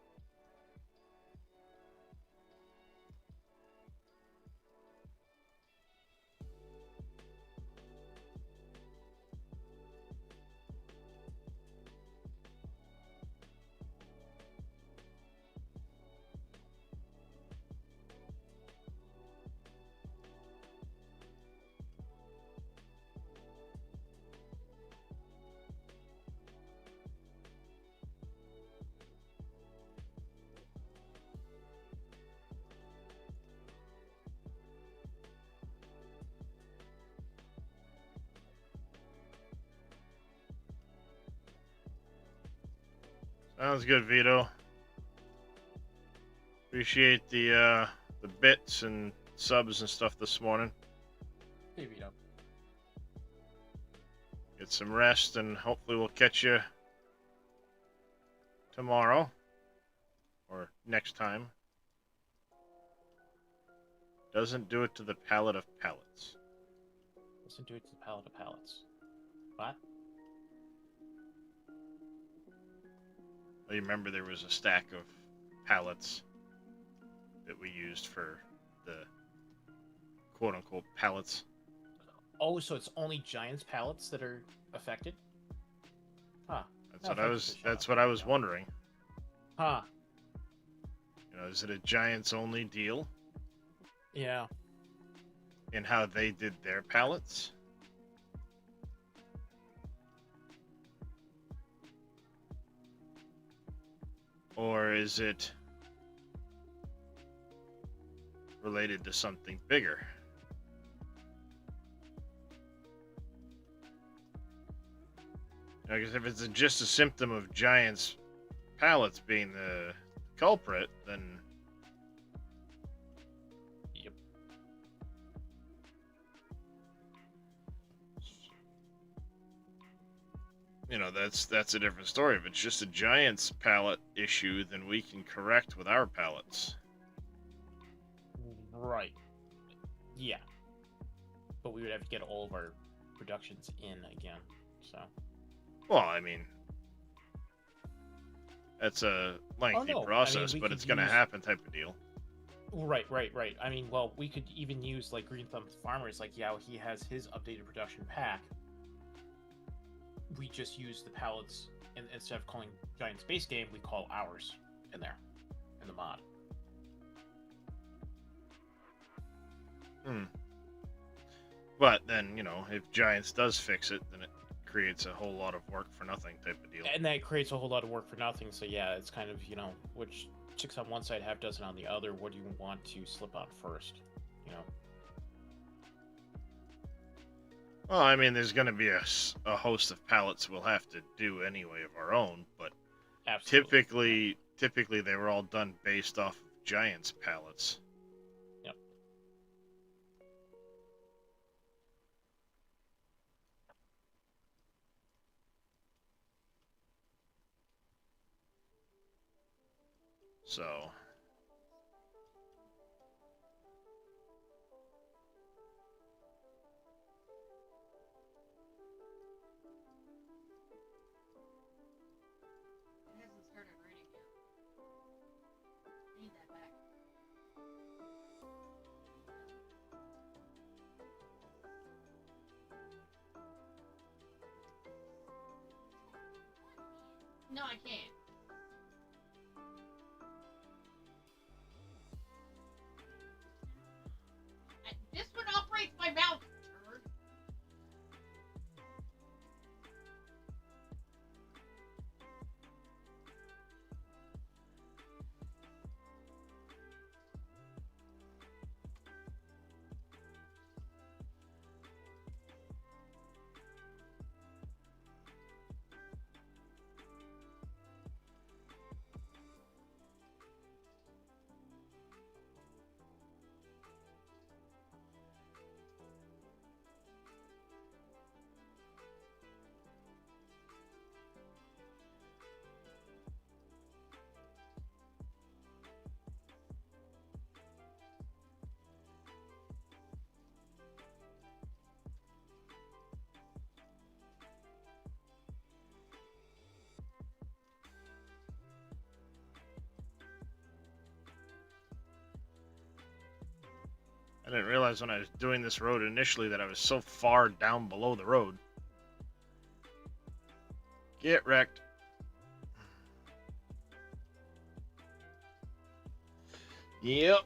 Sounds good, Vito. Appreciate the bits and subs and stuff this morning. Hey, Vito. Get some rest, and hopefully we'll catch you tomorrow or next time. Doesn't do it to the palette of palettes. Doesn't do it to the palette of palettes. What? You remember there was a stack of pallets that we used for the quote-unquote pallets. Oh, so it's only Giants pallets that are affected? Huh. That's what I was wondering. Huh. You know, is it a Giants only deal Yeah. in how they did their pallets? Or is it related to something bigger? Because if it's just a symptom of Giants pallets being the culprit, then Yep. you know, that's a different story. If it's just a Giants pallet issue, then we can correct with our pallets. Right. Yeah. But we would have to get all of our productions in again, so. Well, I mean, that's a lengthy no, I mean, process, we but could it's going to use- happen type of deal. Right. I mean, well, we could even use, like, Green Thumb Farmers, like, yeah, he has his updated production pack. We just use the pallets, and instead of calling Giant Space Game, we call ours in there, in the mod. But then, you know, if Giants does fix it, then it creates a whole lot of work for nothing type of deal. And that creates a whole lot of work for nothing, so yeah, it's kind of, you know, which chicks on one side, half dozen on the other, what do you want to slip on first, you know? Well, I mean, there's going to be a host of pallets we'll have to do anyway of our own, but Absolutely. typically they were all done based off of Giants pallets. Yep. So, It hasn't started raining yet. I need that back. No, I can't. This one operates my mouse. Turd. I didn't realize when I was doing this road initially that I was so far down below the road. Get wrecked. Yep.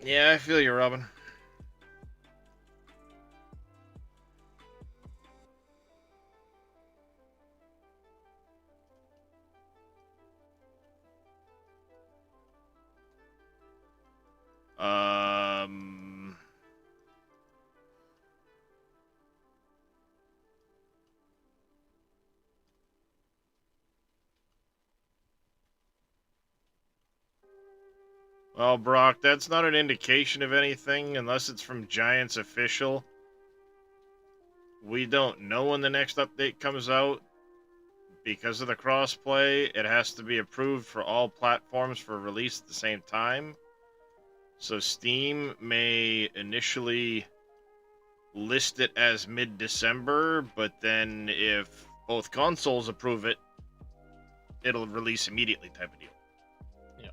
Yeah, I feel you, Robin. Um... Well, Brock, that's not an indication of anything unless it's from Giants official. We don't know when the next update comes out. Because of the crossplay, it has to be approved for all platforms for release at the same time. So Steam may initially list it as mid-December, but then if both consoles approve it, it'll release immediately type of deal. Yeah.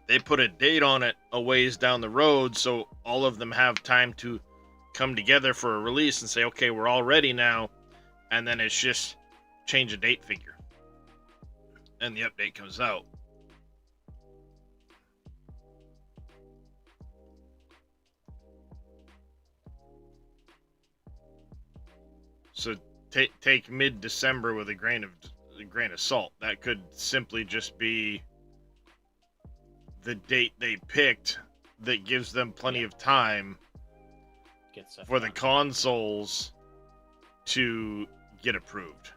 They put a date on it a ways down the road, so all of them have time to come together for a release and say, okay, we're all ready now, and then it's just change a date figure. And the update comes out. So take mid-December with a grain of salt. That could simply just be the date they picked that gives them plenty of time for the consoles to get approved.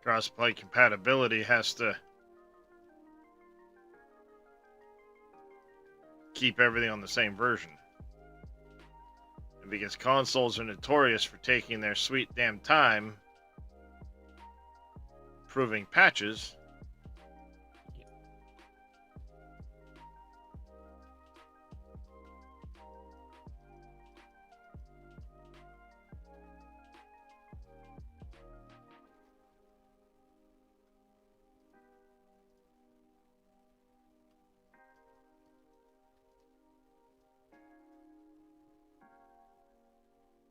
Crossplay compatibility has to keep everything on the same version. And because consoles are notorious for taking their sweet damn time approving patches,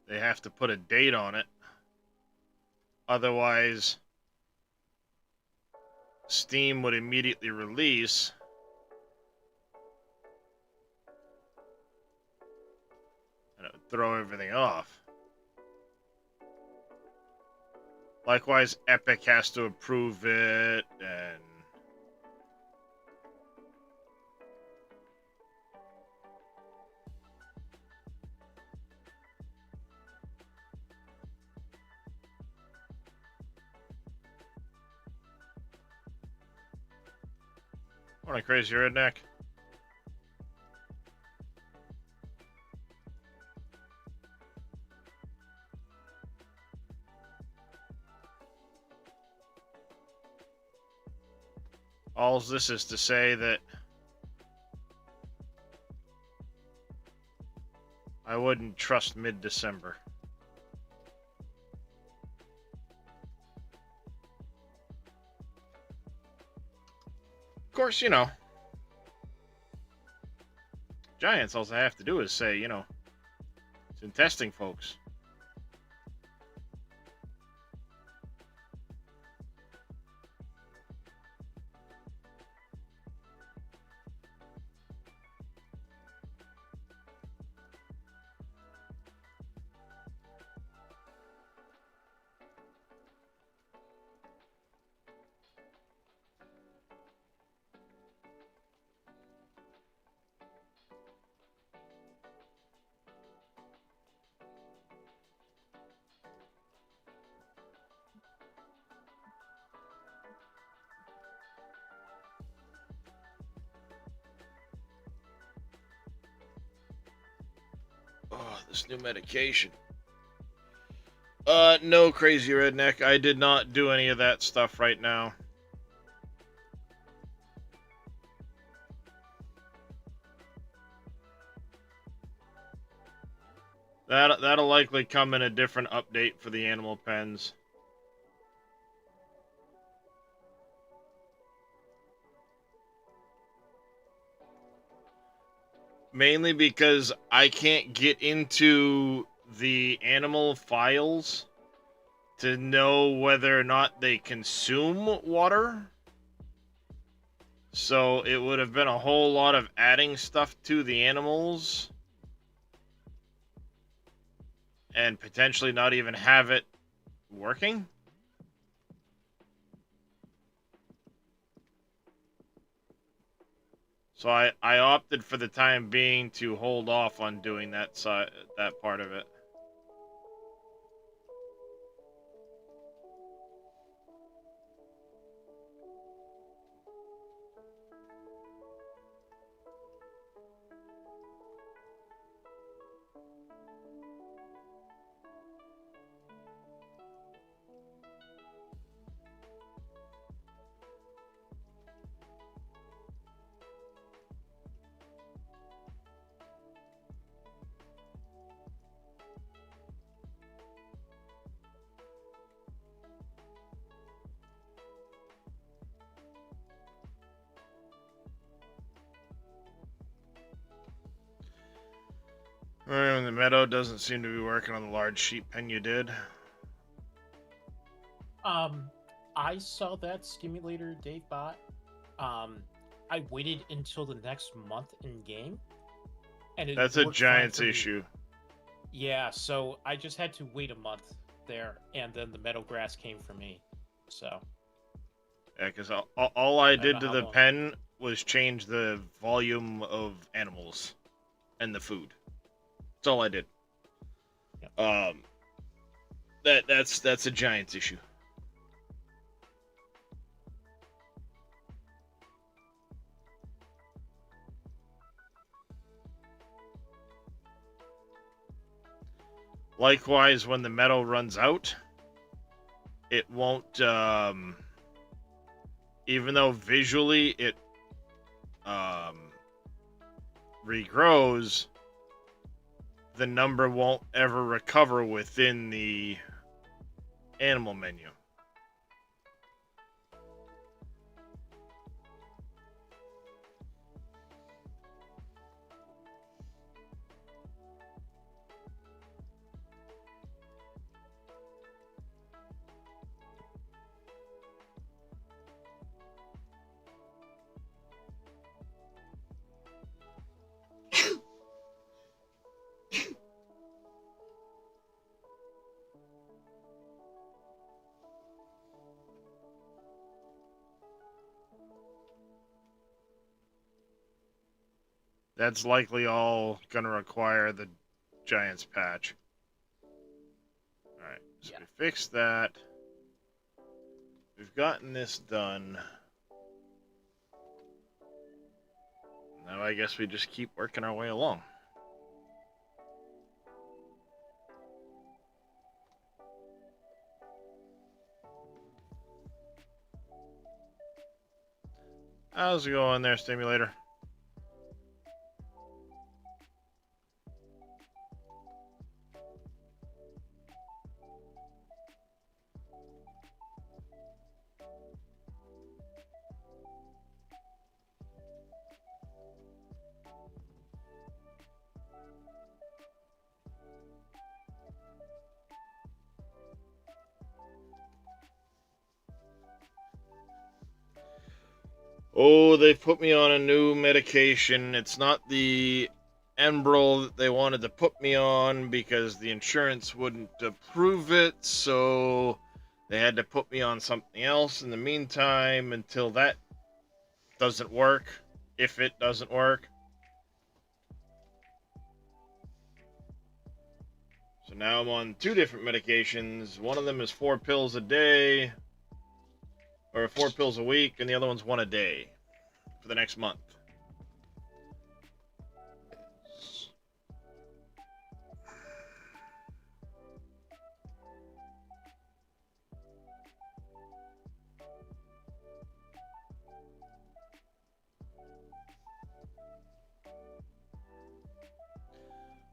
they have to put a date on it. Otherwise, Steam would immediately release and it would throw everything off. Likewise, Epic has to approve it, and morning, Crazy Redneck. All this is to say that I wouldn't trust mid-December. Of course, you know, Giants, all I have to do is say, you know, it's in testing, folks. Oh, this new medication. No, crazy redneck. I did not do any of that stuff right now. That'll likely come in a different update for the animal pens. Mainly because I can't get into the animal files to know whether or not they consume water. So it would have been a whole lot of adding stuff to the animals and potentially not even have it working. So I opted for the time being to hold off on doing that part of it. The meadow doesn't seem to be working on the large sheep pen you did. I saw that stimulator Dave bought. I waited until the next month in game, and that's a Giants issue. Yeah, so I just had to wait a month there, and then the meadow grass came for me. So. Yeah, because all I did to the pen was change the volume of animals and the food. That's all I did. Yep. That's a Giants issue. Likewise, when the metal runs out, it won't, even though visually it regrows, the number won't ever recover within the animal menu. That's likely all going to require the Giants patch. Alright, so we fixed that. We've gotten this done. Now I guess we just keep working our way along. How's it going there, Stimulator? Oh, they've put me on a new medication. It's not the Enbrel that they wanted to put me on because the insurance wouldn't approve it, so they had to put me on something else in the meantime until that doesn't work, if it doesn't work. So now I'm on 2 different medications. One of them is 4 pills a day, or 4 pills a week, and the other one's 1 a day for the next month.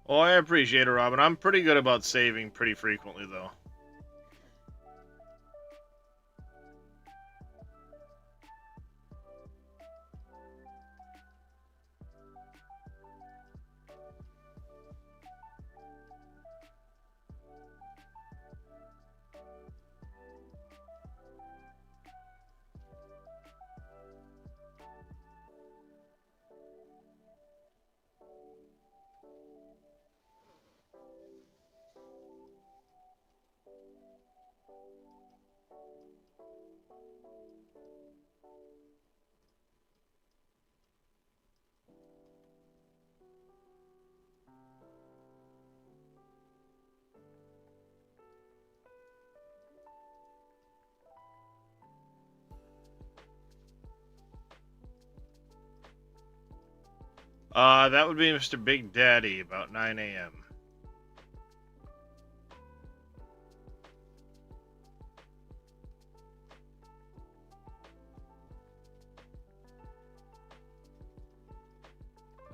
Oh, I appreciate it, Robin. I'm pretty good about saving pretty frequently, though. That would be Mr. Big Daddy, about 9 a.m.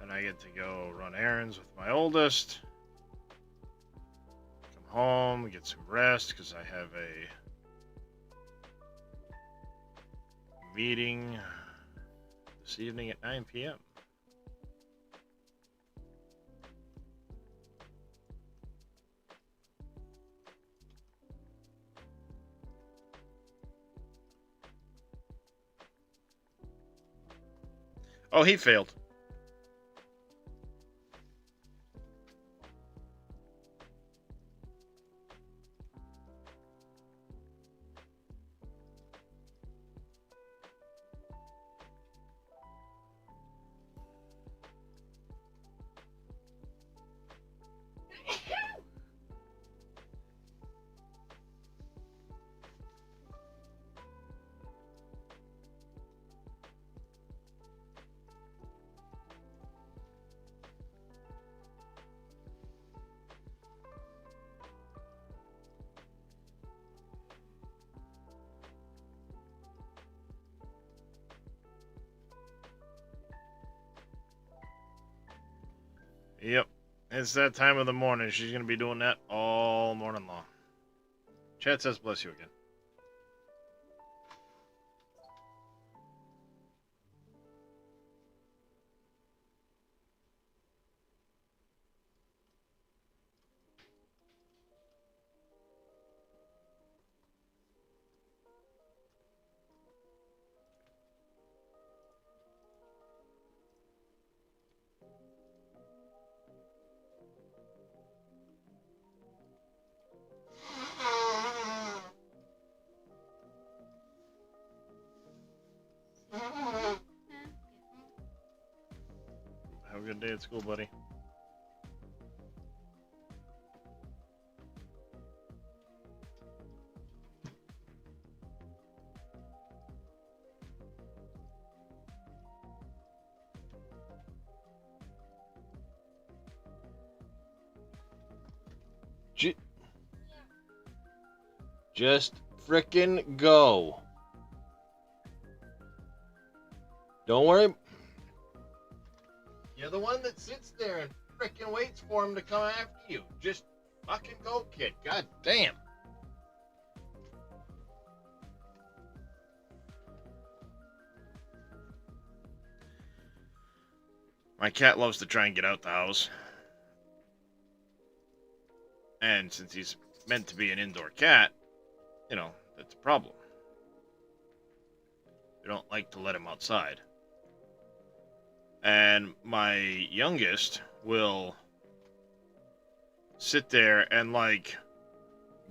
And I get to go run errands with my oldest. Come home, get some rest, because I have a meeting this evening at 9 p.m. Oh, he failed. Yep. It's that time of the morning. She's going to be doing that all morning long. Chat says bless you again. Have a good day at school, buddy. Just frickin' go. Don't worry. You're the one that sits there and frickin' waits for him to come after you. Just fucking go, kid. God damn. My cat loves to try and get out the house. And since he's meant to be an indoor cat, you know, that's a problem. We don't like to let him outside. And my youngest will sit there and, like,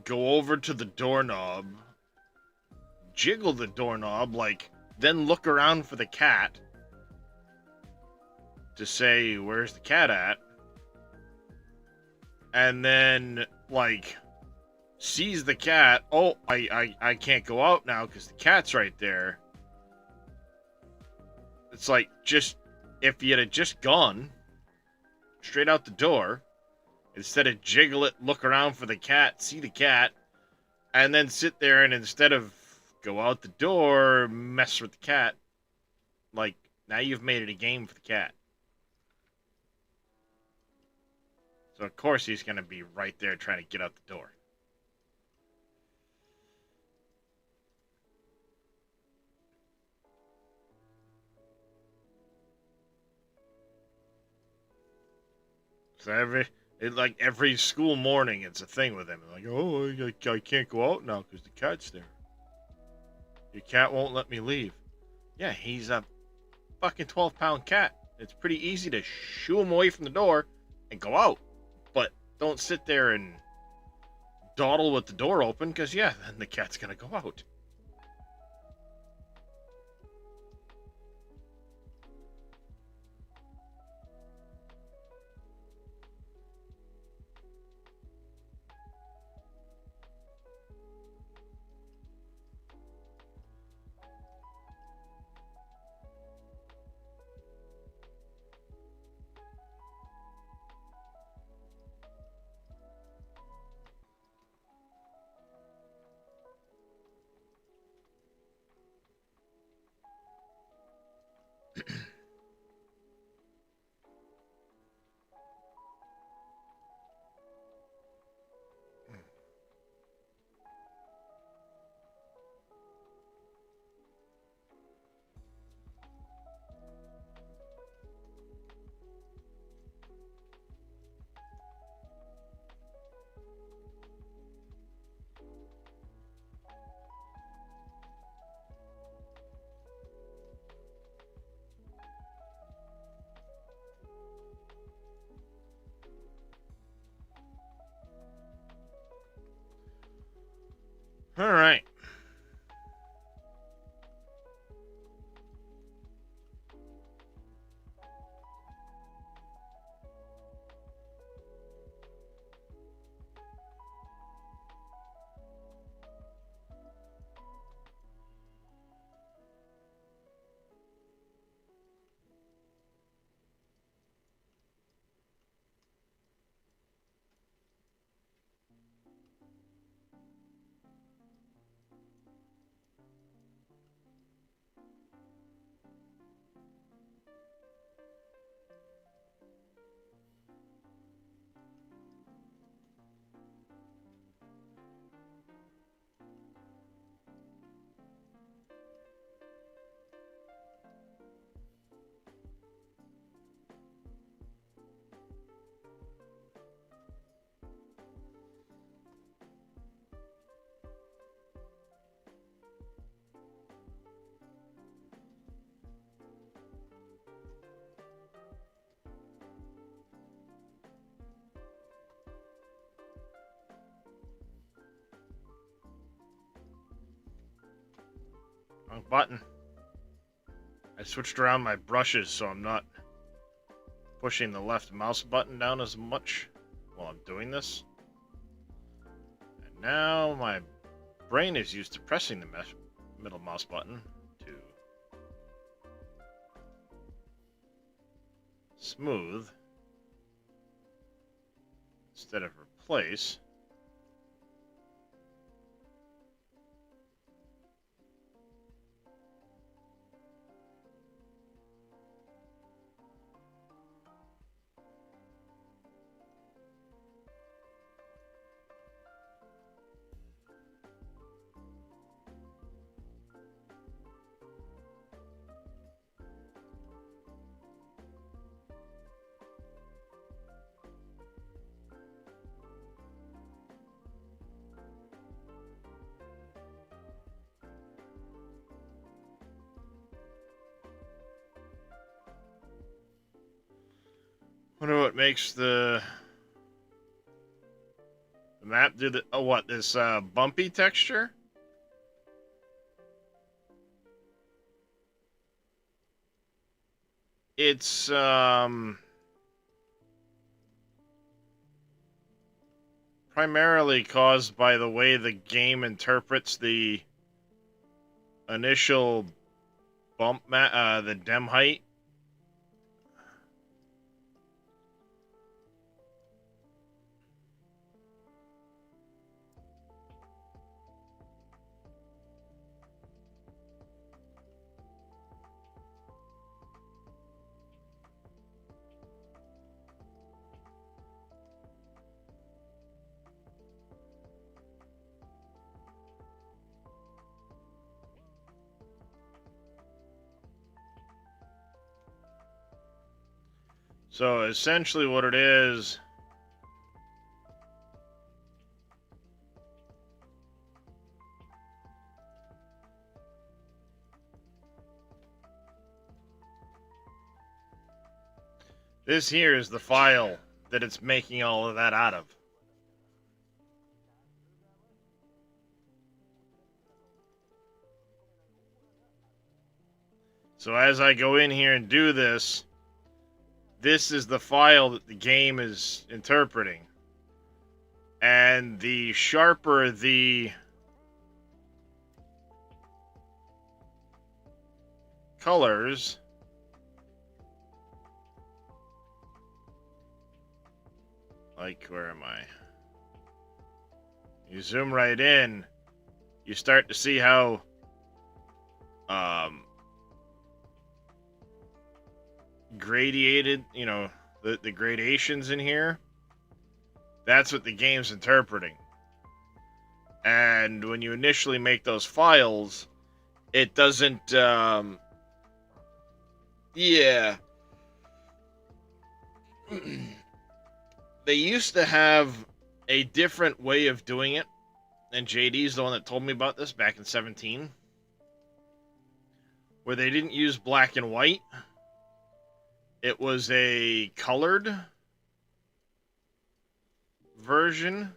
go over to the doorknob, jiggle the doorknob, like, then look around for the cat to say, where's the cat at? And then, like, sees the cat. Oh, I can't go out now because the cat's right there. It's like, just, if you had just gone straight out the door, instead of jiggle it, look around for the cat, see the cat, and then sit there and instead of go out the door, mess with the cat, like, now you've made it a game for the cat. So of course he's going to be right there trying to get out the door. So every school morning, it's a thing with him. Like, oh, I can't go out now because the cat's there. Your cat won't let me leave. Yeah, he's a fucking 12-pound cat. It's pretty easy to shoo him away from the door and go out. But don't sit there and dawdle with the door open because, yeah, then the cat's going to go out. All right. Wrong button. I switched around my brushes so I'm not pushing the left mouse button down as much while I'm doing this. And now my brain is used to pressing the middle mouse button to smooth instead of replace. Wonder what makes the map do the this bumpy texture? It's primarily caused by the way the game interprets the initial bump the dem height. So essentially what it is... This here is the file that it's making all of that out of. So as I go in here and do this, this is the file that the game is interpreting. And the sharper the colors, like, where am I? You zoom right in, you start to see how gradiated, you know, the gradations in here. That's what the game's interpreting. And when you initially make those files, it doesn't, yeah. They used to have a different way of doing it, and JD's the one that told me about this back in 17, where they didn't use black and white. It was a colored version.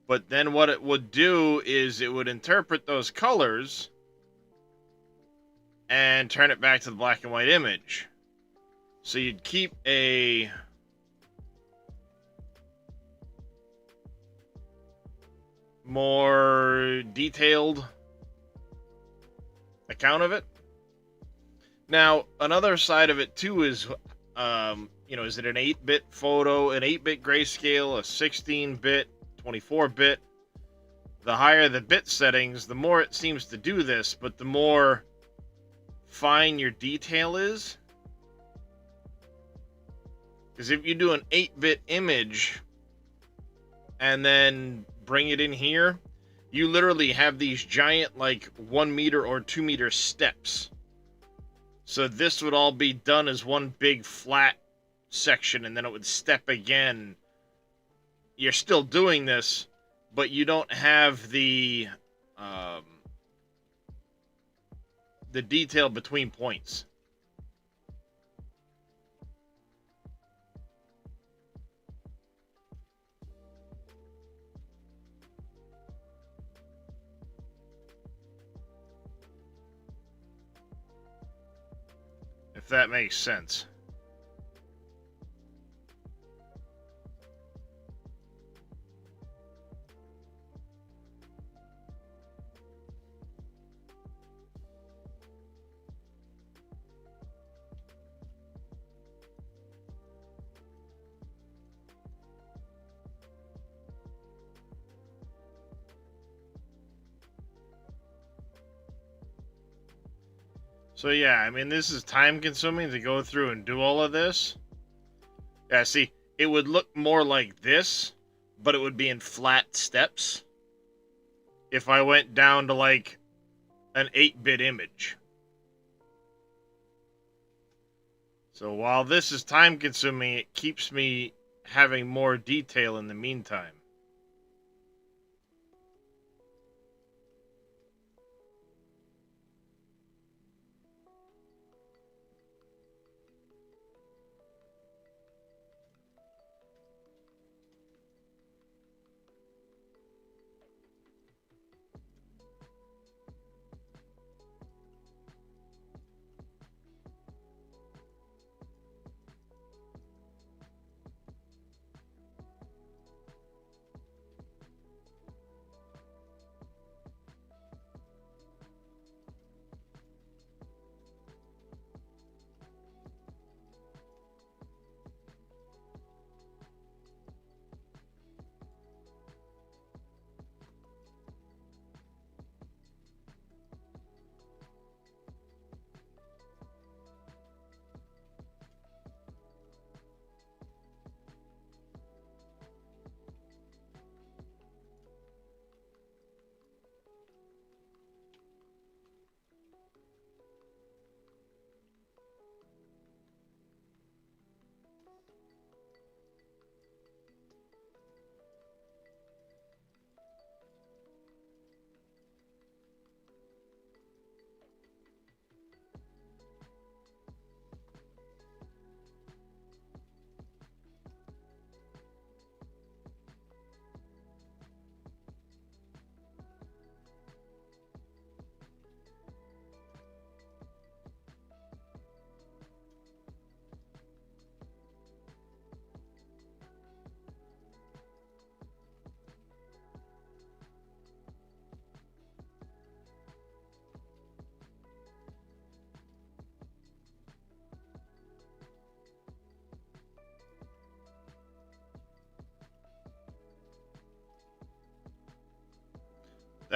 But then what it would do is it would interpret those colors and turn it back to the black and white image. So you'd keep a more detailed account of it. Now, another side of it too is, you know, is it an 8-bit photo, an 8-bit grayscale, a 16-bit, 24-bit? The higher the bit settings, the more it seems to do this, but the more fine your detail is. Because if you do an 8-bit image and then bring it in here, you literally have these giant, like, 1 meter or 2 meter steps. So this would all be done as one big flat section, and then it would step again. You're still doing this, but you don't have the detail between points. If that makes sense. So yeah, I mean, this is time consuming to go through and do all of this. Yeah, see, it would look more like this, but it would be in flat steps if I went down to like an 8-bit image. So while this is time consuming, it keeps me having more detail in the meantime.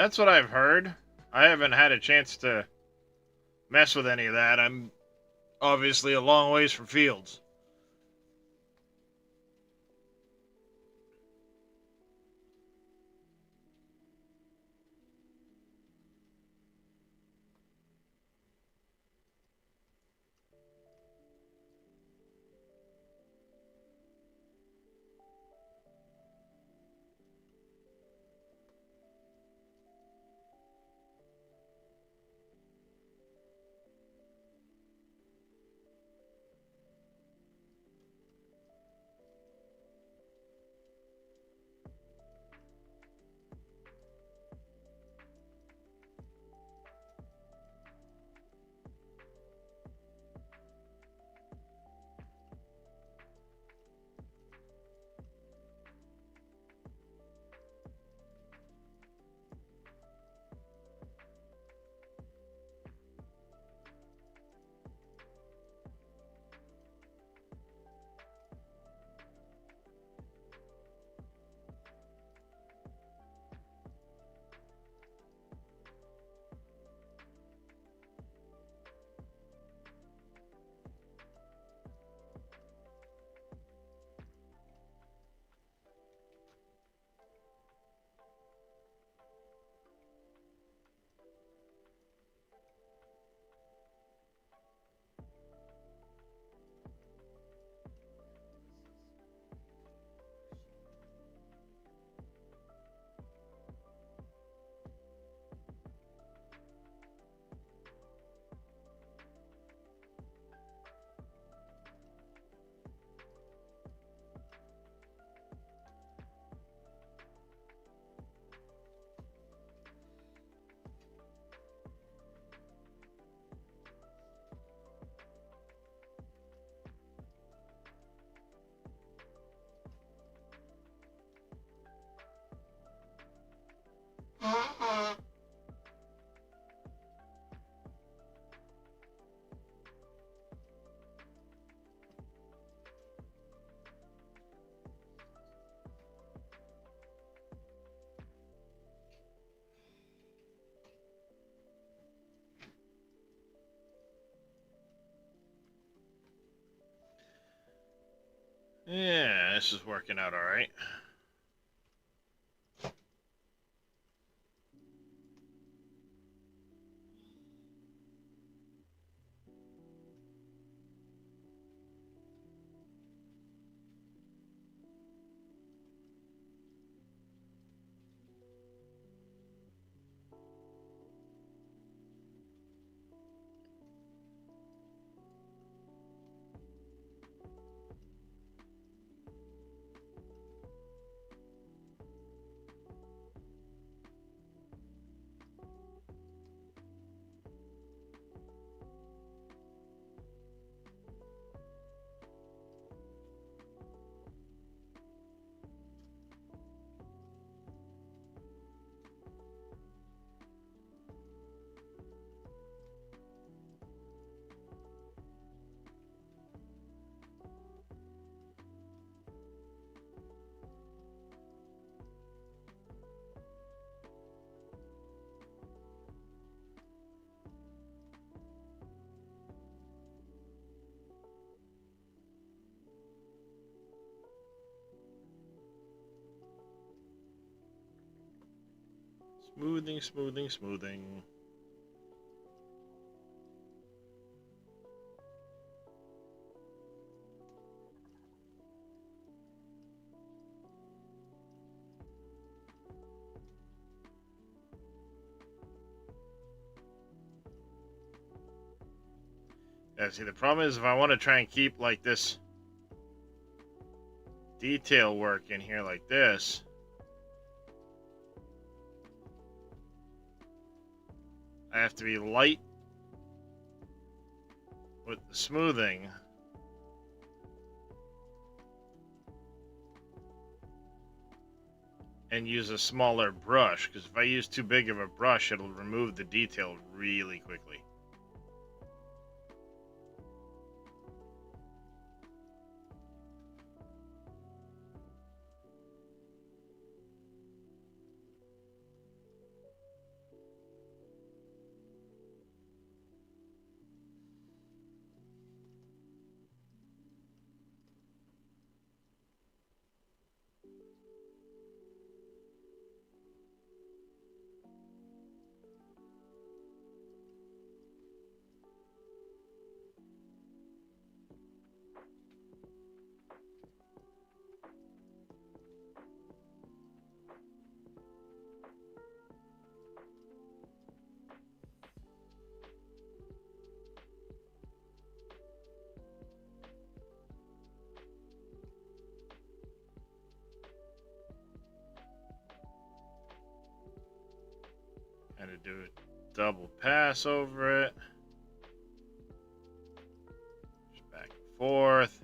That's what I've heard. I haven't had a chance to mess with any of that. I'm obviously a long ways from Fields. Yeah, this is working out all right. Smoothing, smoothing, smoothing. Yeah, see, the problem is if I want to try and keep like this detail work in here like this, I have to be light with the smoothing. And use a smaller brush, because if I use too big of a brush, it'll remove the detail really quickly. to do a double pass over it. Just back and forth.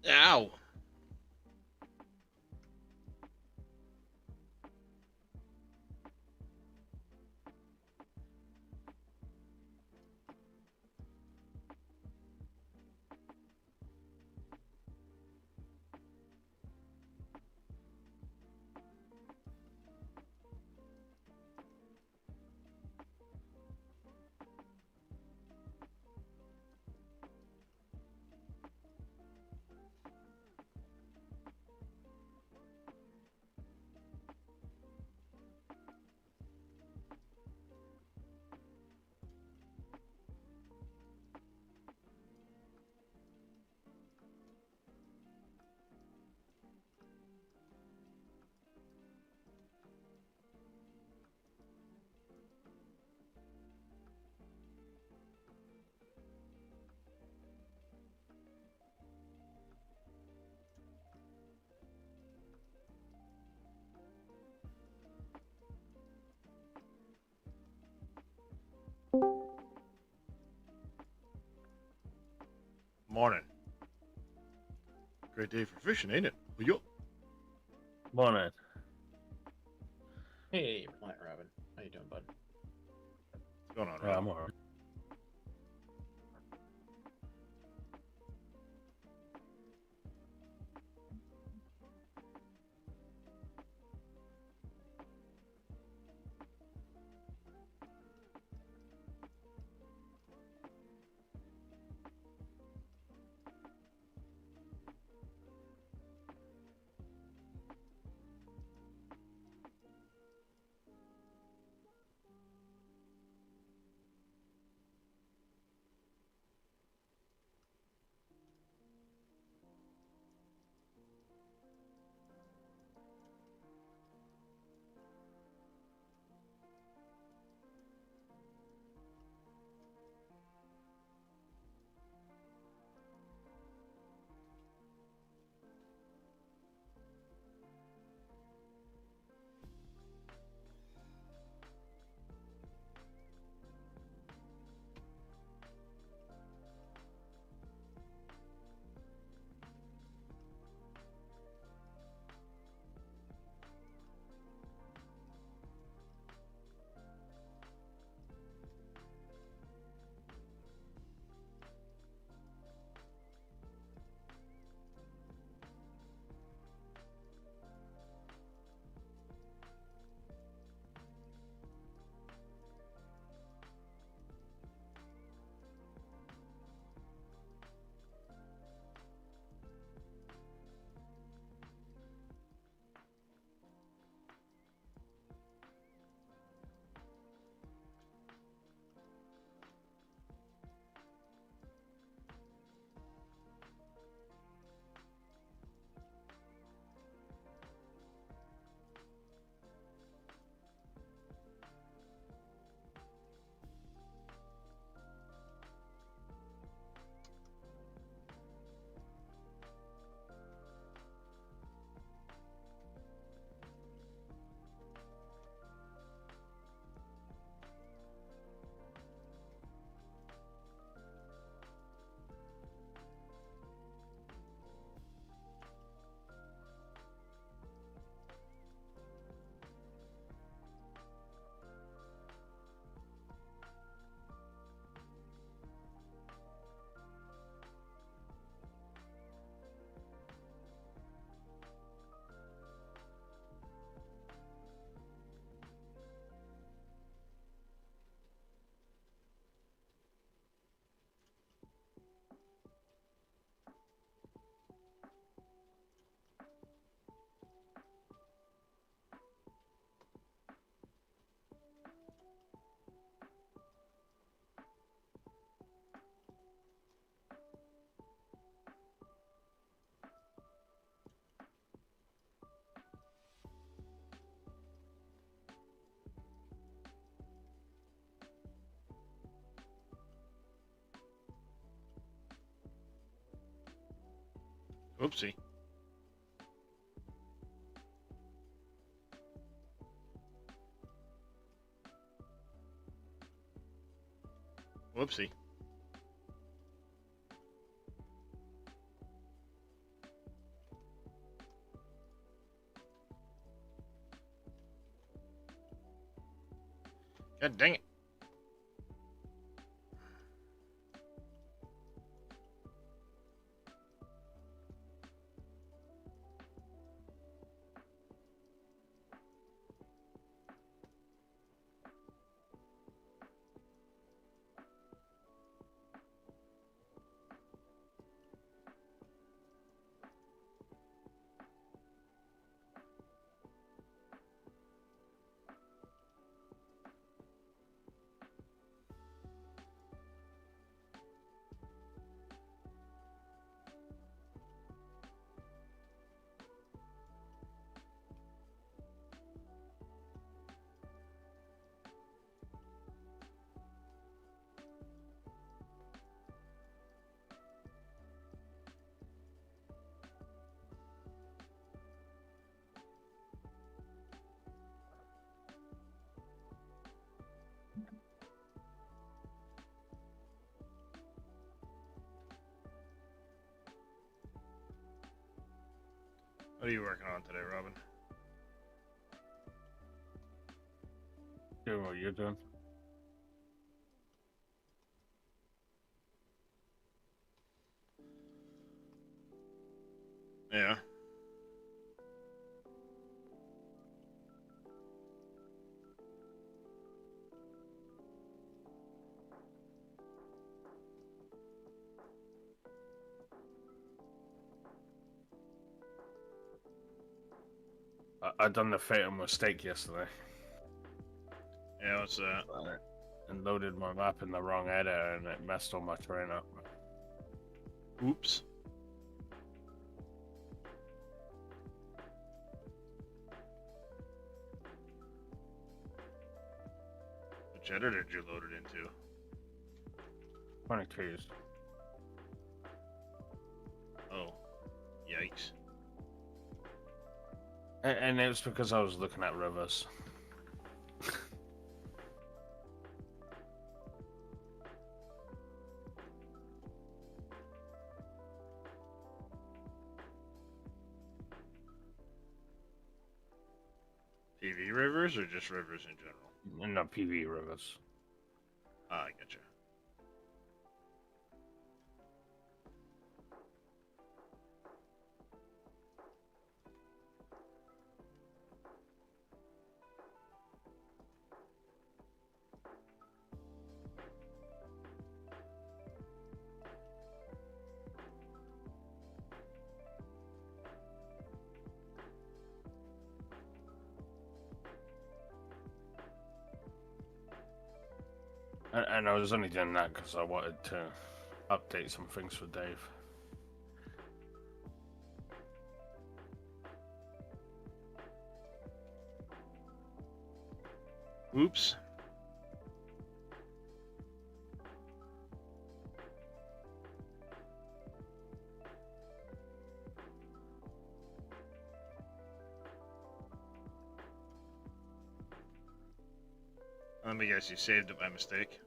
Ow! Morning. Great day for fishing, ain't it? Yo. Morning. Hey, Plant Robin. How you doing, bud? What's going on, Yeah, Rob? I'm alright. Oopsie. Whoopsie. God dang it. What are you working on today, Robin? Do what you're doing. Yeah. I done the fatal mistake yesterday. Yeah, what's that? And loaded my map in the wrong editor, and it messed all my terrain up. Oops. Which editor did you load it into? 22s. Oh. Yikes. And it was because I was looking at rivers. PV rivers or just rivers in general? No, PV rivers. Ah, I getcha. And I was only doing that because I wanted to update some things for Dave. Oops. Let me guess, you saved it by mistake.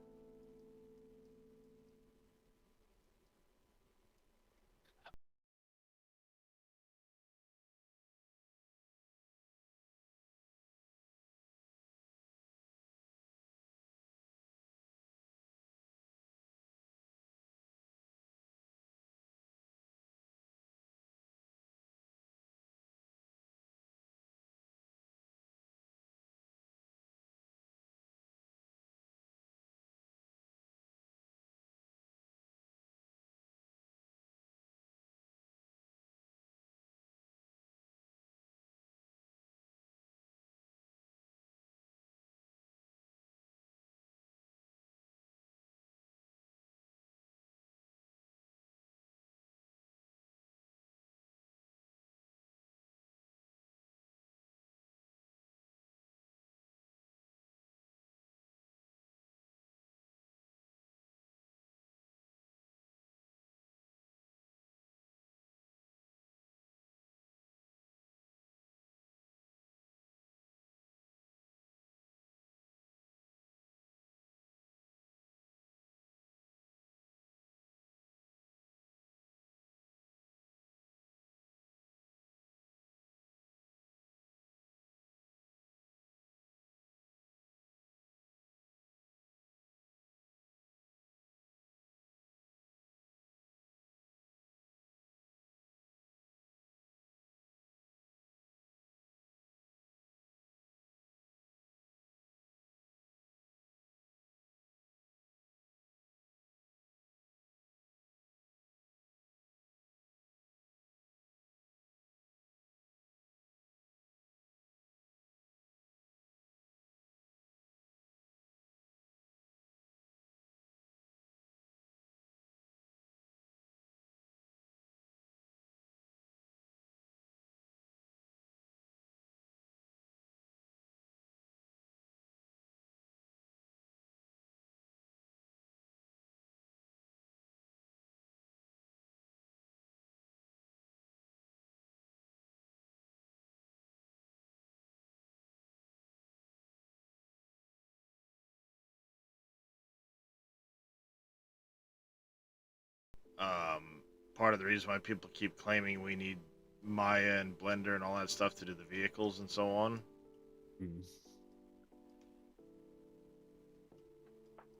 part of the reason why people keep claiming we need Maya and Blender and all that stuff to do the vehicles and so on. Hmm.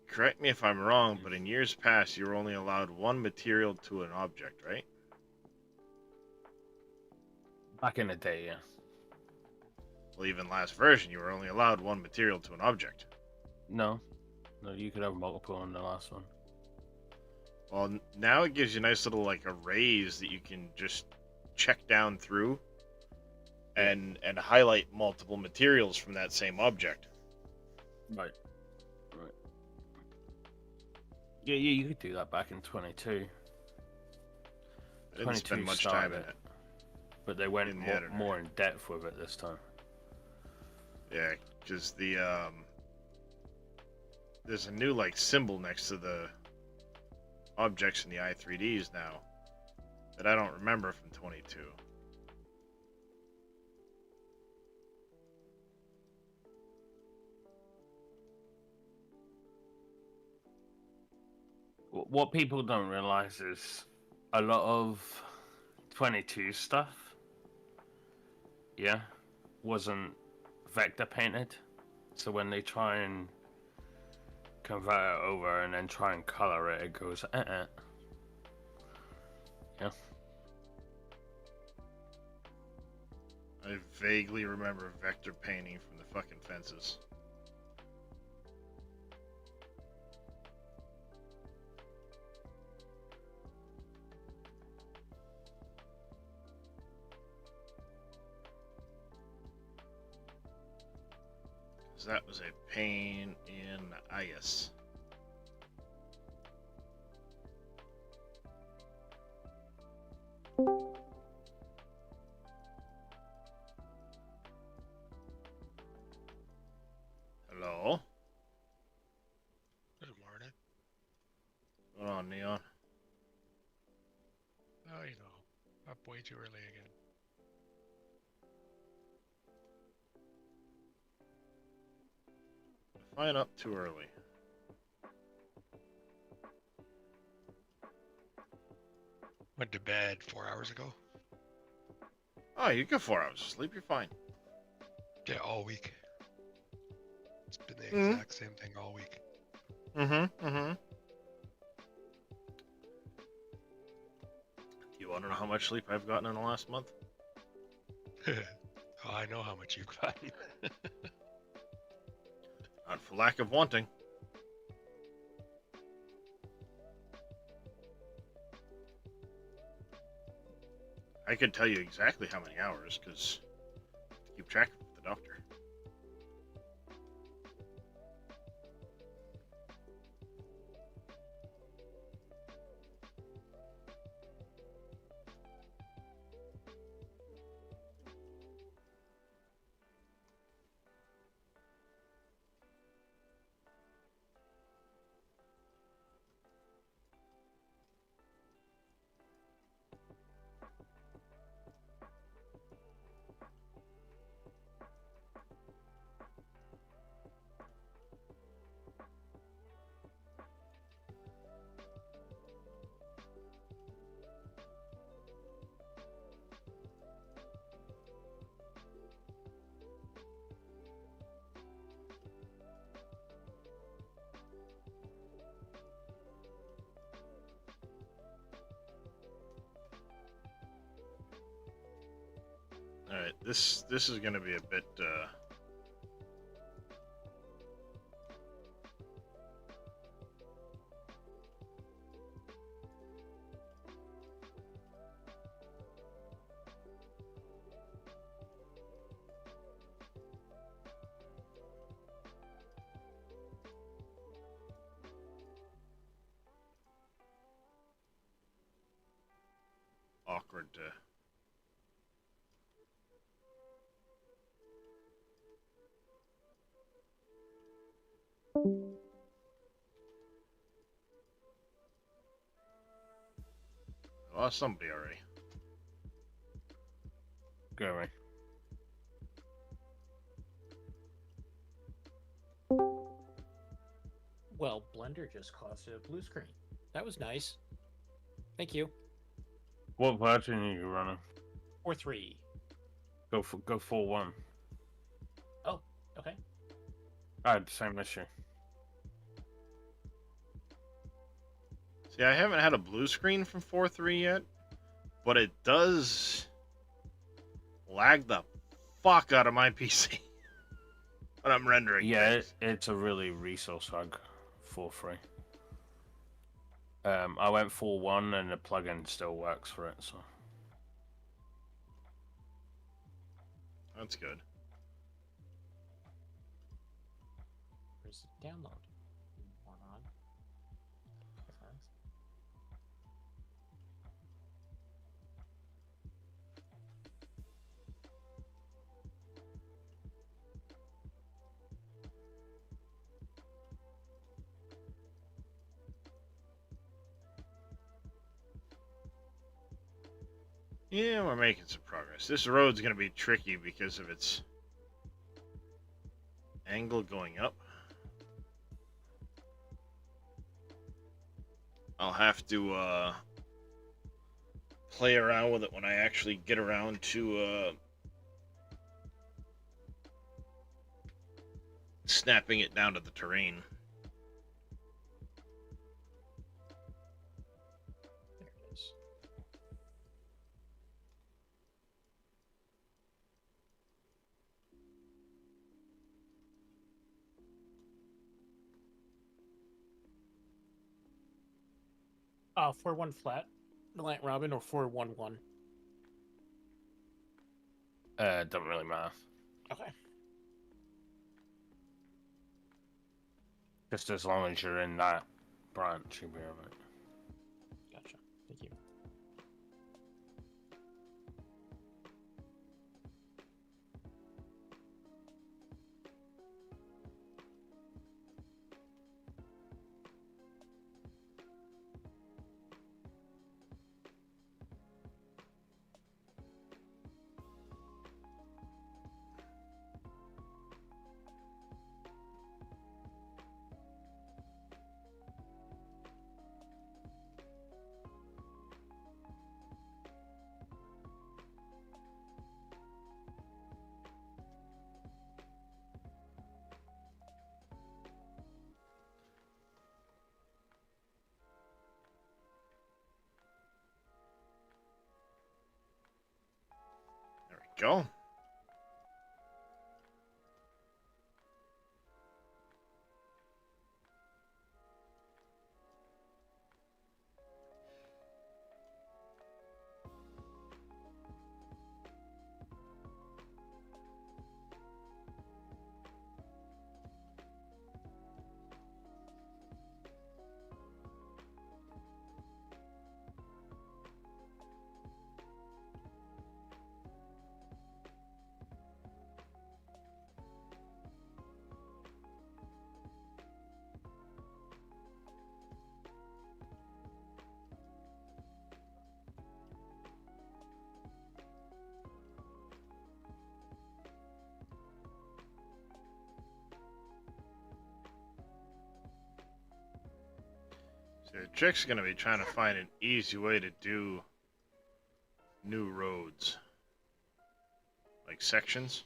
Correct me if I'm wrong, but in years past, you were only allowed one material to an object, right? Back in the day, yeah. Well, even last version, you were only allowed one material to an object. No, you could have multiple on the last one. Well, now it gives you nice little like arrays that you can just check down through and highlight multiple materials from that same object. Right. Yeah, you could do that back in 22. I didn't spend 22 much started time in it. But they went in the editor. more in depth with it this time. Yeah, because there's a new like symbol next to the objects in the i3Ds now that I don't remember from 22. What people don't realize is a lot of 22 stuff, yeah, wasn't vector painted. So when they try and convert it over and then try and color it, it goes Yeah. I vaguely remember vector painting from the fucking fences. That was a pain in the ass. Hello? Good morning. What's on, Neon? Oh, you know, up way too early again. Fine up too early. Went to bed 4 hours ago. Oh, you get 4 hours of sleep, you're fine. Yeah, all week. It's been the Mhm. exact same thing all week. Mm-hmm. You want to know how much sleep I've gotten in the last month? Oh, I know how much you've gotten. Not for lack of wanting. I could tell you exactly how many hours, because I keep track of it with the doctor. All right, this is going to be a bit awkward to. I lost somebody already. Gary. Well, Blender just caused a blue screen. That was nice. Thank you. What version are you running? 4-3. Go 4-1. Oh, okay. I had the same issue. See, I haven't had a blue screen from 4.3 yet, but it does lag the fuck out of my PC when I'm rendering Yeah, things. it's a really resource hog 4-3. I went 4-1 and the plugin still works for it, so. That's good. Where's the download? Moron. Yeah, we're making some progress. This road's gonna be tricky because of its angle going up. I'll have to play around with it when I actually get around to snapping it down to the terrain. There it is. Oh, 4-1 flat. Reliant Robin or 4-1-1. Don't really matter. Okay. Just as long as you're in that branch, you'll be alright. Gotcha. Thank you. There we go. So the trick's gonna be trying to find an easy way to do new roads. Like sections.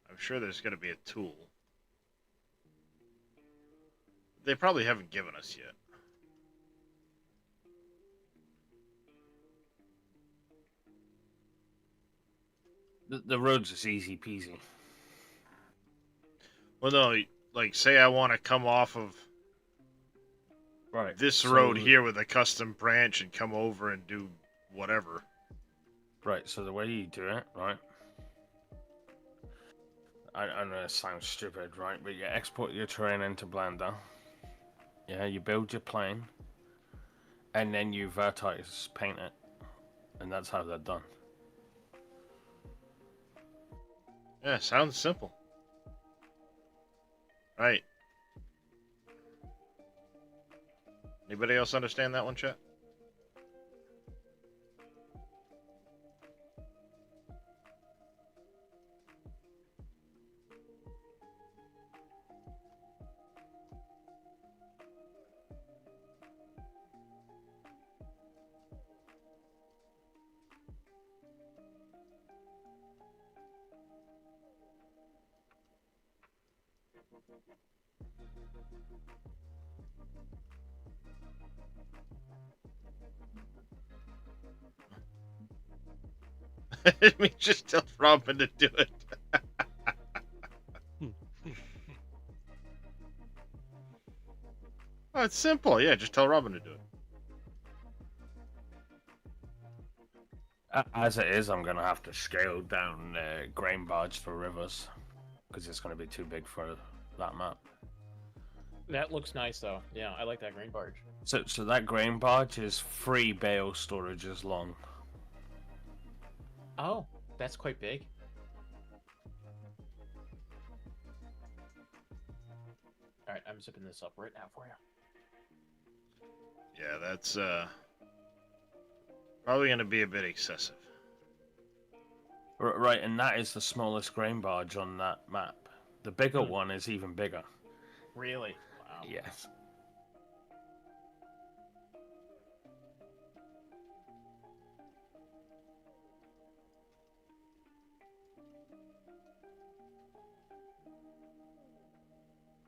I'm sure there's gonna be a tool. They probably haven't given us yet. The roads is easy peasy. Well, no, like say I want to come off of Right. this so- road here with a custom branch and come over and do whatever. Right, so the way you do it, right? I know it sounds stupid, right? But you export your terrain into Blender. Yeah, you build your plane. And then you vertex paint it. And that's how they're done. Yeah, sounds simple. Right. Anybody else understand that one, chat? We just tell Robin to do it. Oh, it's simple. Yeah, just tell Robin to do it. As it is, I'm gonna have to scale down grain barge for rivers because it's gonna be too big for that map. That looks nice, though. Yeah, I like that grain barge. So that grain barge is 3 bale storages long. Oh, that's quite big. All right, I'm zipping this up right now for you. Yeah, that's probably going to be a bit excessive. Right, and that is the smallest grain barge on that map. The bigger one is even bigger. Really? Wow. Yes.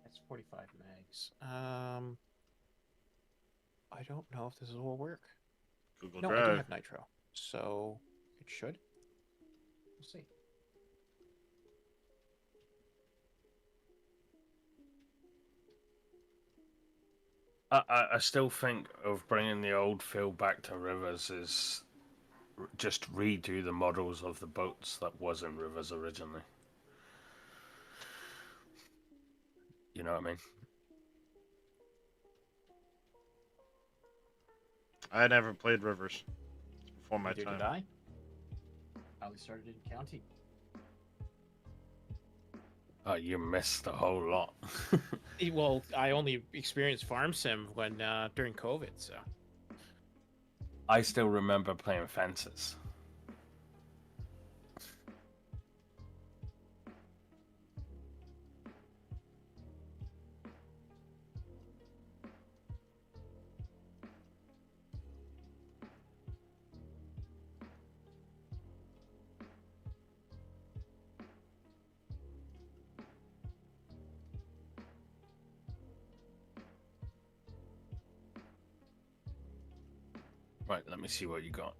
That's 45 megs. I don't know if this will work. Google No, I do Drive. have Nitro, so it should. We'll see. I still think of bringing the old field back to rivers is just redo the models of the boats that was in rivers originally. You know what I mean? I never played Rivers. It's before my Neither time. did I. I only started in county. Oh, you missed a whole lot. Well, I only experienced farm sim when during COVID, so. I still remember playing fences. Right, let me see what you got.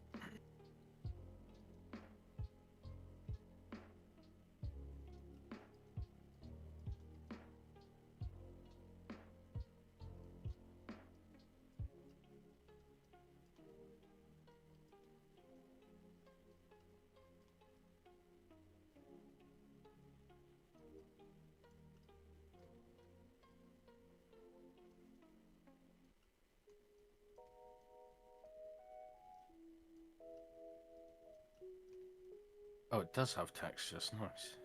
Oh, it does have textures, nice.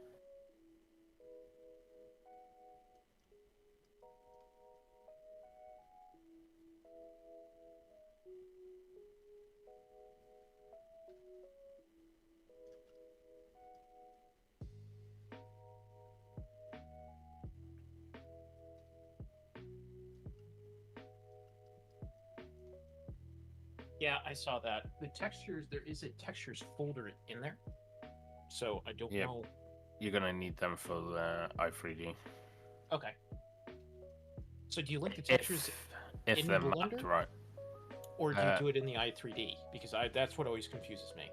Yeah, I saw that. The textures, there is a textures folder in there. So I don't Yep. know. You're gonna need them for the i3D. Okay. So do you link the textures If in they're Blender? mapped right. or do you do it in the i3D? Because that's what always confuses me.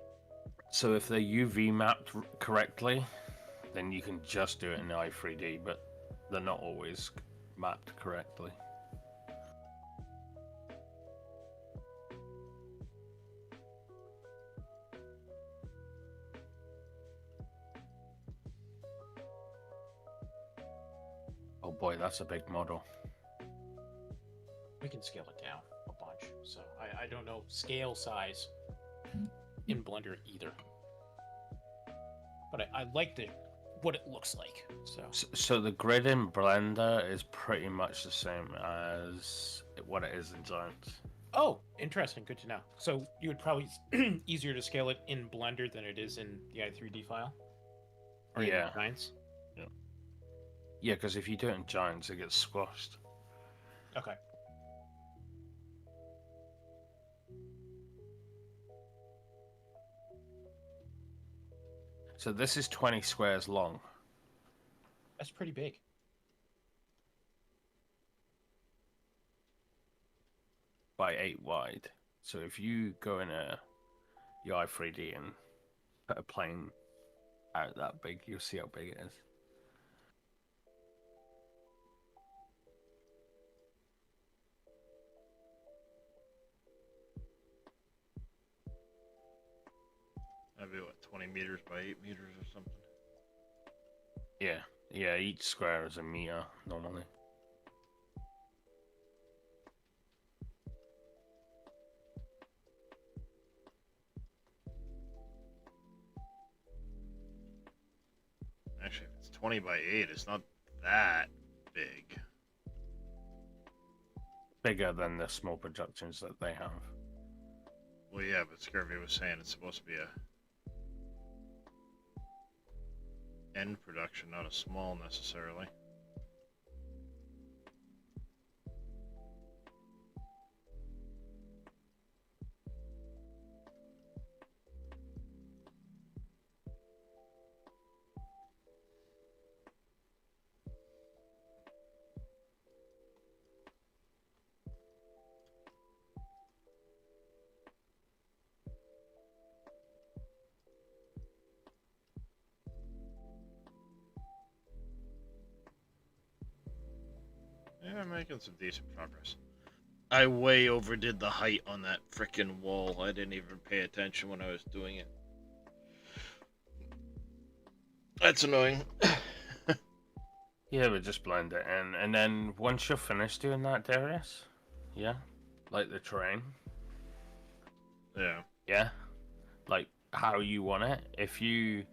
So if they're UV mapped correctly, then you can just do it in the i3D, but they're not always mapped correctly. Oh boy, that's a big model. We can scale it down a bunch. So I don't know scale size in Blender either. But I like what it looks like. So the grid in Blender is pretty much the same as what it is in Giants. Oh, interesting. Good to know. So you would probably easier to scale it in Blender than it is in the i3D file? Or in Yeah. Giants? Yeah, because if you do it in Giants, it gets squashed. Okay. So this is 20 squares long. That's pretty big. by 8 wide. So if you go in your i3D and put a plane out that big, you'll see how big it is. That'd be what, 20 meters by 8 meters or something. Yeah, each square is a meter normally. Actually, if it's 20 by 8, it's not that big. Bigger than the small projections that they have. Well, yeah, but Scurvy was saying it's supposed to be a end production, not a small necessarily. Yeah, I'm making some decent progress. I way overdid the height on that frickin' wall. I didn't even pay attention when I was doing it. That's annoying. Yeah, but just blend it in, and then once you're finished doing that, Darius, yeah, like the terrain, Yeah. like how you want it. If you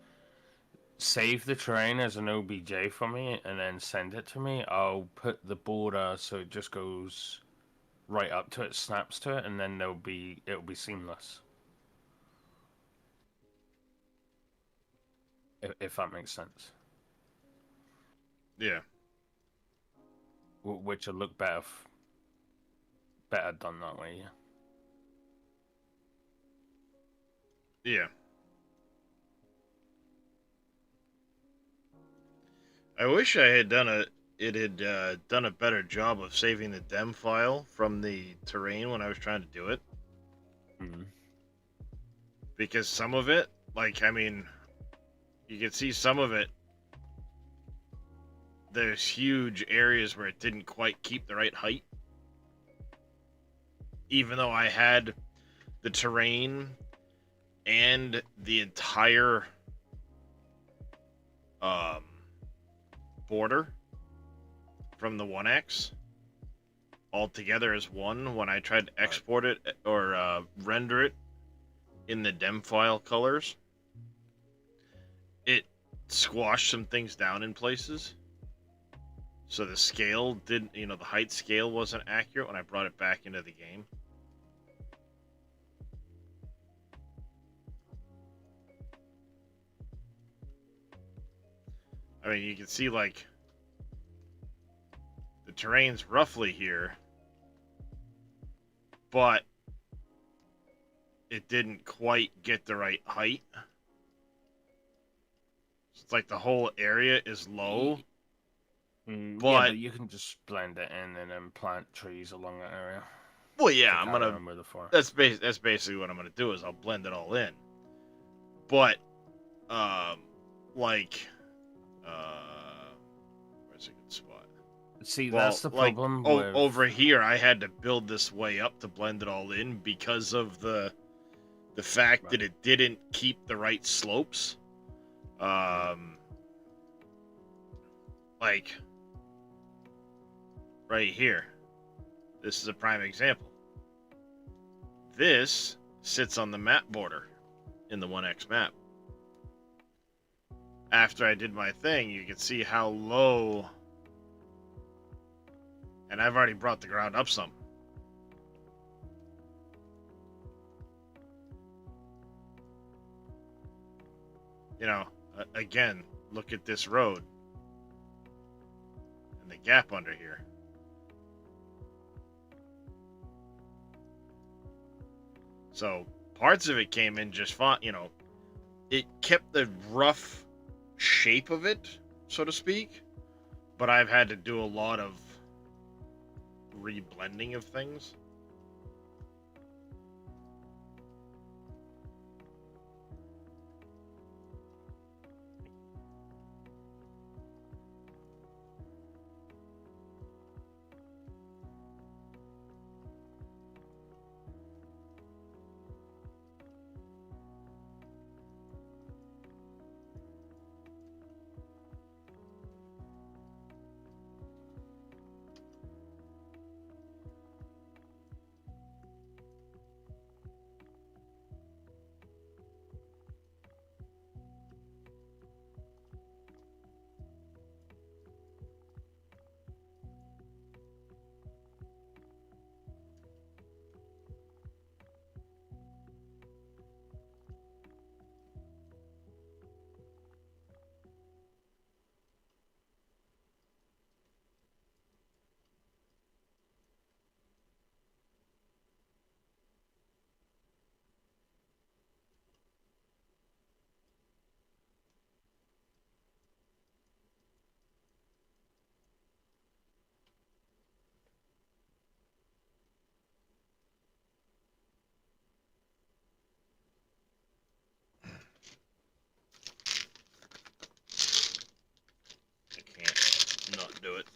save the terrain as an OBJ for me and then send it to me, I'll put the border so it just goes right up to it, snaps to it, and then it'll be seamless. If that makes sense. Yeah. Which will look better done that way, yeah. Yeah. I wish I had done a better job of saving the dem file from the terrain when I was trying to do it. Mm-hmm. Because some of it, like, I mean, you can see some of it. There's huge areas where it didn't quite keep the right height. Even though I had the terrain and the entire border from the 1X all together as one, when I tried to export it or render it in the dem file colors, it squashed some things down in places. So the scale didn't, the height scale wasn't accurate when I brought it back into the game. I mean, you can see, like, the terrain's roughly here, but it didn't quite get the right height. It's like the whole area is low. But you can just blend it in and then plant trees along that area. Well, yeah, I'm gonna. That's basically what I'm gonna do is I'll blend it all in. But, where's a good spot? See, that's the problem. Like, over here, I had to build this way up to blend it all in because of the fact that it didn't keep the right slopes. Like, right here. This is a prime example. This sits on the map border in the 1X map. After I did my thing, you can see how low, and I've already brought the ground up some. Again, look at this road and the gap under here. So parts of it came in just fine, it kept the rough shape of it, so to speak, but I've had to do a lot of reblending of things. do it.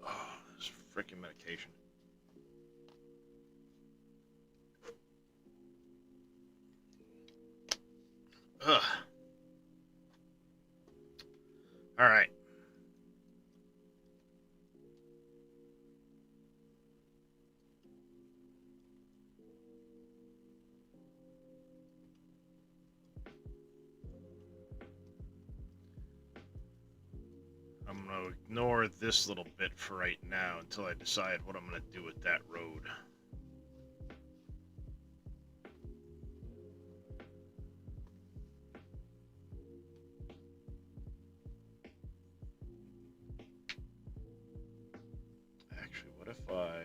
Oh, this freaking medication. Ugh. All right. I'm going to ignore this little bit for right now until I decide what I'm going to do with that road. Actually, what if I...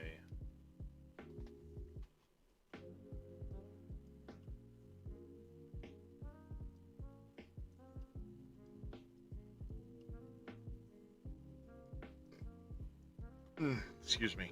Excuse me.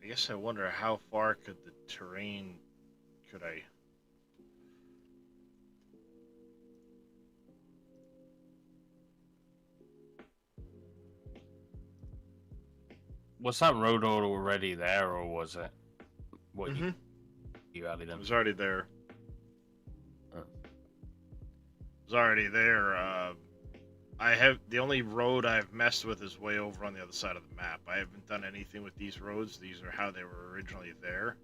I guess I wonder how far could the terrain... could I... Was that road already there, or was it what Mhm. you added It in? was already there. Oh. It was already there. I have the only road I've messed with is way over on the other side of the map. I haven't done anything with these roads. These are how they were originally there.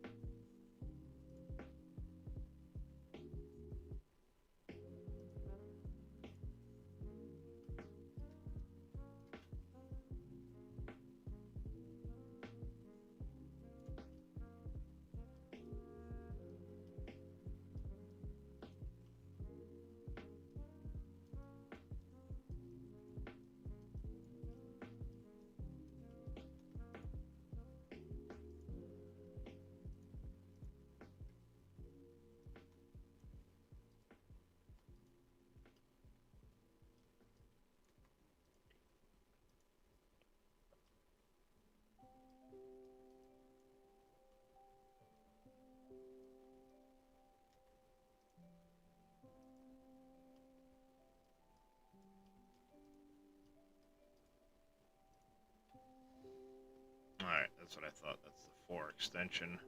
Alright, that's what I thought. That's the 4 extension.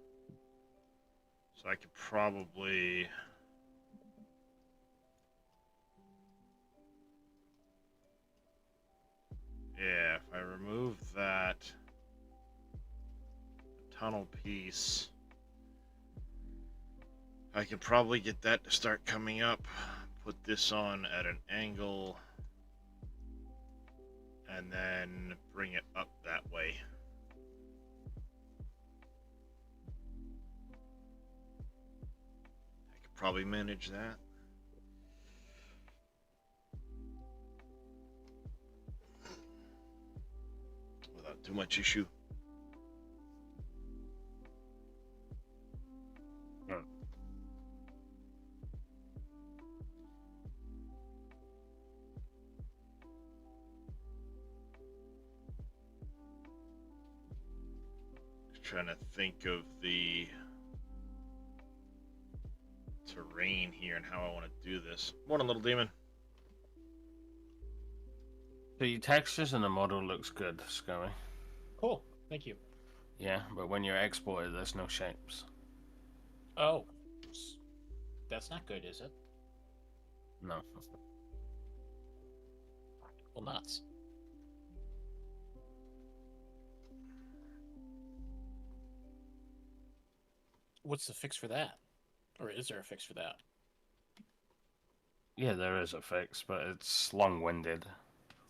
So I could probably... yeah, if I remove that tunnel piece, I could probably get that to start coming up. Put this on at an angle, and then bring it up that way. I could probably manage that. Without too much issue. Trying to think of the terrain here and how I want to do this. Morning, little demon. So your textures in the model looks good, Scummy. Cool. Thank you. Yeah, but when you're exported, there's no shapes. Oh. That's not good, is it? No. Well, nuts. What's the fix for that? Or is there a fix for that? Yeah, there is a fix, but it's long-winded.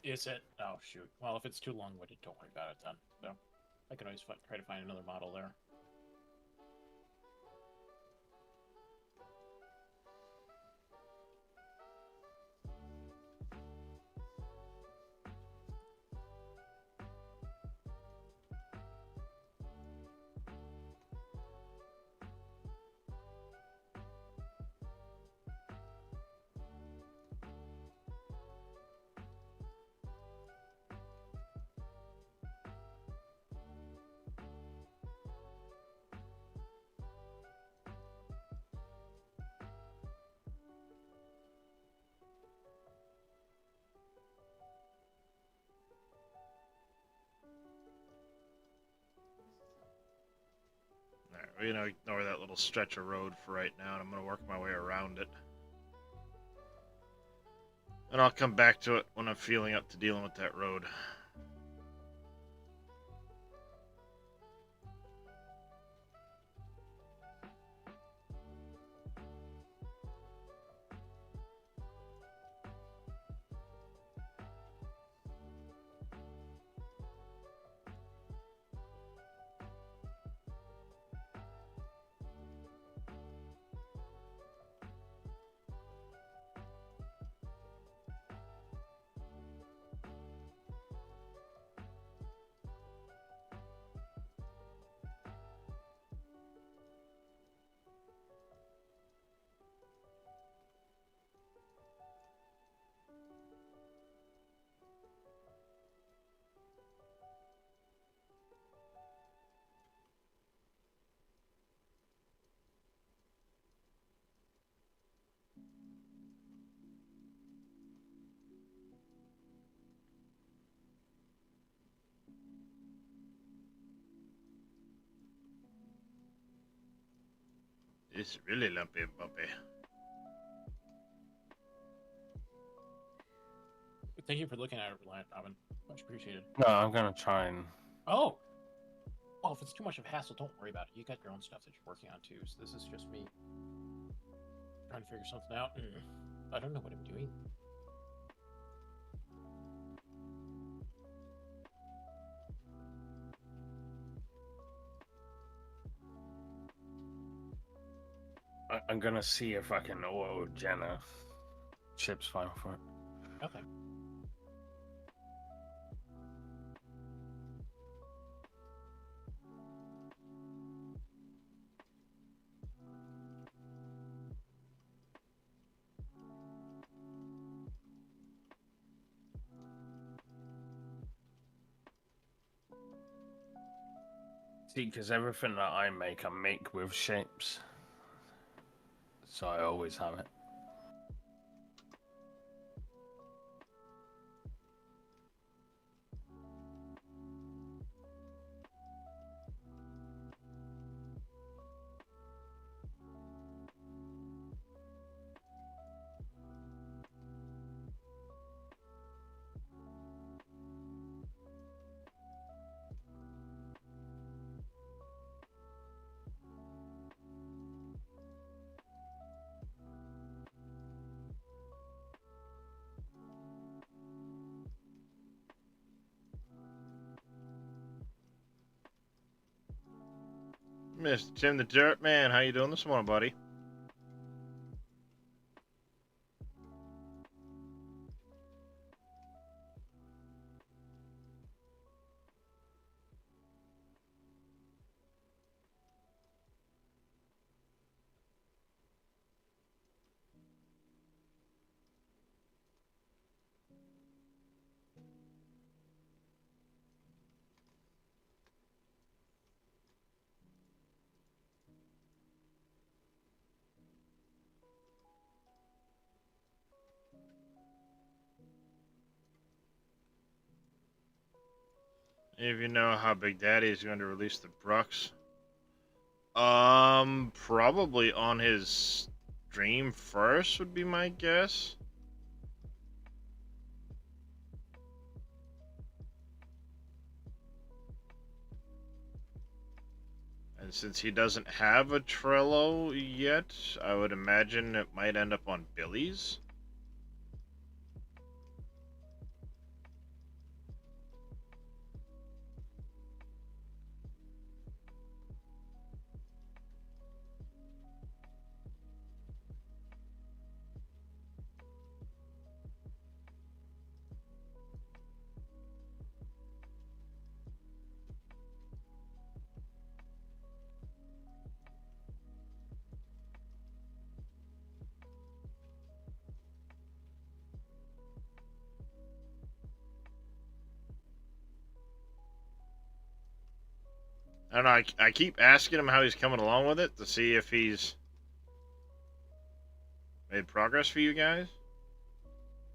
Is it? Oh, shoot. Well, if it's too long-winded, don't worry about it then. So, I can always try to find another model there. ignore that little stretch of road for right now, and I'm gonna work my way around it. And I'll come back to it when I'm feeling up to dealing with that road. It's really lumpy and bumpy. Thank you for looking at it, Robin. Much appreciated. No, I'm gonna try and. Oh! Well, if it's too much of a hassle, don't worry about it. You got your own stuff that you're working on, too, so this is just me trying to figure something out. I don't know what I'm doing. I'm gonna see if I can auto Jenna. Chip's fine for it. Okay. See, because everything that I make with shapes. So I always have it. Mr. Tim the Dirt Man, how you doing this morning, buddy? If you know how Big Daddy is going to release the Brux, probably on his stream first would be my guess. And since he doesn't have a Trello yet, I would imagine it might end up on Billy's. I don't know, I keep asking him how he's coming along with it to see if he's made progress for you guys.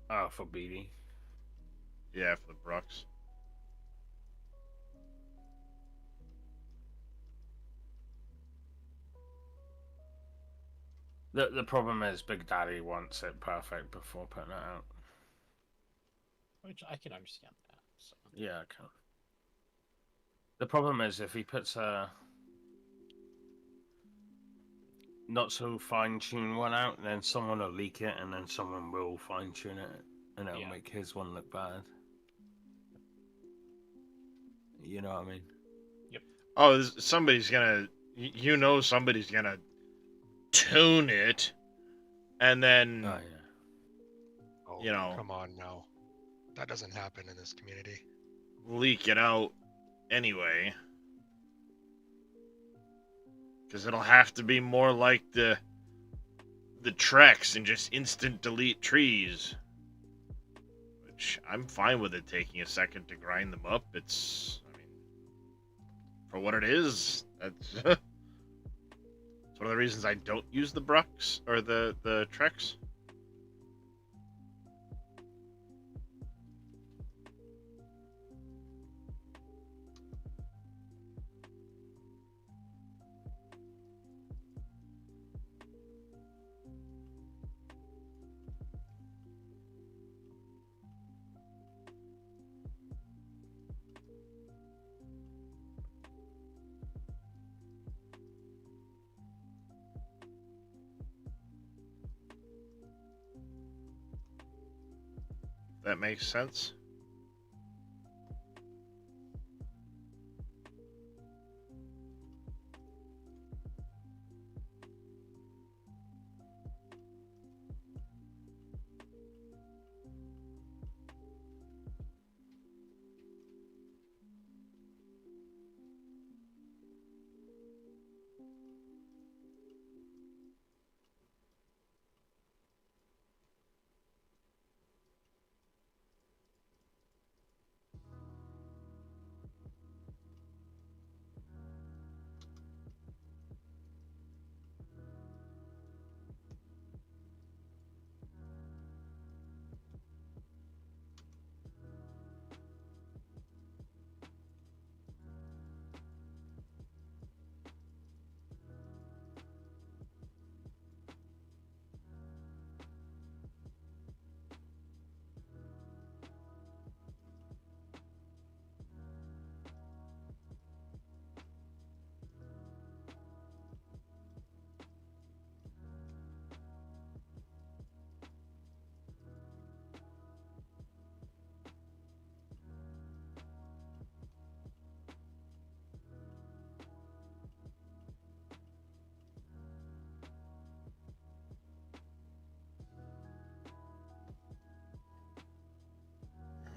Oh, for BD. Yeah, for the Brux. The problem is Big Daddy wants it perfect before putting it out. Which I can understand that. So. Yeah, I can. The problem is if he puts a not so fine-tuned one out, then someone will leak it, and then someone will fine-tune it, and it'll Yeah. make his one look bad. You know what I mean? Oh, somebody's gonna, somebody's gonna tune it, and then, Oh yeah. Oh, You know. come on now. That doesn't happen in this community. leak it out anyway. Because it'll have to be more like the Trex and just instant delete trees. Which, I'm fine with it taking a second to grind them up. It's, I mean, for what it is, that's it's one of the reasons I don't use the Brux, or the Trex. That makes sense.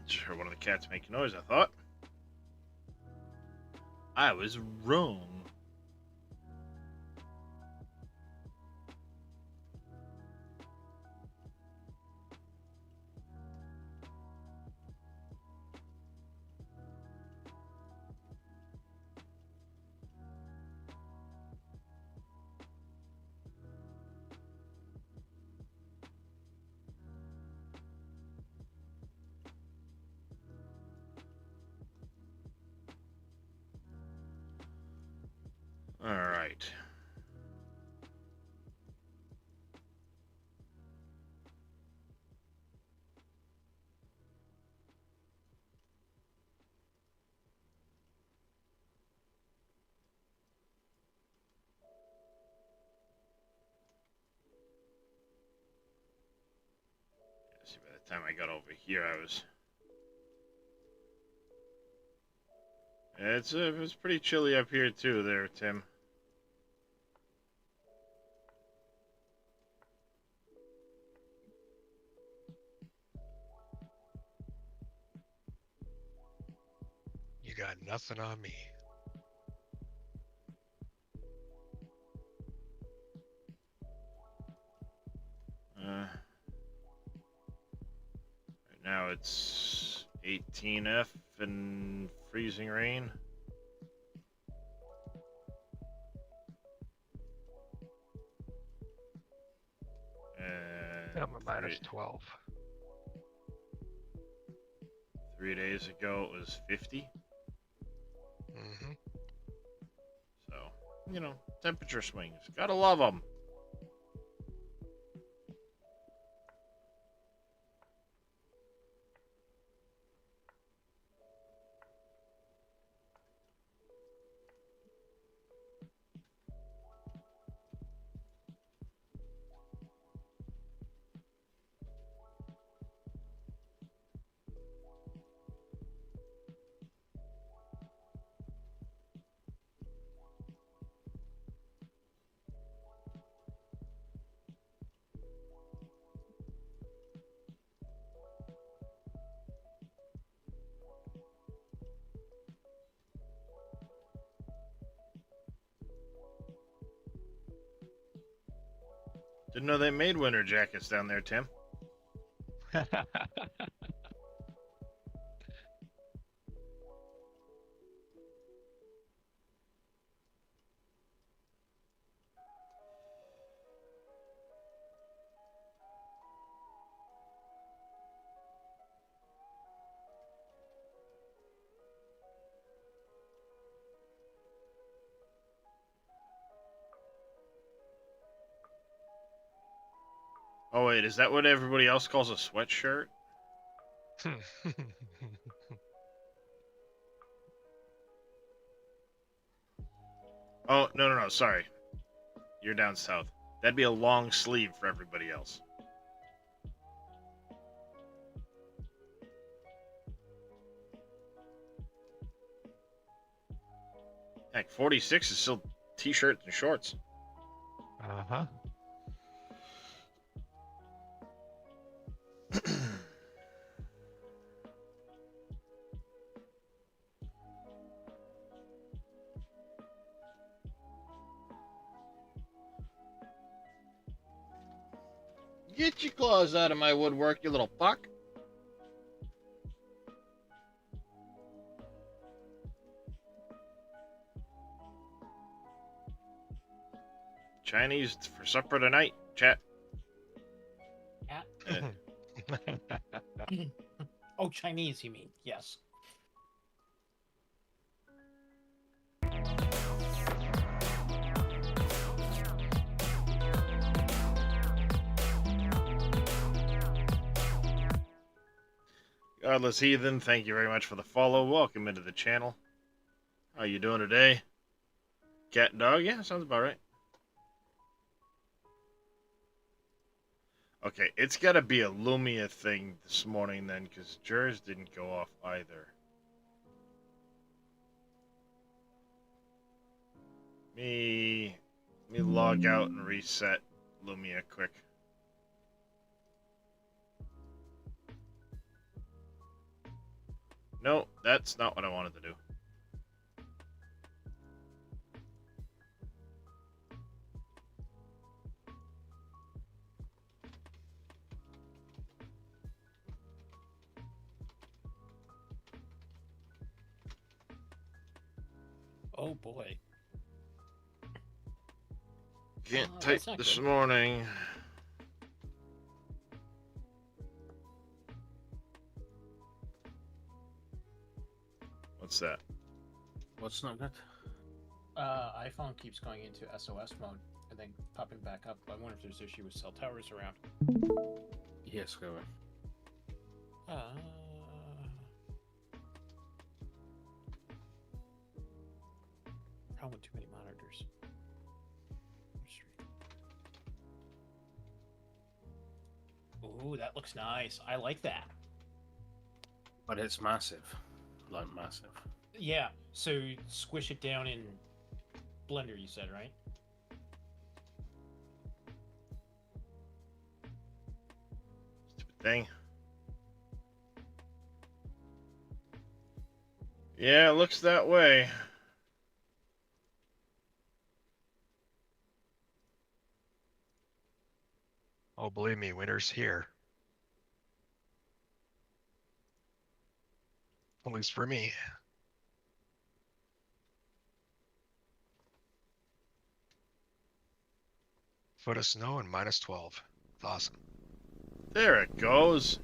Just heard one of the cats making noise, I thought. I was wrong. Alright. See, by the time I got over here, I was... It's pretty chilly up here too there, Tim. You got nothing on me. Right now it's 18F and freezing rain. And I'm a minus 12. 3 days ago it was 50. Mm-hmm. So, temperature swings. Gotta love them. Didn't know they made winter jackets down there, Tim. Oh wait, is that what everybody else calls a sweatshirt? Oh, no, sorry. You're down south. That'd be a long sleeve for everybody else. Heck, 46 is still t-shirts and shorts. Uh-huh. Get your claws out of my woodwork, you little fuck. Chinese for supper tonight, chat. Oh, Chinese, you mean? Yes. Godless Heathen, thank you very much for the follow. Welcome into the channel. How you doing today? Cat and dog? Yeah, sounds about right. Okay, it's got to be a Lumia thing this morning then, because Jers didn't go off either. Let me log out and reset Lumia quick. No, that's not what I wanted to do. Oh boy. Can't Oh, type that's not this good. morning. What's that? What's not good? iPhone keeps going into SOS mode and then popping back up. I wonder if there's issue with cell towers around. Yes, go on. Probably too many monitors. Ooh, that looks nice. I like that. But it's massive. Like massive. Yeah, so squish it down in Blender, you said, right? Stupid thing. Yeah, it looks that way. Oh, believe me, winter's here. At least for me. Foot of snow and -12. It's awesome. There it goes.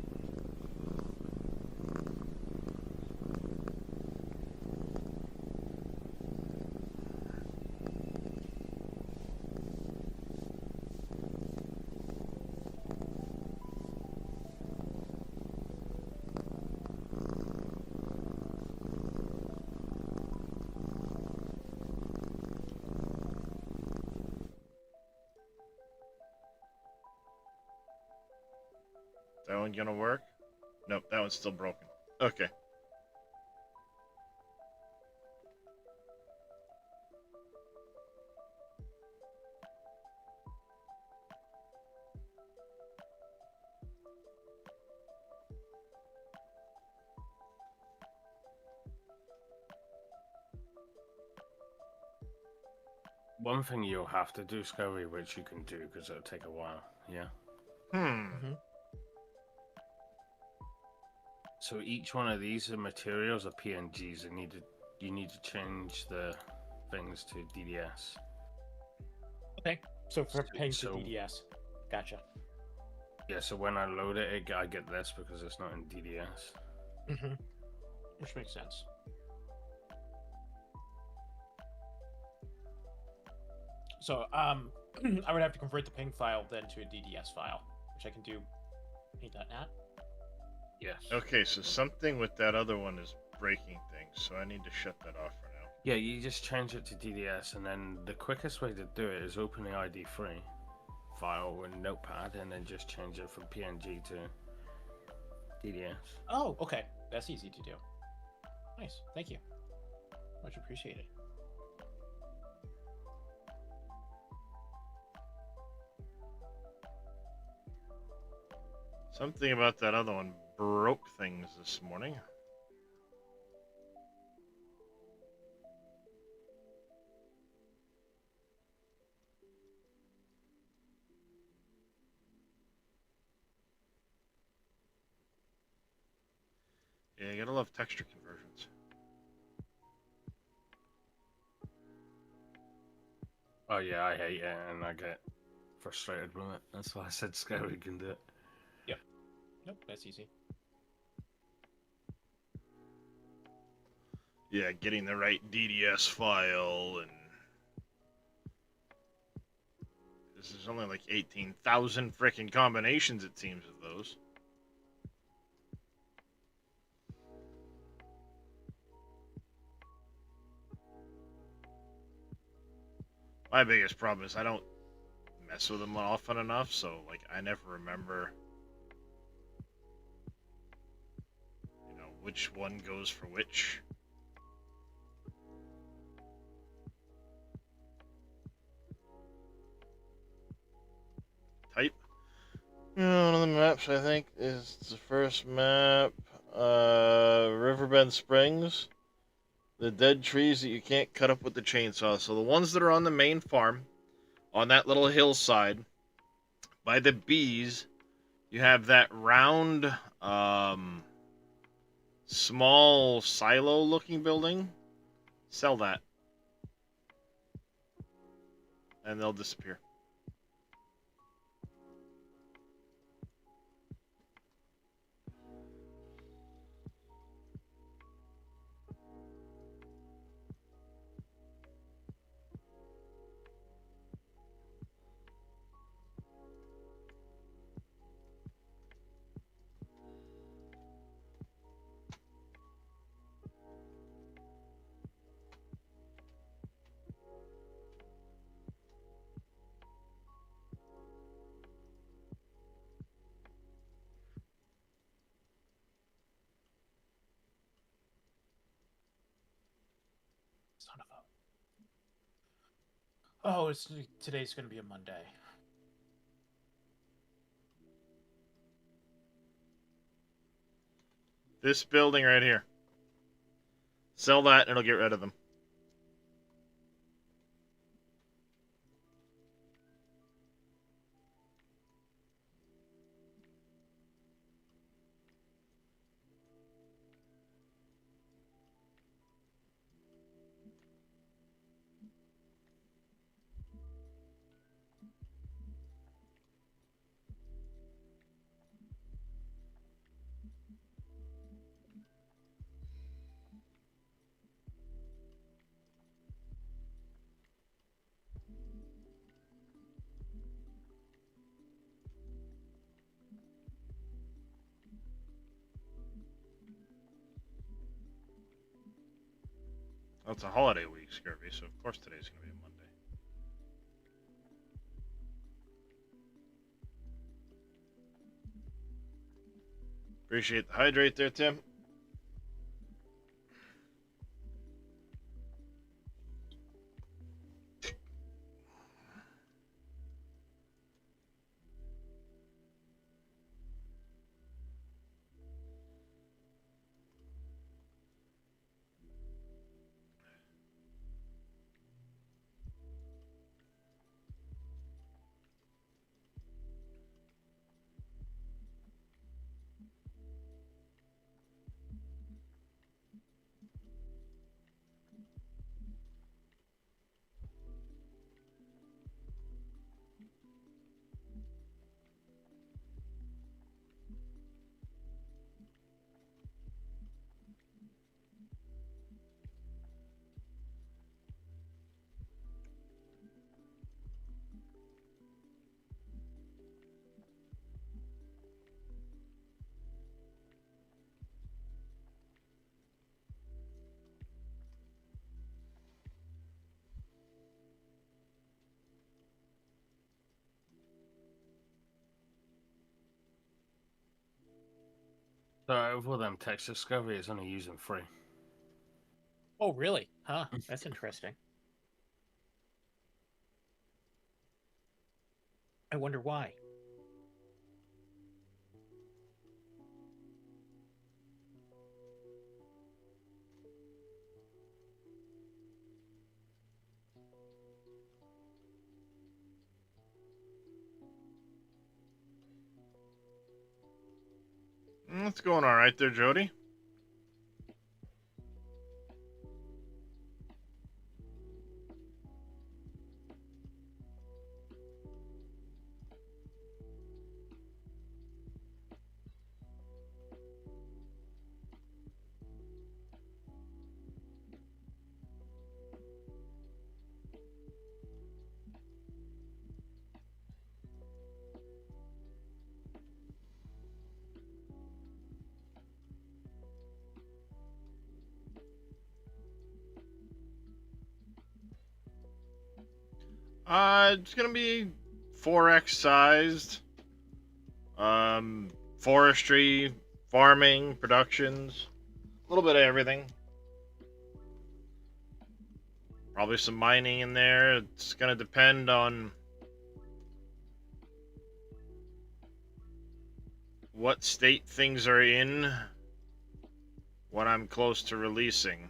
That one gonna work? Nope, that one's still broken. Okay. one thing you'll have to do, Scurry, which you can do because it'll take a while. Yeah. Hmm. So each one of these are materials are PNGs. You need to change the things to DDS. Okay. So for paying So- to DDS. Gotcha. Yeah. So when I load it, I get this because it's not in DDS. Mm-hmm. Which makes sense. So I would have to convert the ping file then to a DDS file, which I can do ping.net. Yes. Okay, so something with that other one is breaking things, so I need to shut that off for now. Yeah, you just change it to DDS, and then the quickest way to do it is open the ID3 file with Notepad, and then just change it from PNG to DDS. Oh, okay. That's easy to do. Nice. Thank you. Much appreciated. Something about that other one broke things this morning. Yeah, you gotta love texture conversions. Oh yeah, I hate it, and I get frustrated with it. That's why I said Scary can do it. Nope, that's easy. Yeah, getting the right DDS file, and this is only like 18,000 frickin' combinations, it seems, of those. My biggest problem is I don't mess with them often enough, so like I never remember, which one goes for which. Type. One of the maps I think is the first map. Riverbend Springs. The dead trees that you can't cut up with the chainsaw. So the ones that are on the main farm, on that little hillside, by the bees, you have that round, small silo-looking building. Sell that, and they'll disappear. Son of a. Oh, today's going to be a Monday. This building right here. Sell that, and it'll get rid of them. Well, it's a holiday week, Scurvy, so of course today's going to be a Monday. Appreciate the hydrate there, Tim. So out of all them text discovery is only using 3. Oh, really? Huh? That's interesting. I wonder why. It's going all right there, Jody. It's gonna be 4x sized. Forestry, farming, productions, a little bit of everything. Probably some mining in there. It's gonna depend on what state things are in when I'm close to releasing.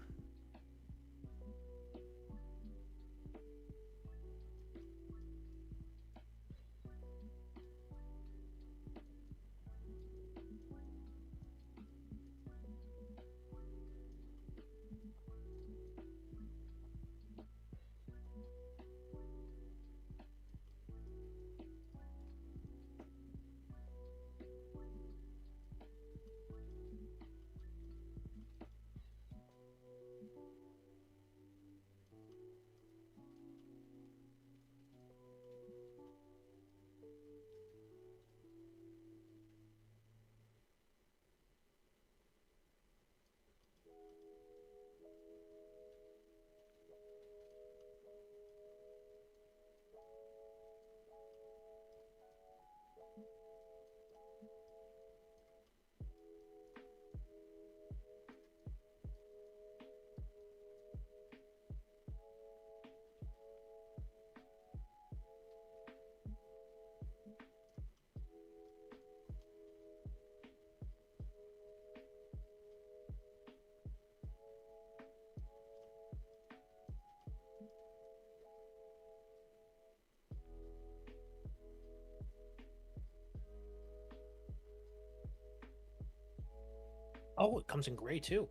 Oh, it comes in gray too.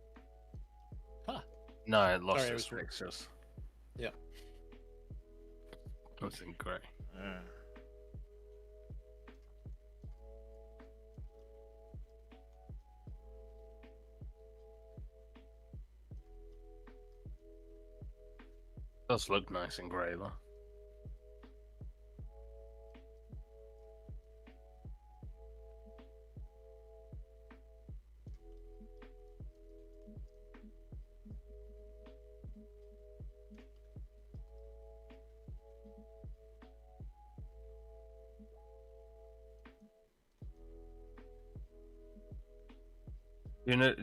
Huh. No, it lost Sorry, I its was- pictures. Yeah. It's in grey. Does look nice in grey though.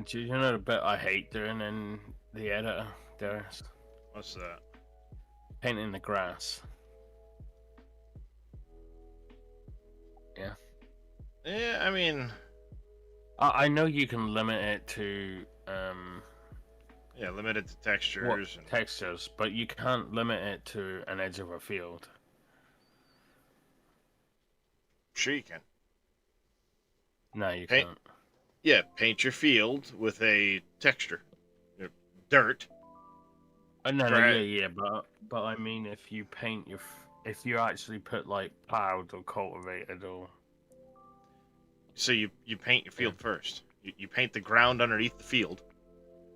Do you know the bit I hate doing in the editor? There's What's that? painting the grass. Yeah. Yeah, I mean, I know you can limit it to yeah, limited to textures. And textures, but you can't limit it to an edge of a field. sure you can. No, you Paint- can't. Yeah, paint your field with a texture. Dirt. No, Right. yeah, but I mean, if you paint if you actually put like plowed or cultivated or So you paint your field first. You paint the ground underneath the field,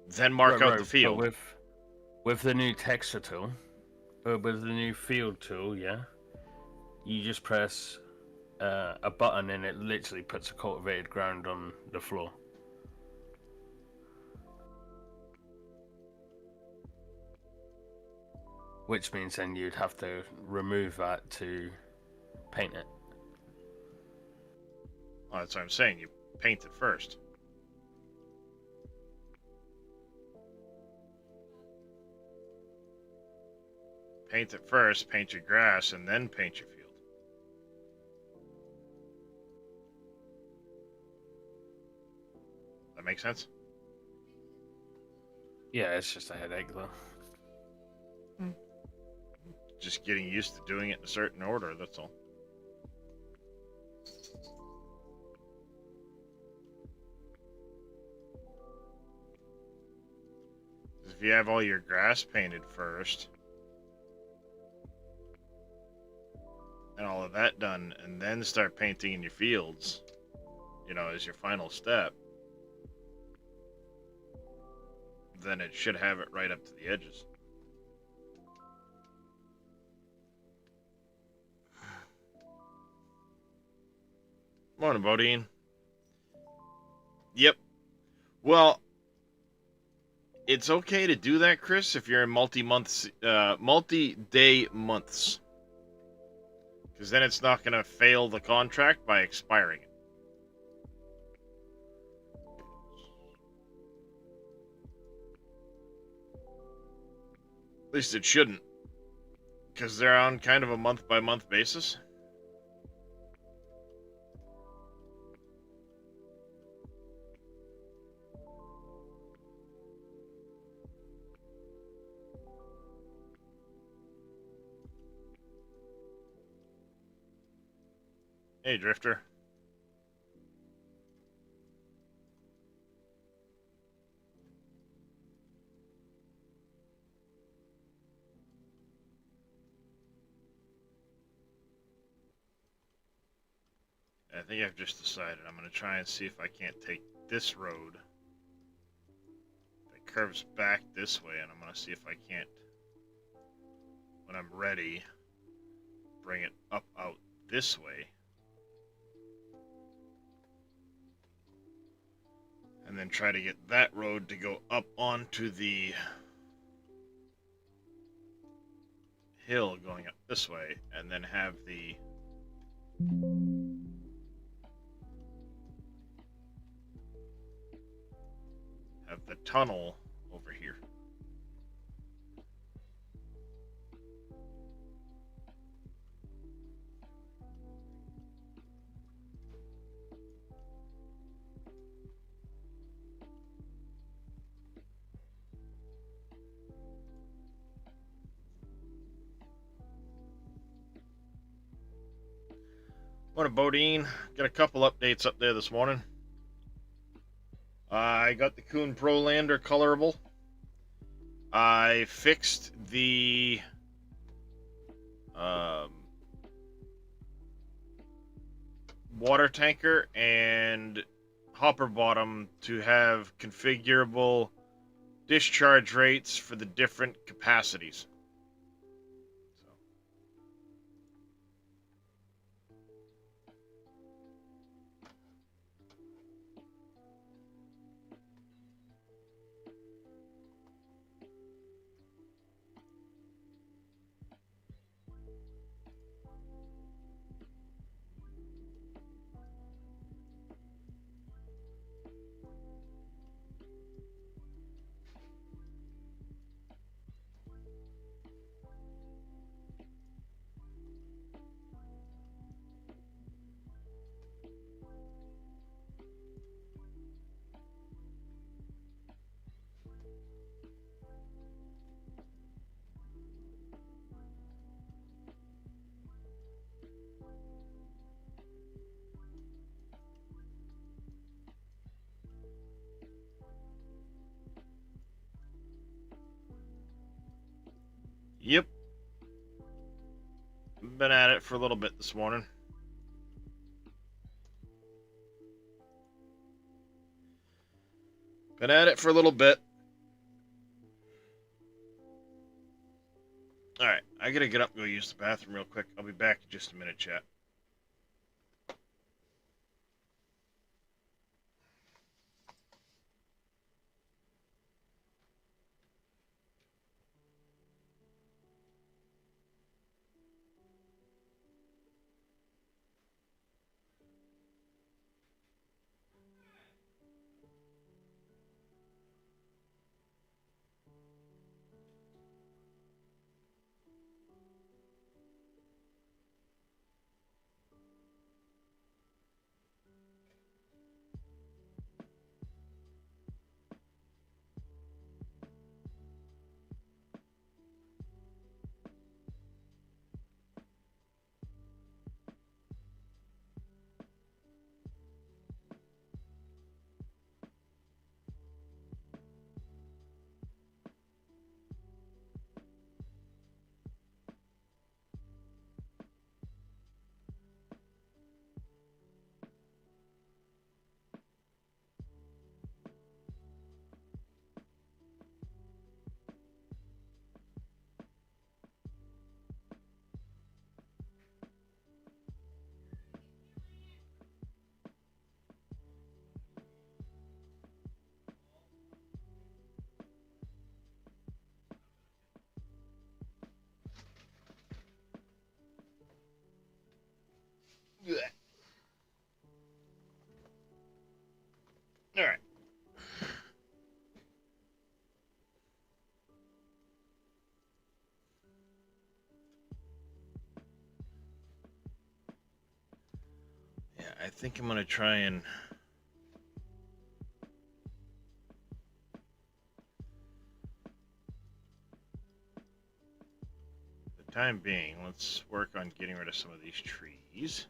then mark out the field. But with the new texture tool, with the new field tool, yeah, you just press a button and it literally puts a cultivated ground on the floor. Which means then you'd have to remove that to paint it. Oh, that's what I'm saying. You paint it first. paint it first, paint your grass, and then paint your field. That make sense? Yeah, it's just a headache though. Just getting used to doing it in a certain order, that's all. If you have all your grass painted first, and all of that done, and then start painting in your fields, you know, as your final step, then it should have it right up to the edges. Morning, Bodine. Yep. Well, it's okay to do that, Chris, if you're in multi-day months. Because then it's not going to fail the contract by expiring it. At least it shouldn't. Because they're on kind of a month-by-month basis. Hey, Drifter. I think I've just decided I'm going to try and see if I can't take this road that curves back this way, and I'm going to see if I can't, when I'm ready, bring it up out this way. And then try to get that road to go up onto the hill going up this way, and then have the tunnel over here. Morning, Bodine. Got a couple updates up there this morning. I got the Kuhn Pro Lander colorable. I fixed the water tanker and hopper bottom to have configurable discharge rates for the different capacities. Yep. Been at it for a little bit this morning. Been at it for a little bit. Alright, I gotta get up and go use the bathroom real quick. I'll be back in just a minute, chat. Yeah, I think I'm gonna try and for the time being, let's work on getting rid of some of these trees.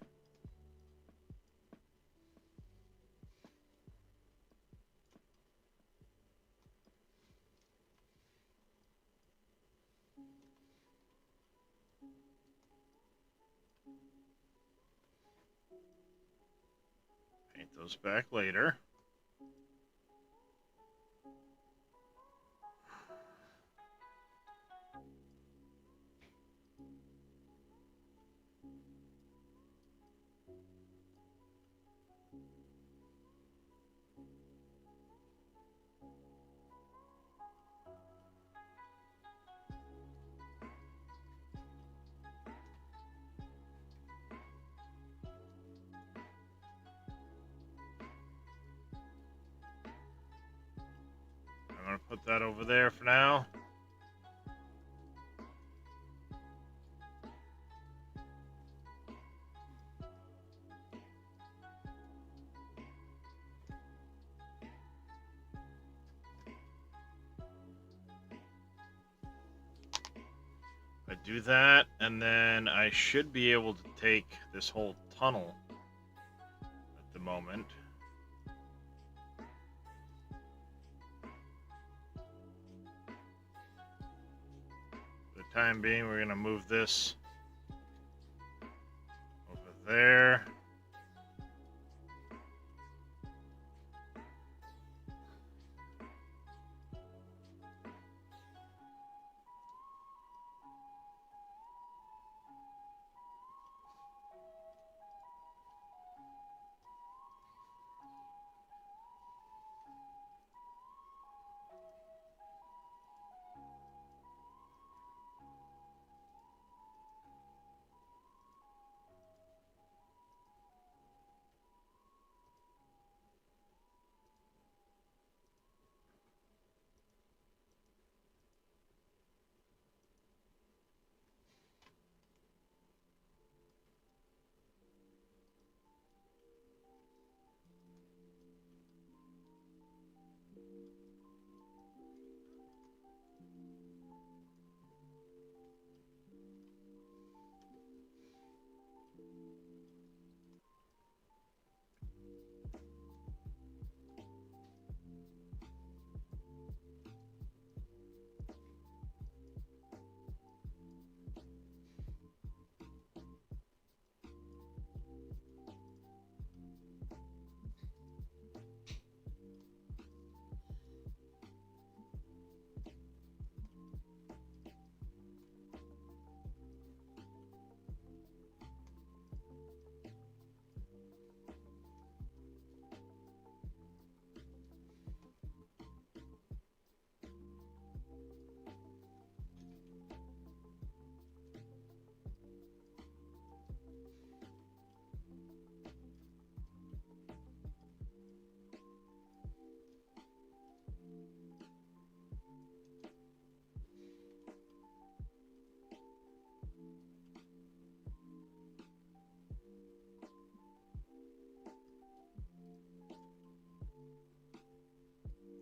Paint those back later. I'm gonna put that over there for now. I do that, and then I should be able to take this whole tunnel at the moment. For the time being, we're gonna move this over there.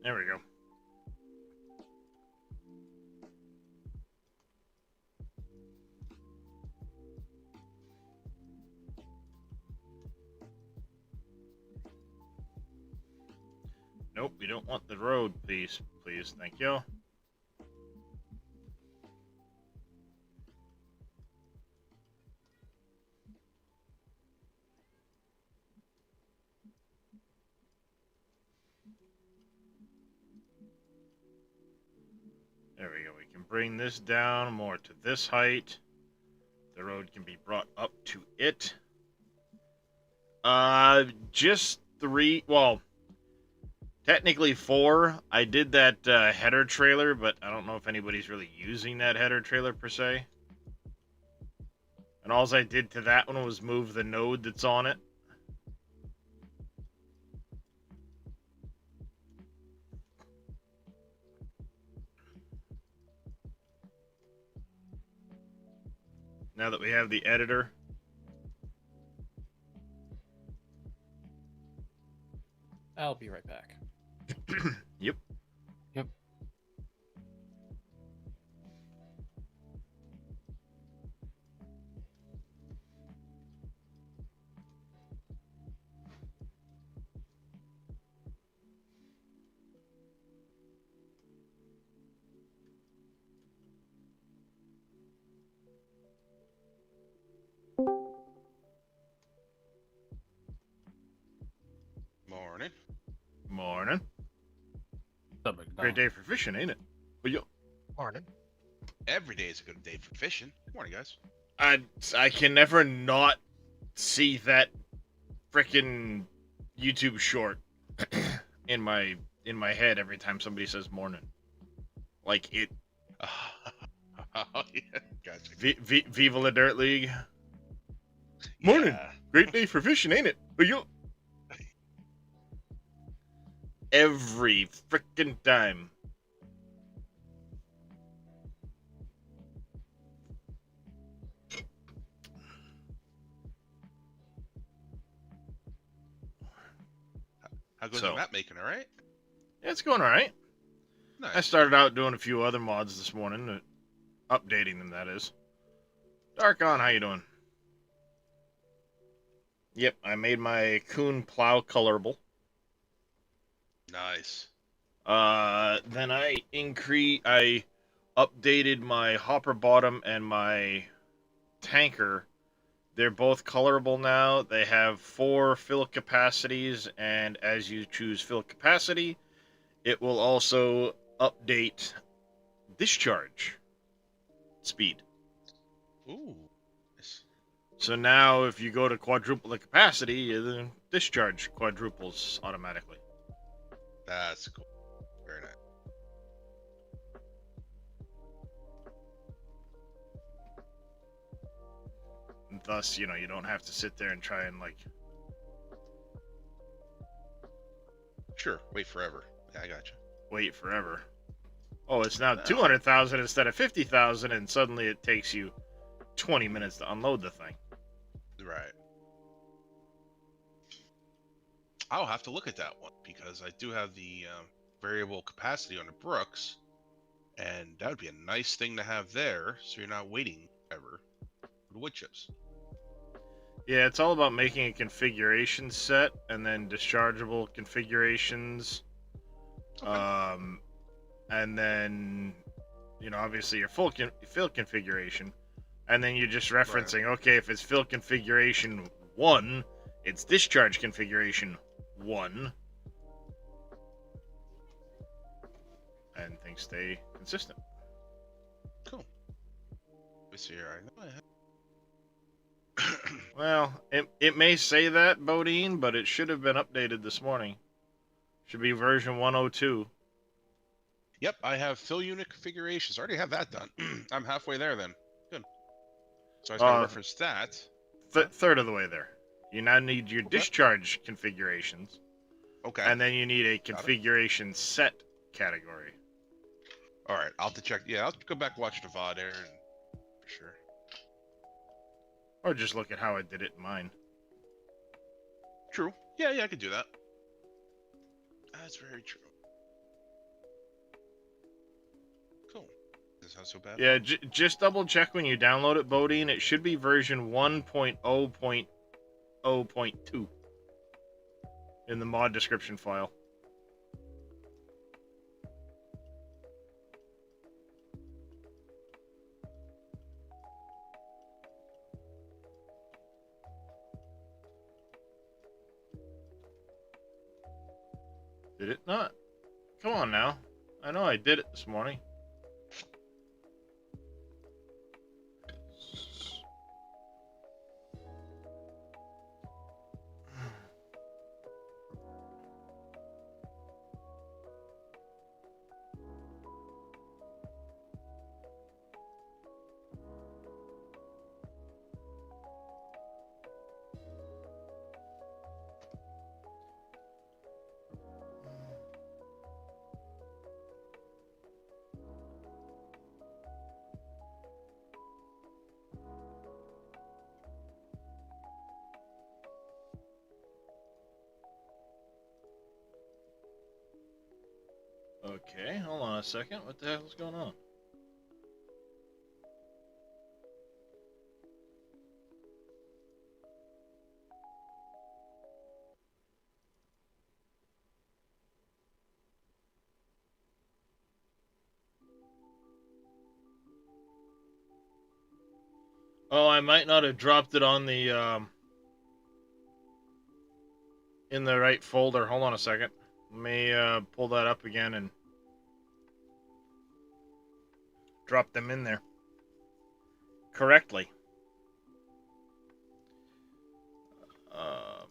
There we go. Nope, we don't want the road, please. Please, thank you. There we go. We can bring this down more to this height. The road can be brought up to it. Just 3. Well, technically 4. I did that header trailer, but I don't know if anybody's really using that header trailer per se. And all I did to that one was move the node that's on it. Now that we have the editor. I'll be right back. Yep. Yep. Morning. Morning. The big Great day for fishing, ain't it? But yo, Morning. Every day is a good day for fishing. Good morning, guys. I can never not see that frickin' YouTube short in my head every time somebody says morning. Like it. Oh, yeah, gotcha. Viva la Dirt League. Morning. Yeah. Great day for fishing, ain't it? But yo. Every frickin' time. How goes So- your map making, all right? Yeah, it's going alright. Nice. I started out doing a few other mods this morning, updating them, that is. Dark on, how you doing? Yep, I made my Coon plow colorable. Nice. Then I updated my hopper bottom and my tanker. They're both colorable now. They have 4 fill capacities, and as you choose fill capacity, it will also update discharge speed. Ooh. Nice. So now if you go to quadruple the capacity, the discharge quadruples automatically. That's cool. Very nice. And thus, you don't have to sit there and try and, Sure. Wait forever. Yeah, I gotcha. wait forever. Oh, it's now No. 200,000 instead of 50,000, and suddenly it takes you 20 minutes to unload the thing. Right. I'll have to look at that one because I do have the variable capacity on the Brooks, and that would be a nice thing to have there, so you're not waiting ever for the wood chips. Yeah, it's all about making a configuration set and then dischargeable configurations. Okay. And then, obviously your fill configuration. And then you're just referencing, okay, if it's fill configuration 1, it's discharge configuration 1. And things stay consistent. Cool. Let me see here. I know I have. Well, it may say that, Bodine, but it should have been updated this morning. Should be version 102. Yep, I have fill unit configurations. I already have that done. I'm halfway there then. Good. So I just gotta reference that. Third of the way there. You now need your Okay. discharge configurations, Okay. and then you need a it. configuration set category. All right, I'll have to check. Yeah, I'll go back and watch the VOD there, and for sure. Or just look at how I did it in mine. True. Yeah, I could do that. That's very true. Cool. This not so bad. Yeah, just double check when you download it, Bodine. It should be version 1.0.0.2 in the mod description file. Did it not? Come on now. I know I did it this morning. Okay, hold on a second. What the hell's going on? Oh, I might not have dropped it on the in the right folder. Hold on a second. Let me pull that up again and drop them in there correctly. Uh,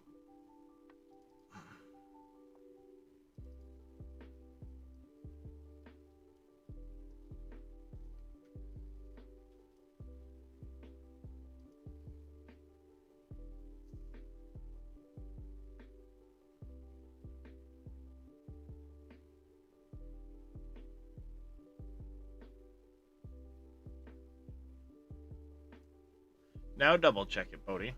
Now double check it, Bodhi.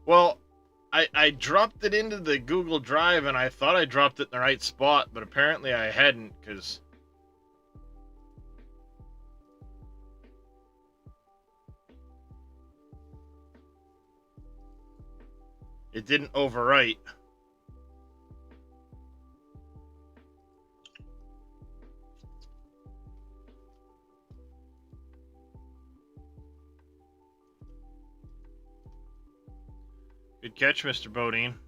Well, I dropped it into the Google Drive and I thought I dropped it in the right spot, but apparently I hadn't because it didn't overwrite. Good catch, Mr. Bodine.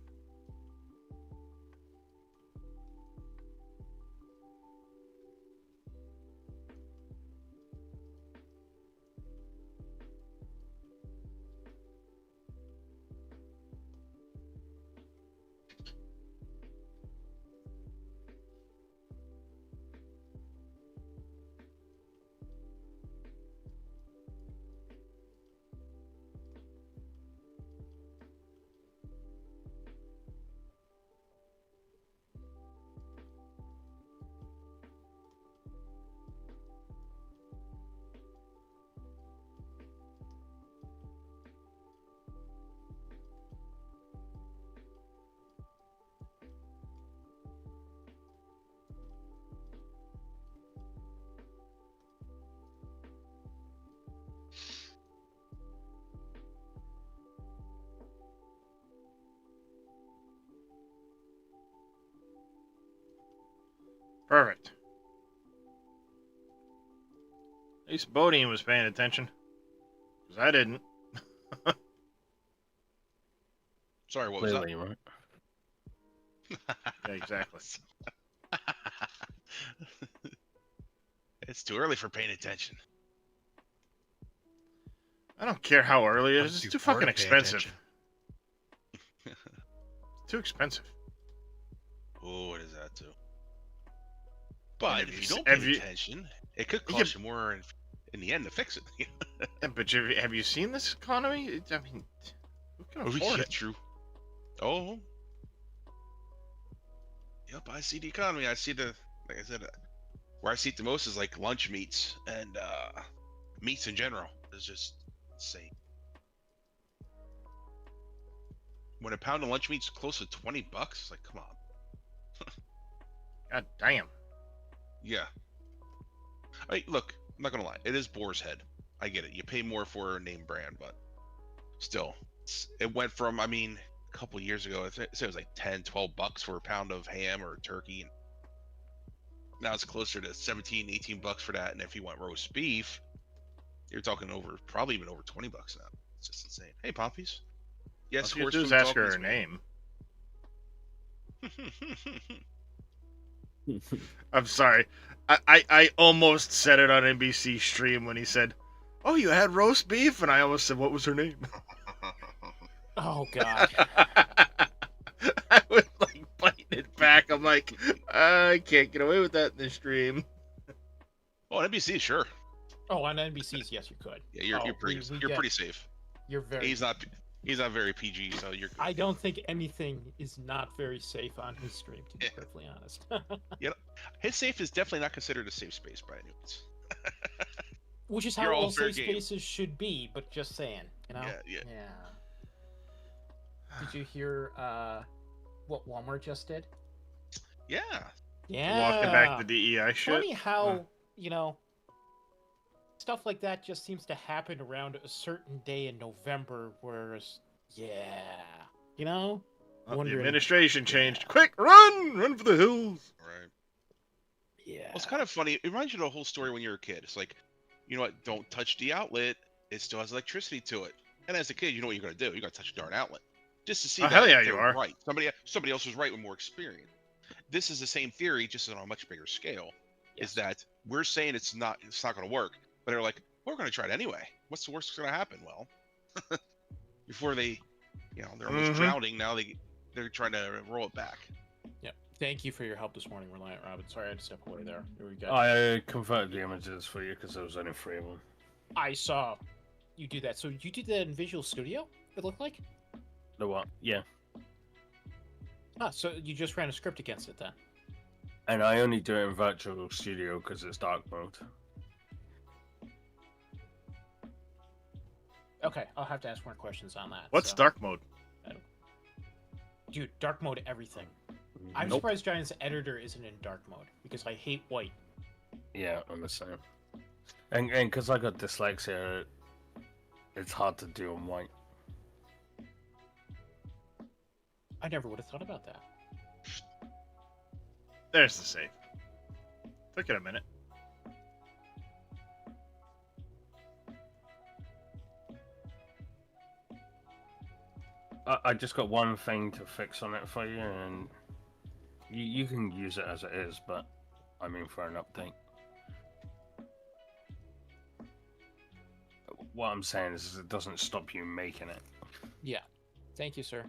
Perfect. At least Bodine was paying attention. Because I didn't. Sorry, what was that? Clearly, right? Yeah, exactly. It's too early for paying attention. I don't care how early it I'm is. It's too too poor fucking to pay expensive. attention. Too expensive. Oh, what is that too? But And if if you you- don't have pay you- attention, it could you cost you more in the end to fix it. Yeah, but have you seen this economy? I mean, who can Oh, afford yeah, it? true. Oh. Yep, I see the economy. I see the, like I said, where I see it the most is like lunch meats and meats in general. It's just insane. When a pound of lunch meat's close to $20, it's like, come on. God damn. Yeah. Look, I'm not gonna lie. It is Boar's Head. I get it. You pay more for a name brand, but still, it went from, I mean, a couple years ago, I think it was like 10, 12 bucks for a pound of ham or turkey. And now it's closer to 17, 18 bucks for that. And if you want roast beef, you're talking probably even over 20 bucks now. It's just insane. Hey, Poppies. Yes, All you horse do is food ask her talk her is name. me. I'm sorry. I almost said it on NBC stream when he said, "Oh, you had roast beef," and I almost said, "What was her name?" Oh God. I was like biting it back. I'm like, I can't get away with that in this stream. Oh, NBC, sure. Oh, on NBC's, yes, you could. Yeah, you're Oh, pretty we you're get- pretty safe. You're very. He's not very PG, so you're good. I don't think anything is not very safe on his stream, to be Yeah. perfectly honest. His safe is definitely not considered a safe space by any means. Which is how You're all all fair safe game. spaces should be, but just saying, you know? Yeah. Did you hear what Walmart just did? Yeah. Yeah. Walking back the DEI shit. Funny how, you know, stuff like that just seems to happen around a certain day in November, whereas, yeah, you know? The Wondering- administration changed. Yeah. Quick, run for the hills. Right. Yeah. Well, it's kind of funny. It reminds you of the whole story when you're a kid. It's like, you know what? Don't touch the outlet. It still has electricity to it. And as a kid, you know what you're gonna do. You're gonna touch the darn outlet just to see Oh, that hell yeah, they you were are. right. Somebody else was right with more experience. This is the same theory, just on a much bigger scale. Yes. Is that we're saying it's not gonna work, but they're like, we're gonna try it anyway. What's the worst that's gonna happen? Well, before they, you know, they're almost Mhm. drowning. Now they're trying to roll it back. Yep. Thank you for your help this morning, Reliant Robin. Sorry I had to step away there. Here we go. I converted the images for you because there was only 3 of them. I saw you do that. So you did that in Visual Studio, it looked like? The what? Yeah. Ah, so you just ran a script against it then? And I only do it in Virtual Studio because it's dark mode. Okay, I'll have to ask more questions on that. What's so. dark mode? Dude, dark mode everything. I'm Nope. surprised Giant's editor isn't in dark mode, because I hate white. Yeah, I'm the same. And because I got dyslexia, it's hard to do on white. I never would have thought about that. There's the save. Took it a minute. I just got one thing to fix on it for you, and you can use it as it is, but I mean for an update. What I'm saying is it doesn't stop you making it. Yeah. Thank you, sir.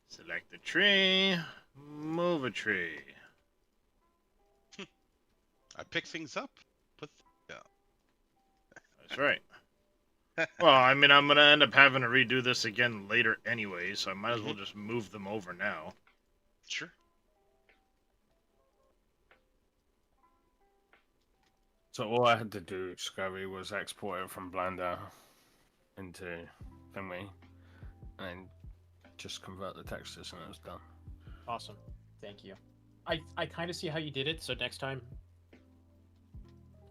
Select a tree. Move a tree. I pick things up, put down. That's right. Well, I mean, I'm gonna end up having to redo this again later anyway, so I might as well just move them over now. Sure. So all I had to do, Scurry, was export it from Blender into Thingy, and just convert the textures, and it was done. Awesome. Thank you. I kind of see how you did it, so next time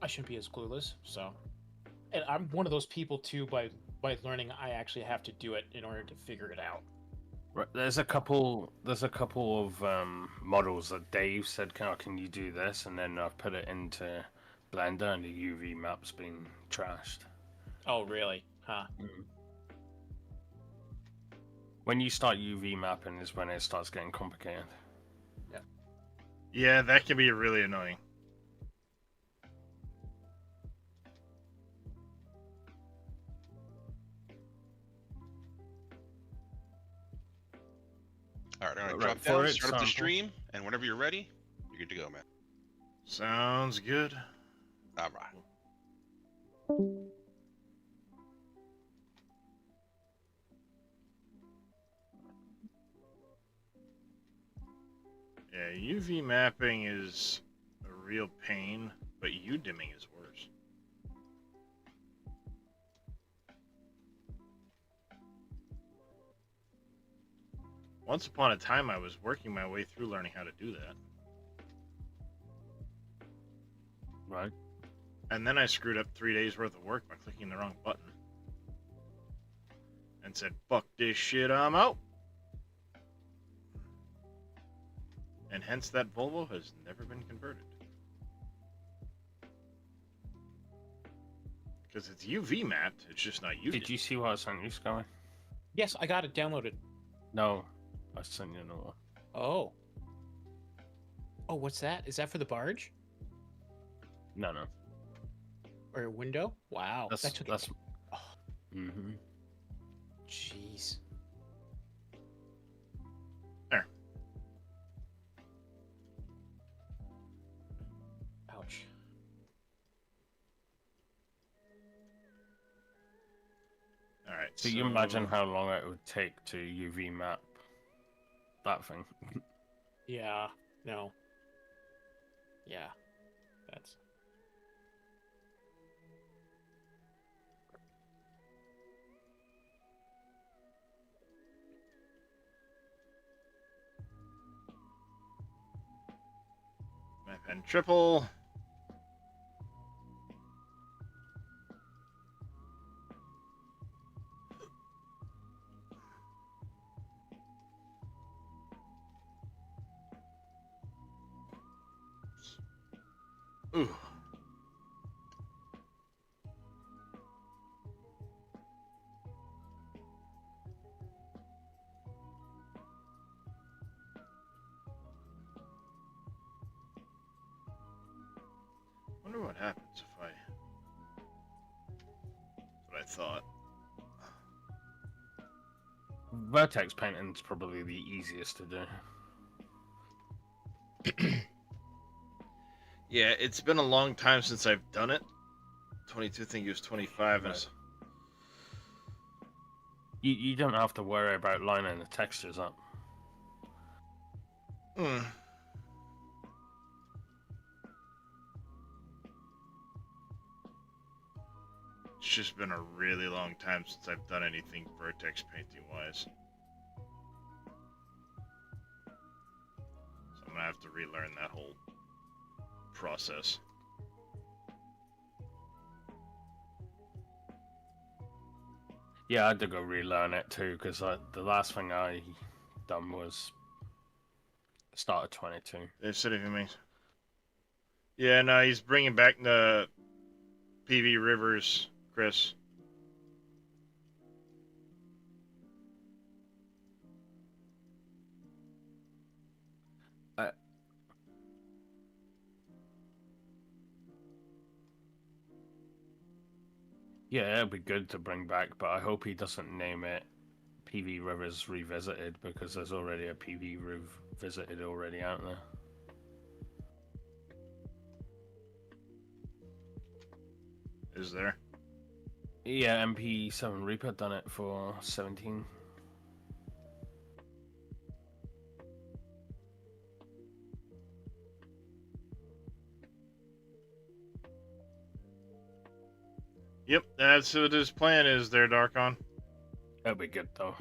I shouldn't be as clueless. So, and I'm one of those people too. By learning, I actually have to do it in order to figure it out. Right, there's a couple of models that Dave said, can you do this? And then I've put it into Blender, and the UV map's been trashed. Oh, really? Huh. When you start UV mapping is when it starts getting complicated. Yeah, that can be really annoying. All right, I'm gonna Right, drop for down, it, start up the sample. stream, and whenever you're ready, you're good to go, man. Sounds good. All right. Yeah, UV mapping is a real pain, but U-dimming is worse. Once upon a time, I was working my way through learning how to do that. Right. And then I screwed up 3 days worth of work by clicking the wrong button. And said, fuck this shit, I'm out. And hence that Volvo has never been converted. Because it's UV mapped, it's just not UV. Did you see what I sent you, Scurry? Yes, I got it downloaded. No, I sent you another one. Oh. Oh, what's that? Is that for the barge No. or a window? Wow, That's that took that's. it. Oh, Mm-hmm. jeez. There. Ouch. Alright, So you imagine how long it would take to UV map that thing. Yeah. No. Yeah. That's. Map and triple. Ooh. Wonder what happens if I. That's what I thought. Vertex painting's probably the easiest to do. Yeah, it's been a long time since I've done it. 22 think it was 25. Right. You don't have to worry about lining the textures up. Hmm. It's just been a really long time since I've done anything vertex painting wise. So I'm gonna have to relearn that whole process. Yeah, I had to go relearn it too, because the last thing I done was start of 22. They've said if he means. Yeah, no, he's bringing back the PV Rivers, Chris. Yeah, it'd be good to bring back, but I hope he doesn't name it PV Rivers Revisited, because there's already a PV Revisited already out there. Is there? Yeah, MP7 Reaper done it for 17. Yep, that's what his plan is there, Darkon. It'll be good though.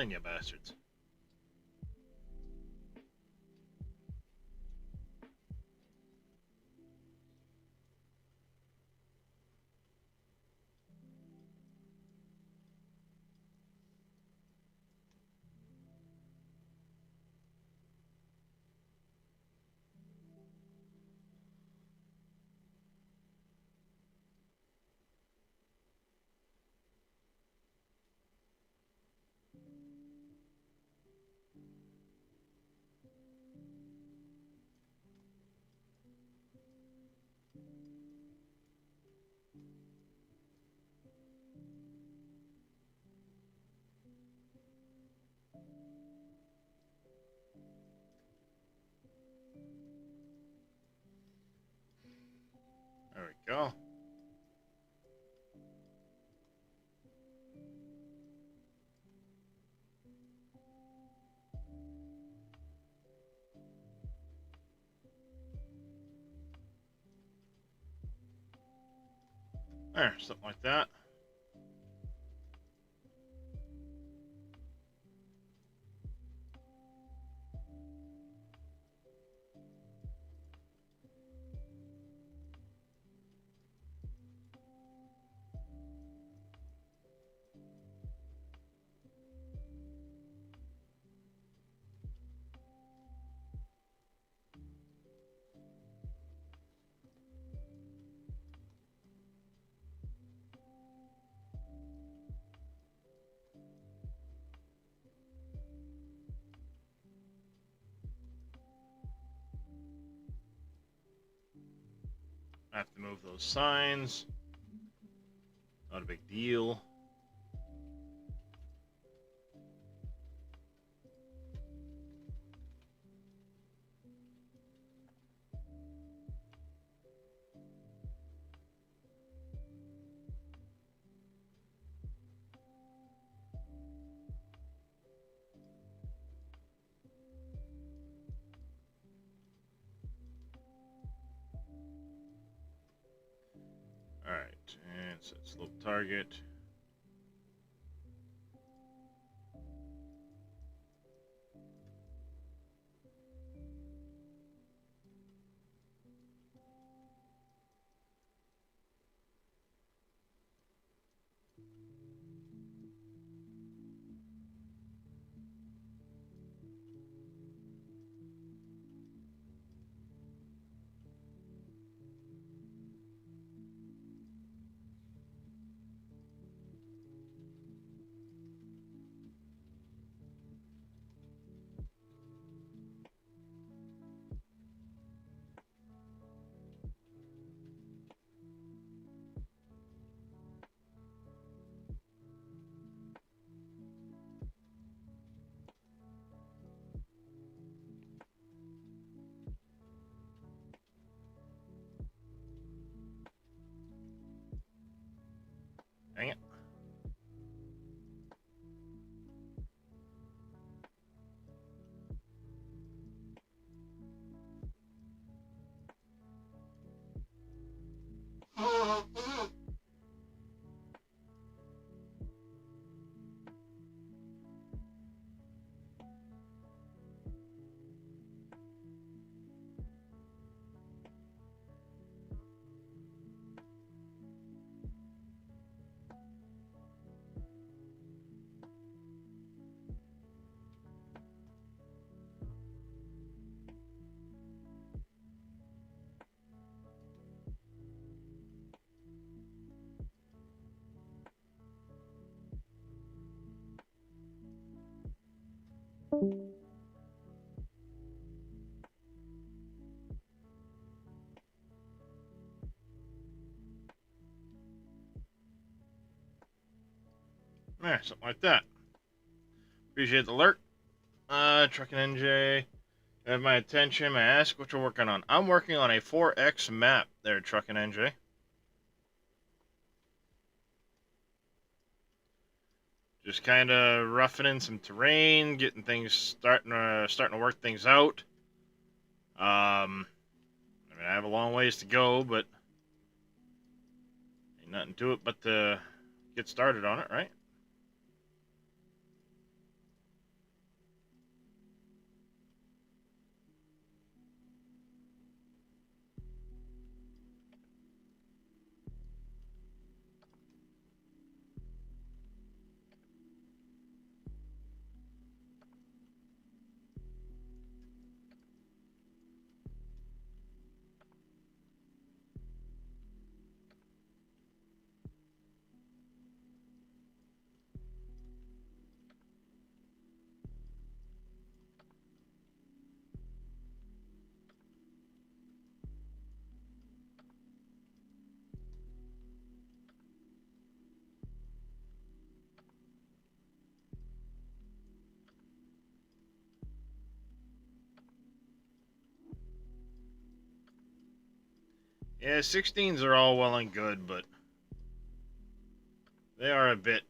in, you bastards. There we go. There, something like that. I have to move those signs. Not a big deal. Alright, and set slope target. Dang it. There, something like that. Appreciate the alert. Trucking NJ. You have my attention. May I ask what you're working on? I'm working on a 4X map there, Trucking NJ. Just kind of roughing in some terrain, getting things starting to work things out. I mean, I have a long ways to go, but ain't nothing to it but to get started on it, right? Yeah, 16s are all well and good, but they are a bit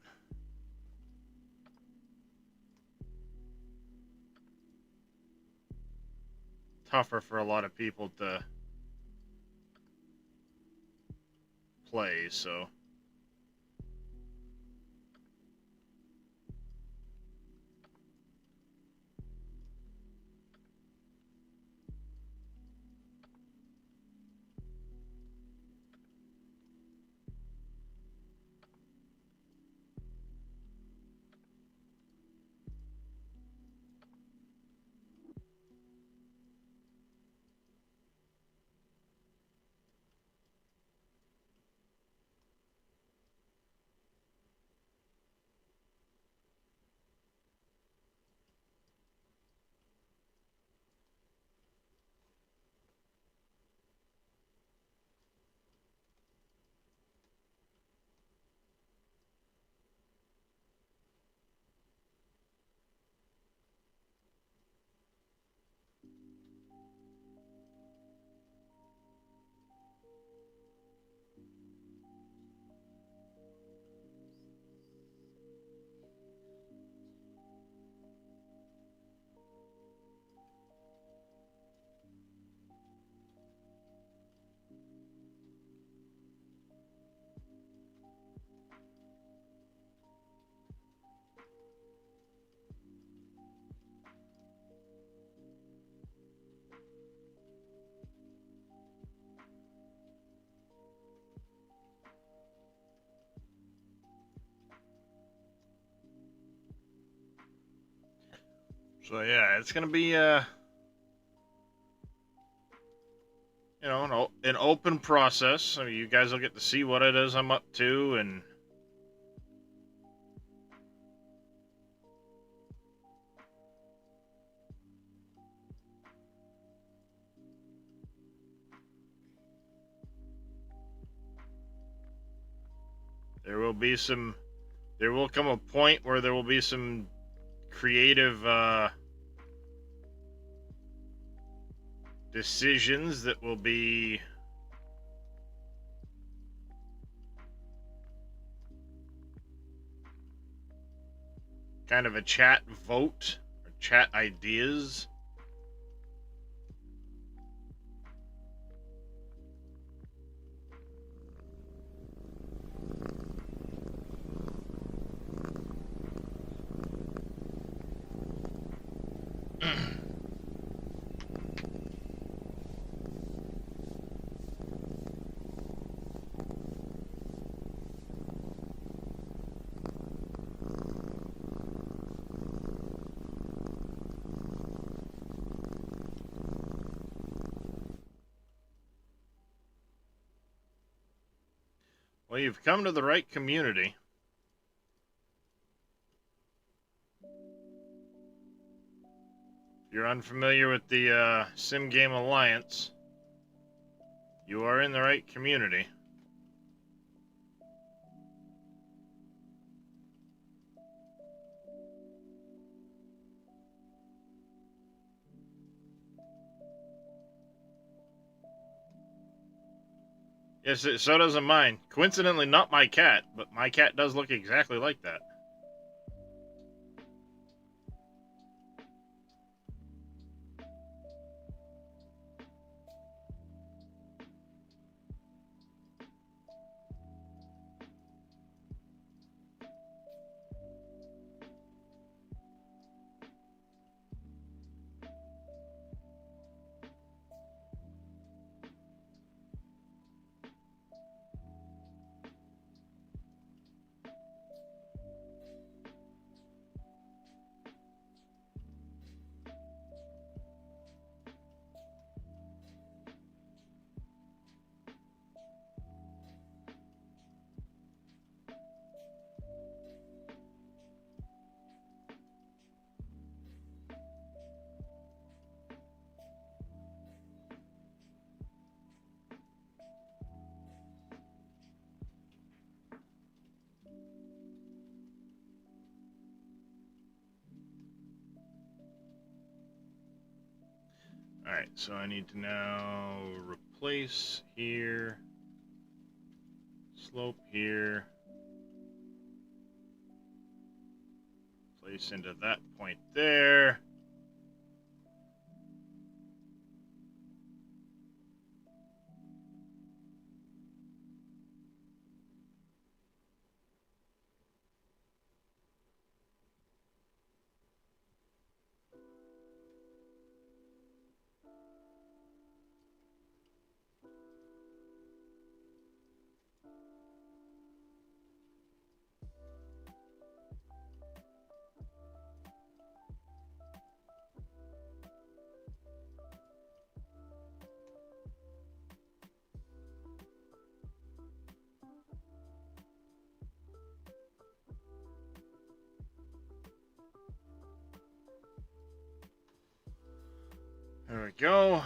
tougher for a lot of people to play, so. So yeah, it's gonna be an open process. So you guys will get to see what it is I'm up to, and there will come a point where there will be some creative decisions that will be kind of a chat vote or chat ideas. Well, you've come to the right community. If you're unfamiliar with the Sim Game Alliance, you are in the right community. Yes, so doesn't mine. Coincidentally, not my cat, but my cat does look exactly like that. Alright, so I need to now place here. Slope here. Place into that point there. There we go.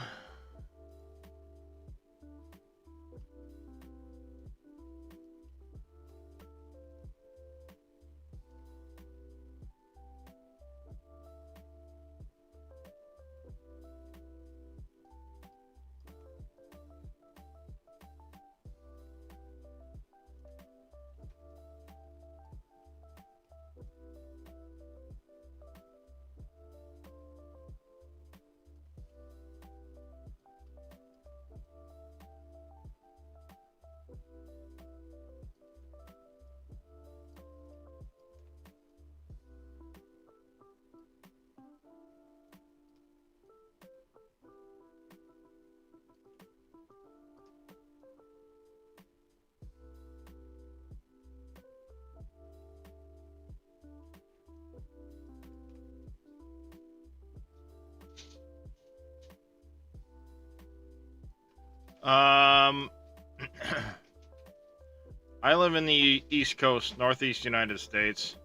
I live in the East Coast, Northeast United States.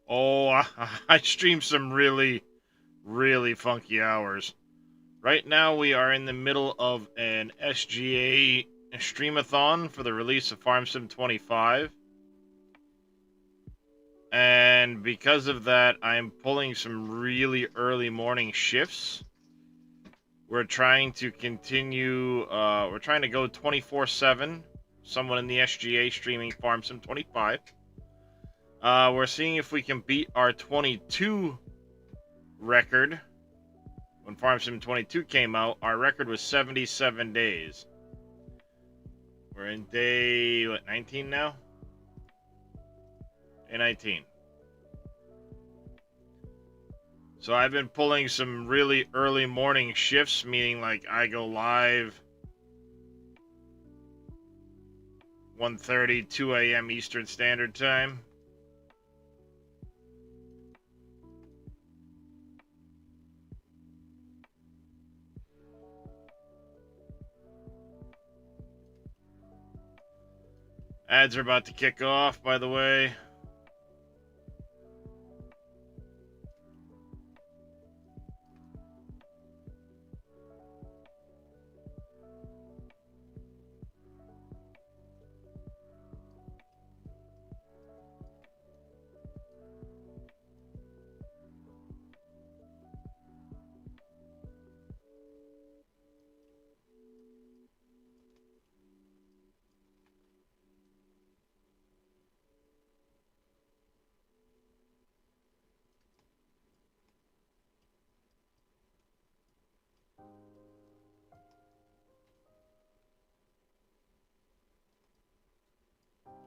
Oh, I stream some really, really funky hours. Right now, we are in the middle of an SGA streamathon for the release of Farm Sim 25. And because of that, I'm pulling some really early morning shifts. We're trying to continue, we're trying to go 24/7. Someone in the SGA streaming Farm Sim 25. We're seeing if we can beat our 22 record. When Farm Sim 22 came out, our record was 77 days. We're in day, what, 19 now? Day 19. So I've been pulling some really early morning shifts, meaning like I go live 1:30, 2 a.m. Eastern Standard Time. Ads are about to kick off, by the way.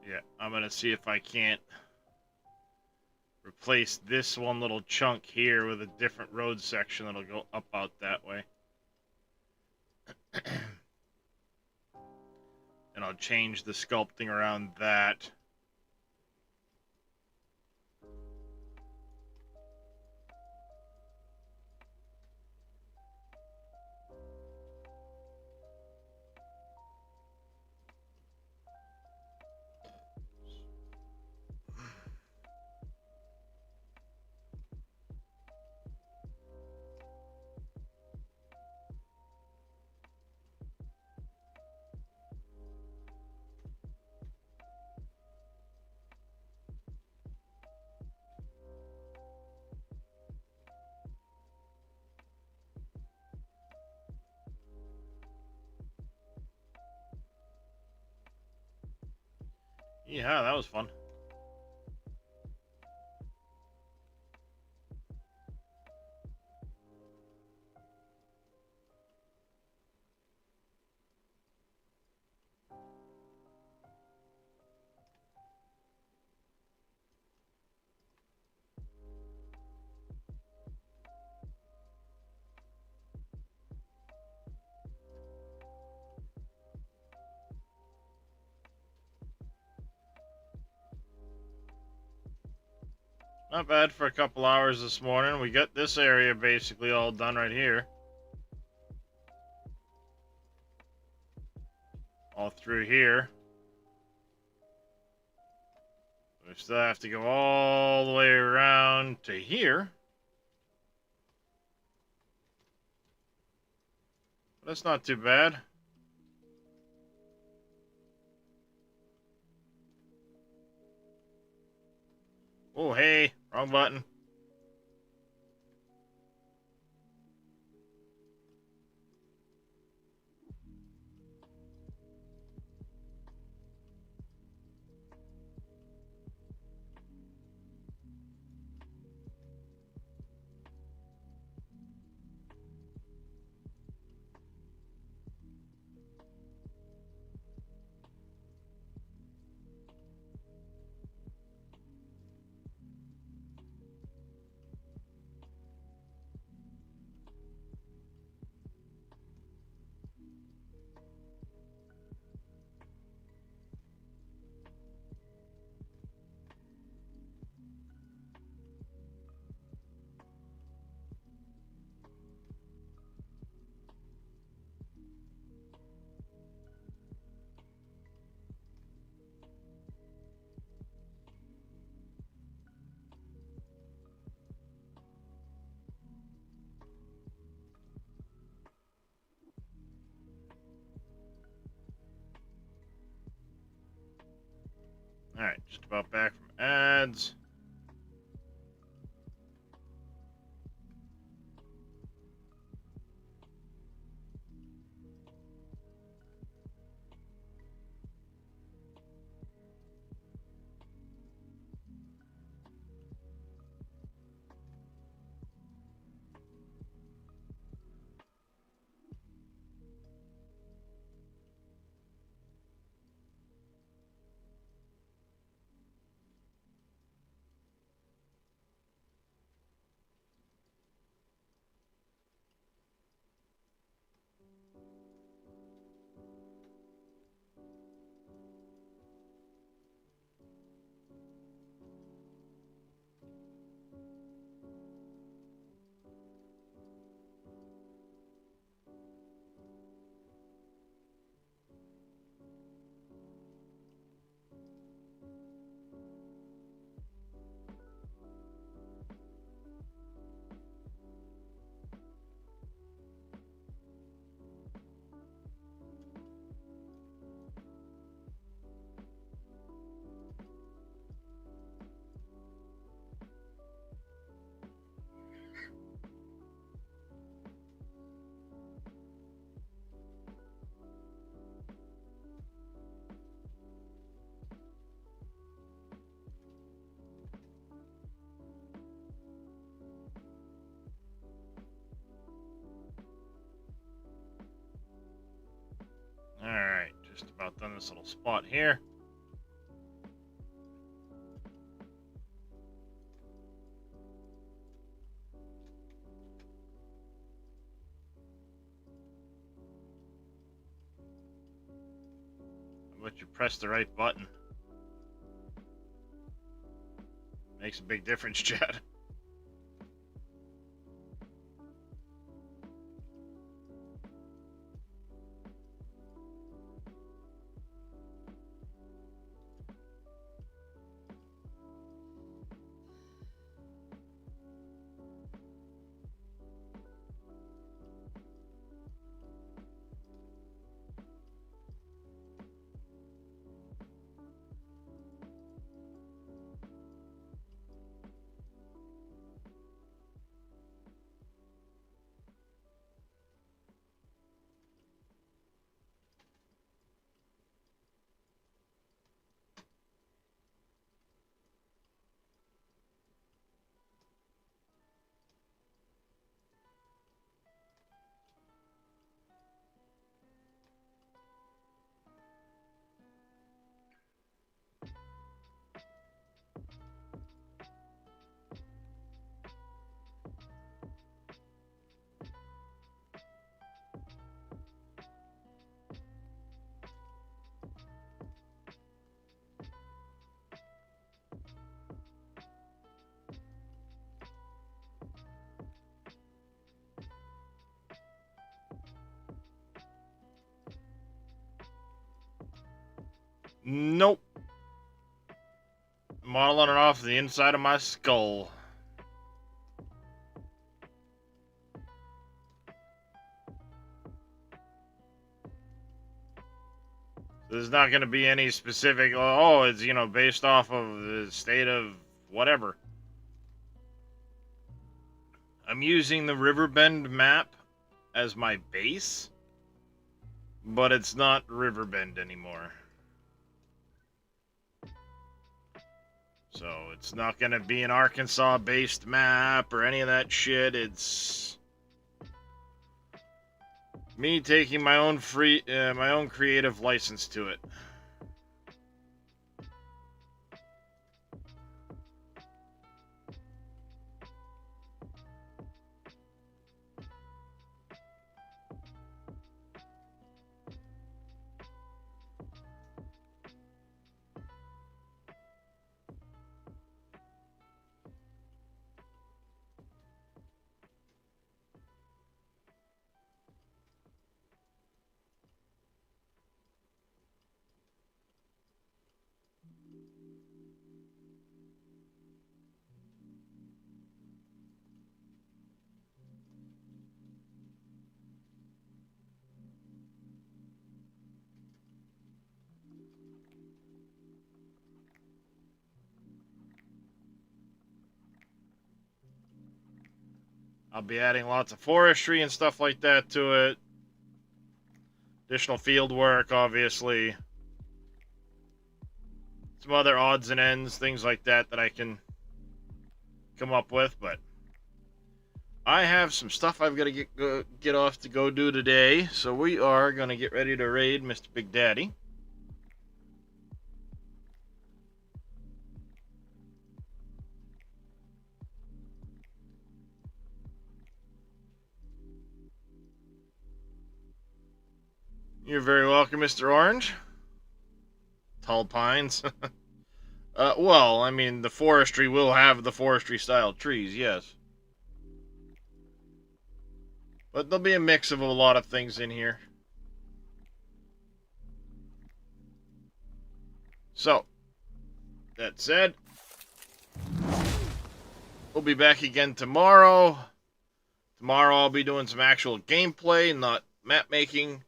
Yeah, I'm gonna see if I can't replace this one little chunk here with a different road section that'll go up out that way. And I'll change the sculpting around that. Yeah, that was fun. Not bad for a couple hours this morning. We got this area basically all done right here. All through here. We still have to go all the way around to here. That's not too bad. Oh, hey, wrong button. Alright, just about back from ads. Alright, just about done this little spot here. But you press the right button. Makes a big difference, Chad. Nope. Modeling it off the inside of my skull. There's not going to be any specific, oh, it's, you know, based off of the state of whatever. I'm using the Riverbend map as my base, but it's not Riverbend anymore. So it's not going to be an Arkansas-based map or any of that shit. It's me taking my own my own creative license to it. I'll be adding lots of forestry and stuff like that to it. Additional field work, obviously. Some other odds and ends, things like that that I can come up with, but I have some stuff I've got to get off to go do today, so we are going to get ready to raid Mr. Big Daddy. You're very welcome, Mr. Orange. Tall pines. Well, I mean, the forestry will have the forestry-style trees, yes. But there'll be a mix of a lot of things in here. So, that said, we'll be back again tomorrow. Tomorrow I'll be doing some actual gameplay, not map making.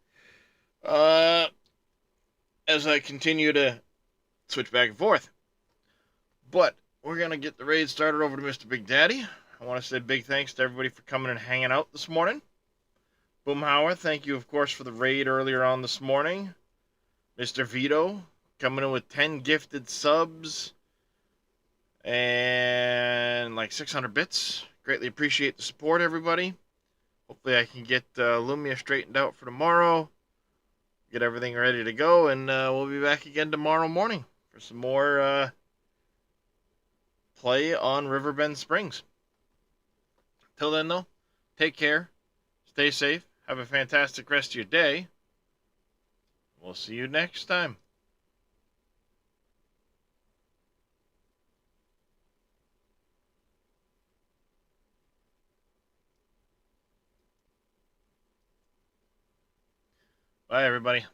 As I continue to switch back and forth. But we're going to get the raid started over to Mr. Big Daddy. I want to say big thanks to everybody for coming and hanging out this morning. Boomhauer, thank you, of course, for the raid earlier on this morning. Mr. Vito, coming in with 10 gifted subs. And like 600 bits. Greatly appreciate the support, everybody. Hopefully I can get Lumia straightened out for tomorrow. Get everything ready to go, and we'll be back again tomorrow morning for some more play on Riverbend Springs. Till then, though, take care, stay safe, have a fantastic rest of your day. We'll see you next time. Bye, everybody.